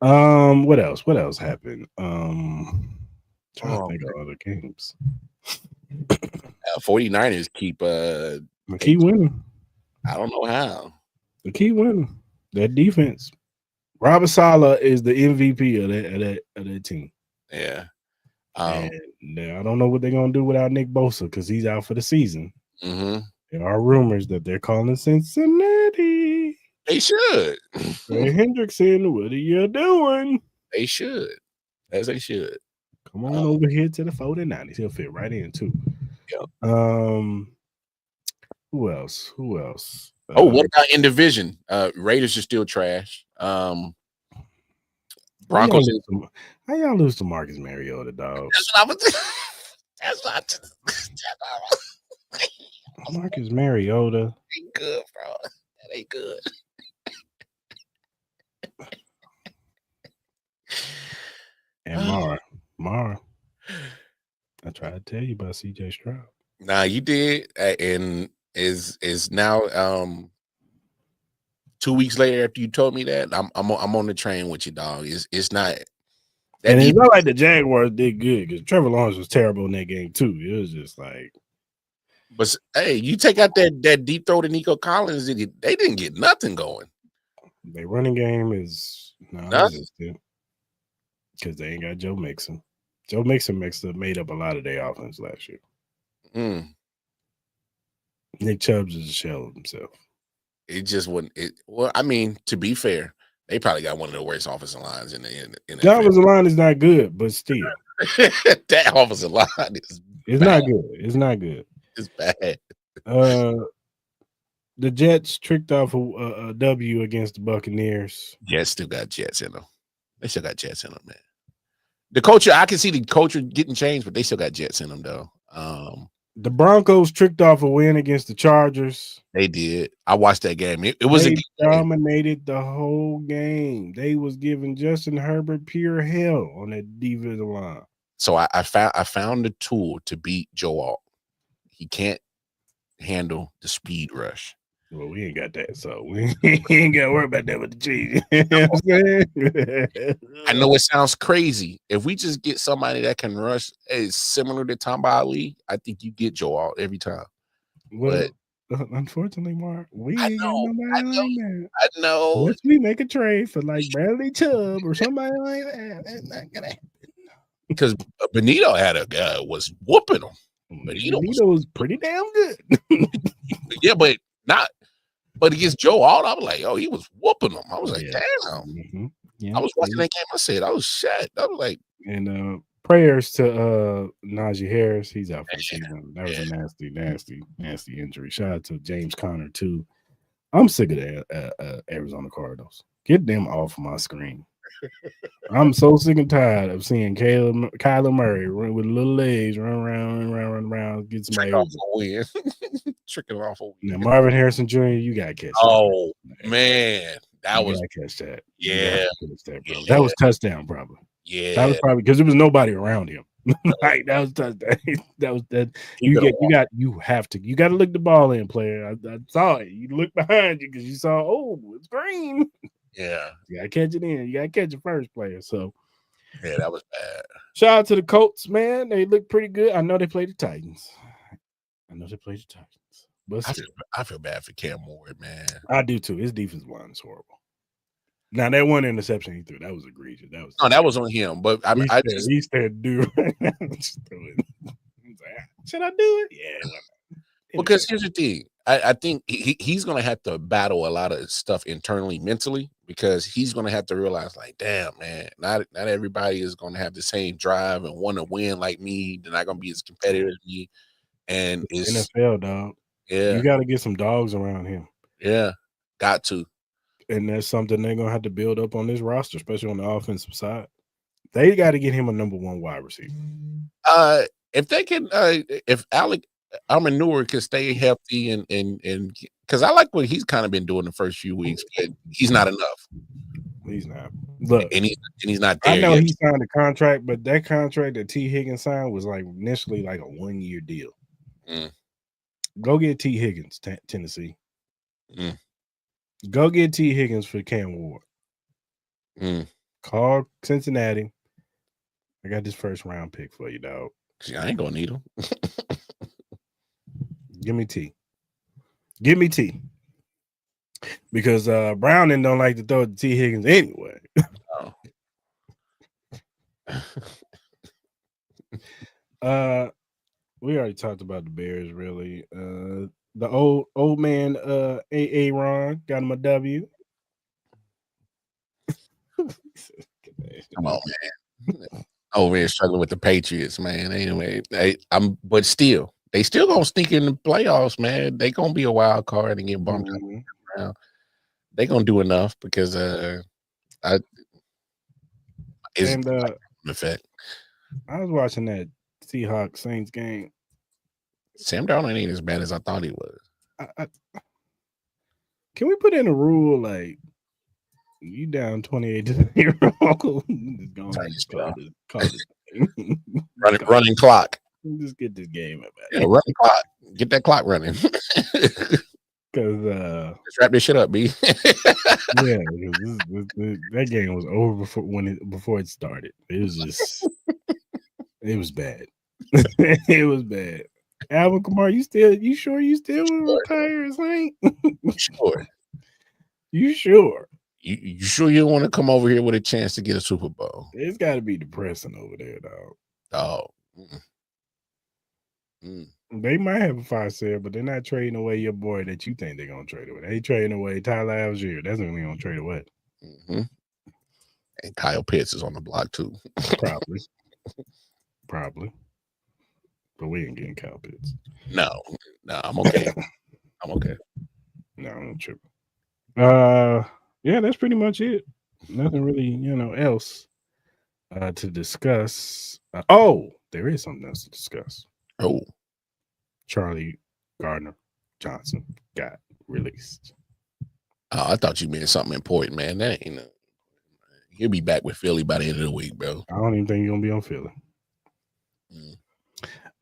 What else happened? Trying to think of other games. 49ers keep winning. I don't know how. They keep winning. That defense. Robert Saleh is the MVP of that team. Yeah. And I don't know what they're gonna do without Nick Bosa because he's out for the season. Mm-hmm. There are rumors that they're calling Cincinnati. They should. Trey Hendrickson, what are you doing? They should. As they should. Come on over here to the 49ers. He'll fit right in too. Yeah. Who else? What about in division? Raiders are still trash. Broncos. How y'all lose to Marcus Mariota, dog? That's what Marcus Mariota. Ain't good, bro. That ain't good. And Mar. I tried to tell you about CJ Stroud. Nah, you did, and is now 2 weeks later after you told me that I'm on the train with you, dog. It's not. And it's not like the Jaguars did good because Trevor Lawrence was terrible in that game too. It was just like, but hey, you take out that deep throw to Nico Collins, they didn't get nothing going. Their running game is non-existent because they ain't got Joe Mixon. Joe Mixon made up a lot of their offense last year. Nick Chubb's is a shell of himself. It just wouldn't. Well, I mean, to be fair, they probably got one of the worst offensive lines in the The offensive line is not good, but still, that offensive line is not good. It's not good. It's bad. The Jets tricked off a W against the Buccaneers. Jets still got Jets in them. They still got Jets in them, man. The culture, I can see the culture getting changed, but they still got Jets in them, though. The Broncos tricked off a win against the Chargers. They did. I watched that game. It was they dominated the whole game. They was giving Justin Herbert pure hell on that defensive line. So I found the tool to beat Joe Alt. He can't handle the speed rush. Well, we ain't got that, so we ain't got to worry about that with the Chiefs. You know what I'm saying? I know it sounds crazy. If we just get somebody that can rush, is similar to Tamba Ali, I think you get Joe Alt every time. Well, but unfortunately, Mark, we ain't got nobody like that. I know. Unless we make a trade for like Bradley Chubb or somebody like that, that's not gonna happen. Because Benito had a guy was whooping him. Benito was pretty damn good. Yeah, but not. But against Joe Alt, I was like, he was whooping him. I was like, damn. Mm-hmm. Yeah. I was watching that game. I said, I was shit. I was like, and prayers to Najee Harris. He's out for the season. That was a nasty injury. Shout out to James Conner too. I'm sick of the Arizona Cardinals. Get them off my screen. I'm so sick and tired of seeing Kyler Murray run with little legs, run around, get somebody off a win. Tricking off a win. Now, Marvin Harrison Jr., you gotta catch that. Oh man, that was catch that. Yeah, that was touchdown, probably. Yeah, that was probably because there was nobody around him. Like that was touchdown. That was that. You got to look the ball in, player. I saw it. You look behind you because you saw, it's green. Yeah, you gotta catch it in. You gotta catch it first, player. So, yeah, that was bad. Shout out to the Colts, man. They look pretty good. I know they played the Titans. But I feel bad for Cam Ward, man. I do too. His defensive line is horrible. Now that one interception he threw, that was egregious. That was on him. But I mean, he said, "Do it." Should I do it? Yeah. Because here's the thing. I think he's going to have to battle a lot of stuff internally, mentally, because he's going to have to realize, like, damn, man, not everybody is going to have the same drive and want to win like me. They're not going to be as competitive as me. And it's NFL, dog. Yeah. You got to get some dogs around him. Yeah. Got to. And that's something they're going to have to build up on this roster, especially on the offensive side. They got to get him a number one wide receiver. If they can, if Alec Almanur can stay healthy and because I like what he's kind of been doing the first few weeks, but he's not enough. He's not. Look, and he's not there. I know yet. he signed a contract, but that contract that T. Higgins signed was like initially like a 1-year deal. Go get T. Higgins, Tennessee. Go get T. Higgins for Cam Ward. Call Cincinnati. I got this first round pick for you, dog. See, I ain't gonna need him. Give me T. Because Browning don't like to throw it to T. Higgins anyway. We already talked about the Bears, really. The old man, A.A. Ron, got him a W. Come on, man. Over here struggling with the Patriots, man. Anyway, but still, they still gonna sneak in the playoffs, man. They gonna be a wild card and get bumped around. They gonna do enough because effect. I was watching that Seahawks Saints game. Sam Darnold ain't as bad as I thought he was. Can we put in a rule like you down 28-0? Call it. Running clock. Just get this game up. Yeah, running clock. Get that clock running. Because let's wrap this shit up, B. Yeah, that game was over before it started. It was just it was bad. It was bad. Alvin Kamara, you sure you still retire, Saint? Sure. You sure? You sure you don't want to come over here with a chance to get a Super Bowl? It's got to be depressing over there, dog. They might have a fire sale, but they're not trading away your boy that you think they're gonna trade away. They trading away Tyler Algier. That's what they're gonna trade away. And Kyle Pitts is on the block too. Probably. But we ain't getting Kyle Pitts. No, I'm okay. I'm okay. No, I'm tripping. Yeah, that's pretty much it. Nothing really, else to discuss. There is something else to discuss. Charlie Gardner-Johnson got released. I thought you meant something important, man. That ain't. He'll be back with Philly by the end of the week, bro. I don't even think he's gonna be on Philly.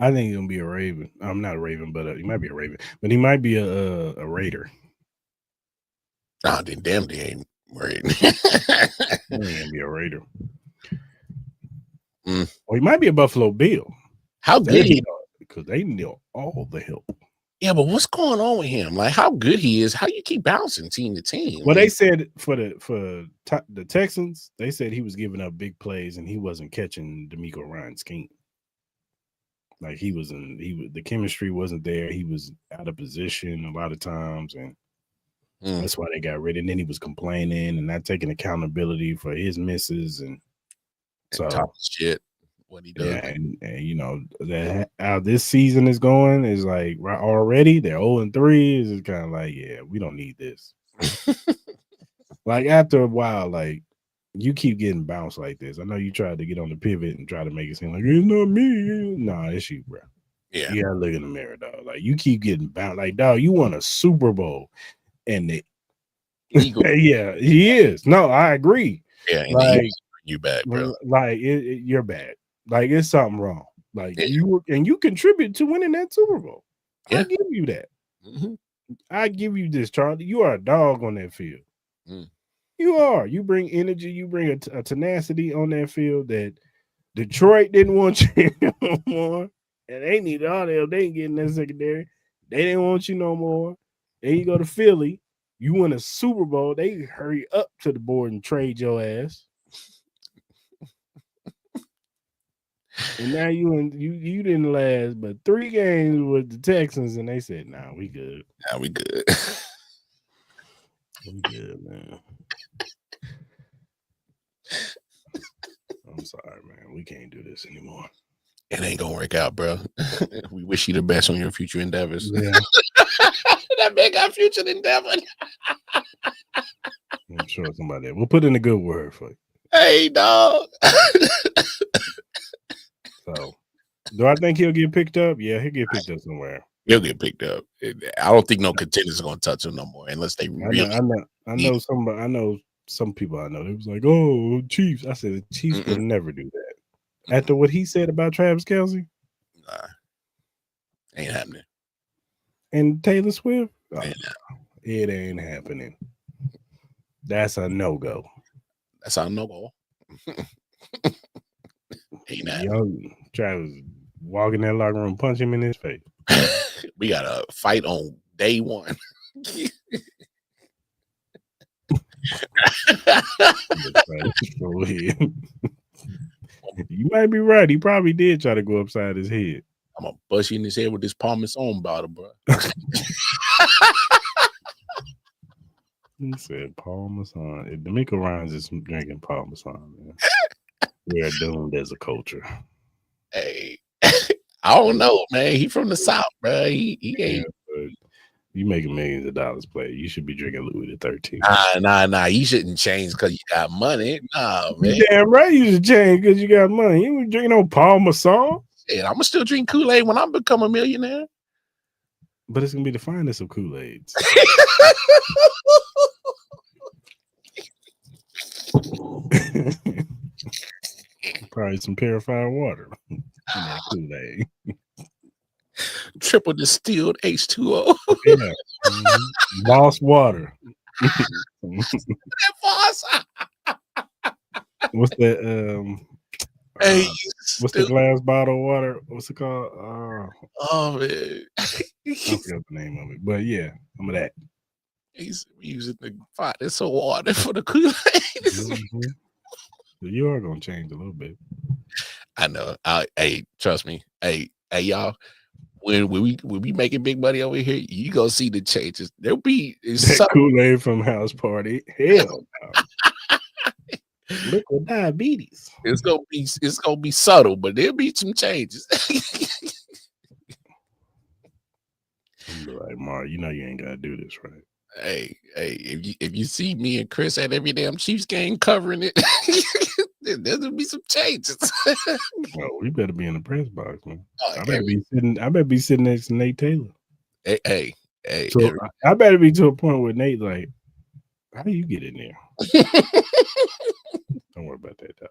I think he's gonna be a Raven. I'm not a Raven, but he might be a Raven. But he might be a Raider. Then damn, they ain't worried. He's gonna be a Raider. Or he might be a Buffalo Bill. How good he? Because they need all the help. Yeah, but what's going on with him? Like how good he is? How you keep bouncing team to team? Well, they said for the Texans, they said he was giving up big plays and he wasn't catching DeMeco Ryans' scheme. Like the chemistry wasn't there. He was out of position a lot of times, and that's why they got rid. And then he was complaining and not taking accountability for his misses and top shit. What he does, and that how this season is going is like already they're 0-3. Is kind of like we don't need this. Like after a while, like you keep getting bounced like this. I know you tried to get on the pivot and try to make it seem like it's not me. Nah, it's you, bro. Yeah, you gotta look in the mirror, dog. Like you keep getting bounced. Like dog, you won a Super Bowl, and yeah, he is. No, I agree. Yeah, like you bad, bro. Like you're bad. Like it's something wrong. Like you contribute to winning that Super Bowl. I give you that. I give you this, Charlie. You are a dog on that field. You are. You bring energy. You bring a tenacity on that field that Detroit didn't want you no more, and they need all that. They ain't getting that secondary. They didn't want you no more. Then you go to Philly. You win a Super Bowl. They hurry up to the board and trade your ass. And now you didn't last but 3 games with the Texans, and they said, "Nah, we good. We good. We good, man." I'm sorry, man. We can't do this anymore. It ain't gonna work out, bro. We wish you the best on your future endeavors. Yeah. That man got future endeavor. I'm sure somebody will put in a good word for you. Hey, dog. So, do I think he'll get picked up? Yeah, he'll get picked up somewhere. He'll get picked up. I don't think no contenders are gonna touch him no more unless they really. I know somebody. I know some people. I know it was like, "Oh, Chiefs." I said the Chiefs would never do that. After what he said about Travis Kelce, nah, ain't happening. And Taylor Swift, it ain't happening. That's a no-go. That's a no-go. Young Travis walk in that locker room, punch him in his face. We got a fight on day one. You might be right. He probably did try to go upside his head. I'm gonna bust you in his head with this Parmesan bottle, bro. He said Parmesan. If D'Amico Ryan's is drinking Parmesan, man, we are doomed as a culture. Hey, I don't know, man. He from the South, bro. He ain't. But you making millions of dollars play. You should be drinking Louis the 13th. Nah. You shouldn't change because you got money. Nah, man. You damn right you should change because you got money. You ain't drinking no Parmesan. Yeah, I'm gonna still drink Kool-Aid when I become a millionaire. But it's gonna be the finest of Kool-Aids. Probably some purified water in that Kool-Aid. Triple distilled H2O. Yeah. Boss water. What's that? Hey, what's the glass bottle water? What's it called? Oh man, I forgot the name of it. But yeah, some of that. He's using the finest of water for the Kool-Aid. So you are gonna change a little bit. I know. Hey, trust me. Hey, y'all. When we making big money over here, you gonna see the changes. There'll be Kool-Aid from House Party. Hell no. Liquid diabetes. It's gonna be subtle, but there'll be some changes. I'm like, Mar, you know you ain't gotta do this, right? Hey, if you see me and Cris at every damn Chiefs game covering it, there'll be some changes. Well, we better be in the press box, man. I better be sitting next to Nate Taylor. Hey. So I better be to a point where Nate like, how do you get in there? Don't worry about that, dog.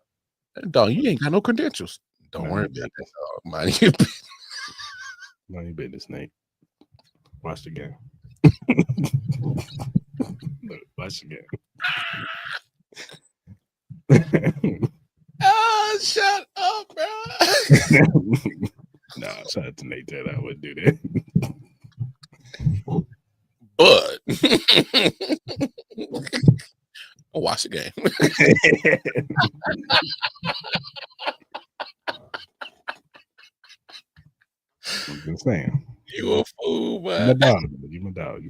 Dog, you ain't got no credentials. Don't worry about that, dog. Mind your business, Nate. Watch the game. Look, watch the game. Oh, shut up, bro. Nah, shout out to Nate Taylor. I wouldn't do that. But I'll watch the game. I'm just saying. You a fool, man. You my dog.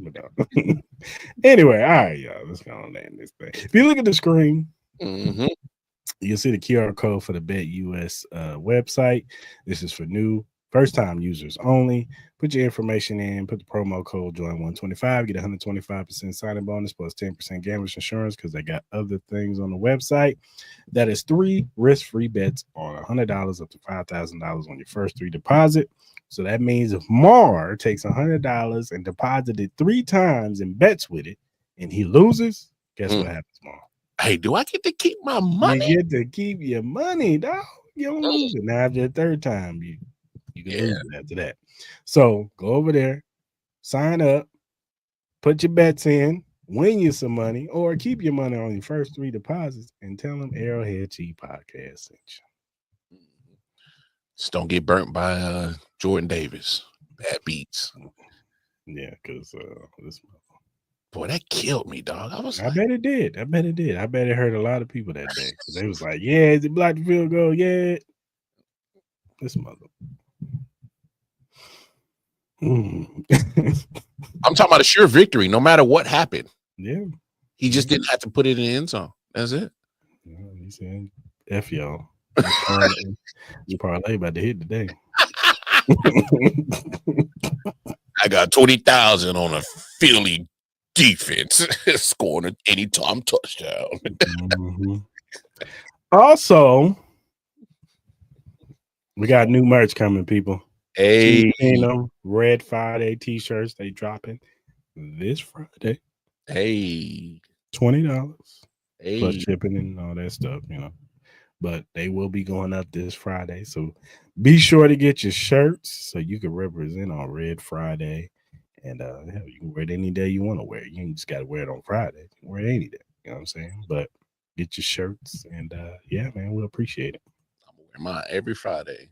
Anyway, all right, y'all. Let's go on land this thing. If you look at the screen, you'll see the QR code for the BetUS website. This is for new first-time users only. Put your information in. Put the promo code JOIN125. Get 125% signing bonus plus 10% gambler's insurance because they got other things on the website. That is 3 risk-free bets on $100 up to $5,000 on your first 3 deposit. So that means if Mar takes $100 and deposits it 3 times and bets with it, and he loses, guess what happens, Mar? Hey, do I get to keep my money? You get to keep your money, dog. You don't lose it. Now after the 3rd time, you can lose it after that. So go over there, sign up, put your bets in, win you some money, or keep your money on your first 3 deposits, and tell them Arrowhead Cheap Podcast sent you. Just don't get burnt by Jordan Davis. Bad beats. Yeah, because this boy, that killed me, dog. I bet it did. I bet it hurt a lot of people that day. They was like, yeah, is it blocked the field goal? Yeah. This mother. I'm talking about a sure victory, no matter what happened. Yeah. He just didn't have to put it in the end zone. That's it. Yeah, he said, F y'all. You parlay about to hit today. I got 20,000 on a Philly defense scoring an anytime touchdown. Also, we got new merch coming, people. Hey, Red Friday t-shirts. They dropping this Friday. Hey, $20 hey. plus shipping and all that stuff, But they will be going up this Friday. So be sure to get your shirts so you can represent on Red Friday. And you can wear it any day you want to wear it. You just got to wear it on Friday. You can wear it any day. You know what I'm saying? But get your shirts. And yeah, man, we'll appreciate it. I'm going to wear mine every Friday.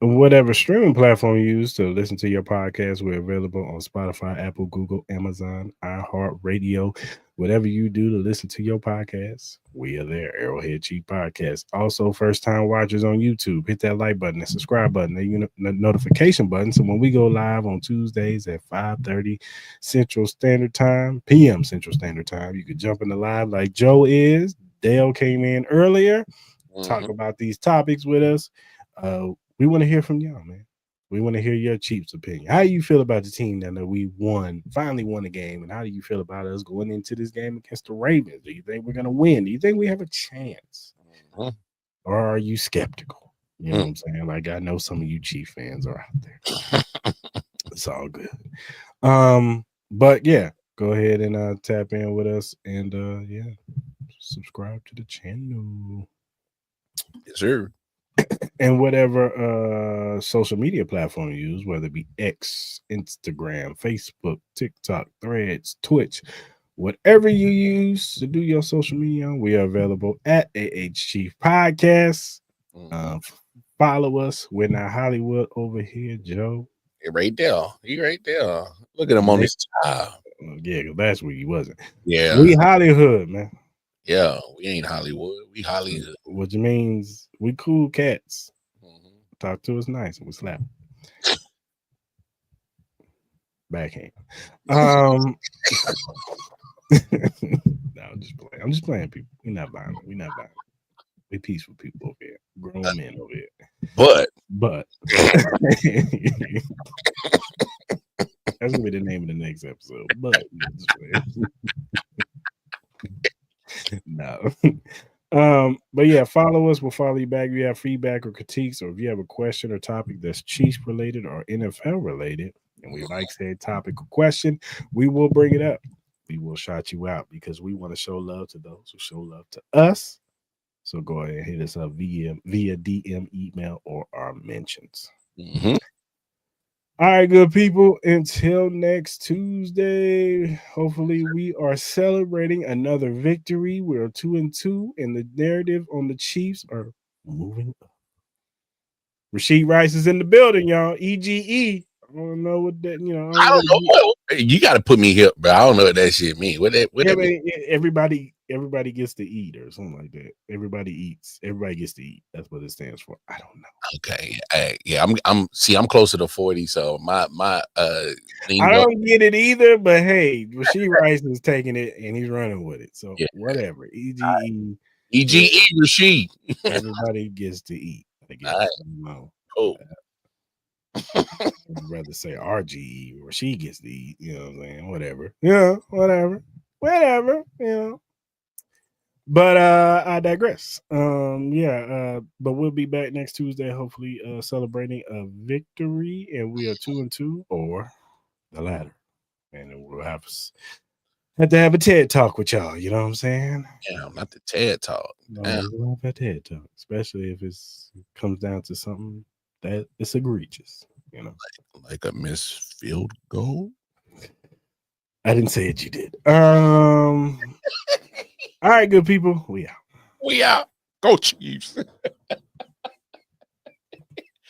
whatever streaming platform you use to listen to your podcast. We're available on Spotify, Apple, Google, Amazon, iHeartRadio, whatever you do to listen to your podcast. We are there. Arrowhead Chief Podcast. Also, first time watchers on YouTube, hit that like button and subscribe button, the notification button. So when we go live on Tuesdays at 5:30 Central Standard Time, PM Central Standard Time, you could jump in the live like Joe is. Dale came in earlier, talk about these topics with us. We want to hear from y'all, man. We want to hear your Chiefs opinion. How do you feel about the team that we finally won the game? And how do you feel about us going into this game against the Ravens? Do you think we're going to win? Do you think we have a chance? Or are you skeptical? You know what I'm saying? Like, I know some of you Chief fans are out there. It's all good. But yeah, go ahead and tap in with us and yeah, subscribe to the channel. Yes, sir. And whatever social media platform you use, whether it be X, Instagram, Facebook, TikTok, Threads, Twitch, whatever you use to do your social media on, we are available at AH Chief Podcast. Follow us. We're not Hollywood over here, Joe. You're right there. You're right there. Look at him on this job. Yeah, because last week he wasn't. Yeah. We Hollywood, man. Yeah, we ain't Hollywood. We Hollywood. Which means we cool cats. Talk to us nice and we slap. Backhand. No, I'm just playing. I'm just playing, people. We're not violent. We're not violent. We're peaceful people over here. Grown men over here. But that's gonna be the name of the next episode. But no. But yeah, follow us. We'll follow you back. If you have feedback or critiques, or if you have a question or topic that's Chiefs related or NFL related, and we like said topic or question, we will bring it up. We will shout you out because we want to show love to those who show love to us. So go ahead and hit us up via DM, email, or our mentions. All right, good people. Until next Tuesday, hopefully we are celebrating another victory. We're 2-2, and the narrative on the Chiefs are moving up. Rasheed Rice is in the building, y'all. EGE. I don't know what that, I don't know. You got to put me here, but I don't know what that shit mean. What that mean? Everybody gets to eat or something like that. Everybody eats. Everybody gets to eat. That's what it stands for. I don't know. Okay. Yeah. I'm closer to 40, so my I don't get it either. But hey, Rasheed Rice is taking it and he's running with it. So whatever. EGE Rasheed. Everybody gets to eat. I guess. Right. Cool. I'd rather say RGE or she gets to eat, you know what I'm saying? Whatever. Yeah, whatever. But I digress. But we'll be back next Tuesday, hopefully celebrating a victory, and we are 2-2 or the latter. And then we'll have to have a TED talk with y'all, you know what I'm saying? Yeah, not the TED talk. We'll have a TED talk, especially if it comes down to something that it's egregious, like a missed field goal. I didn't say it. You did. All right, good people. We out. Go Chiefs.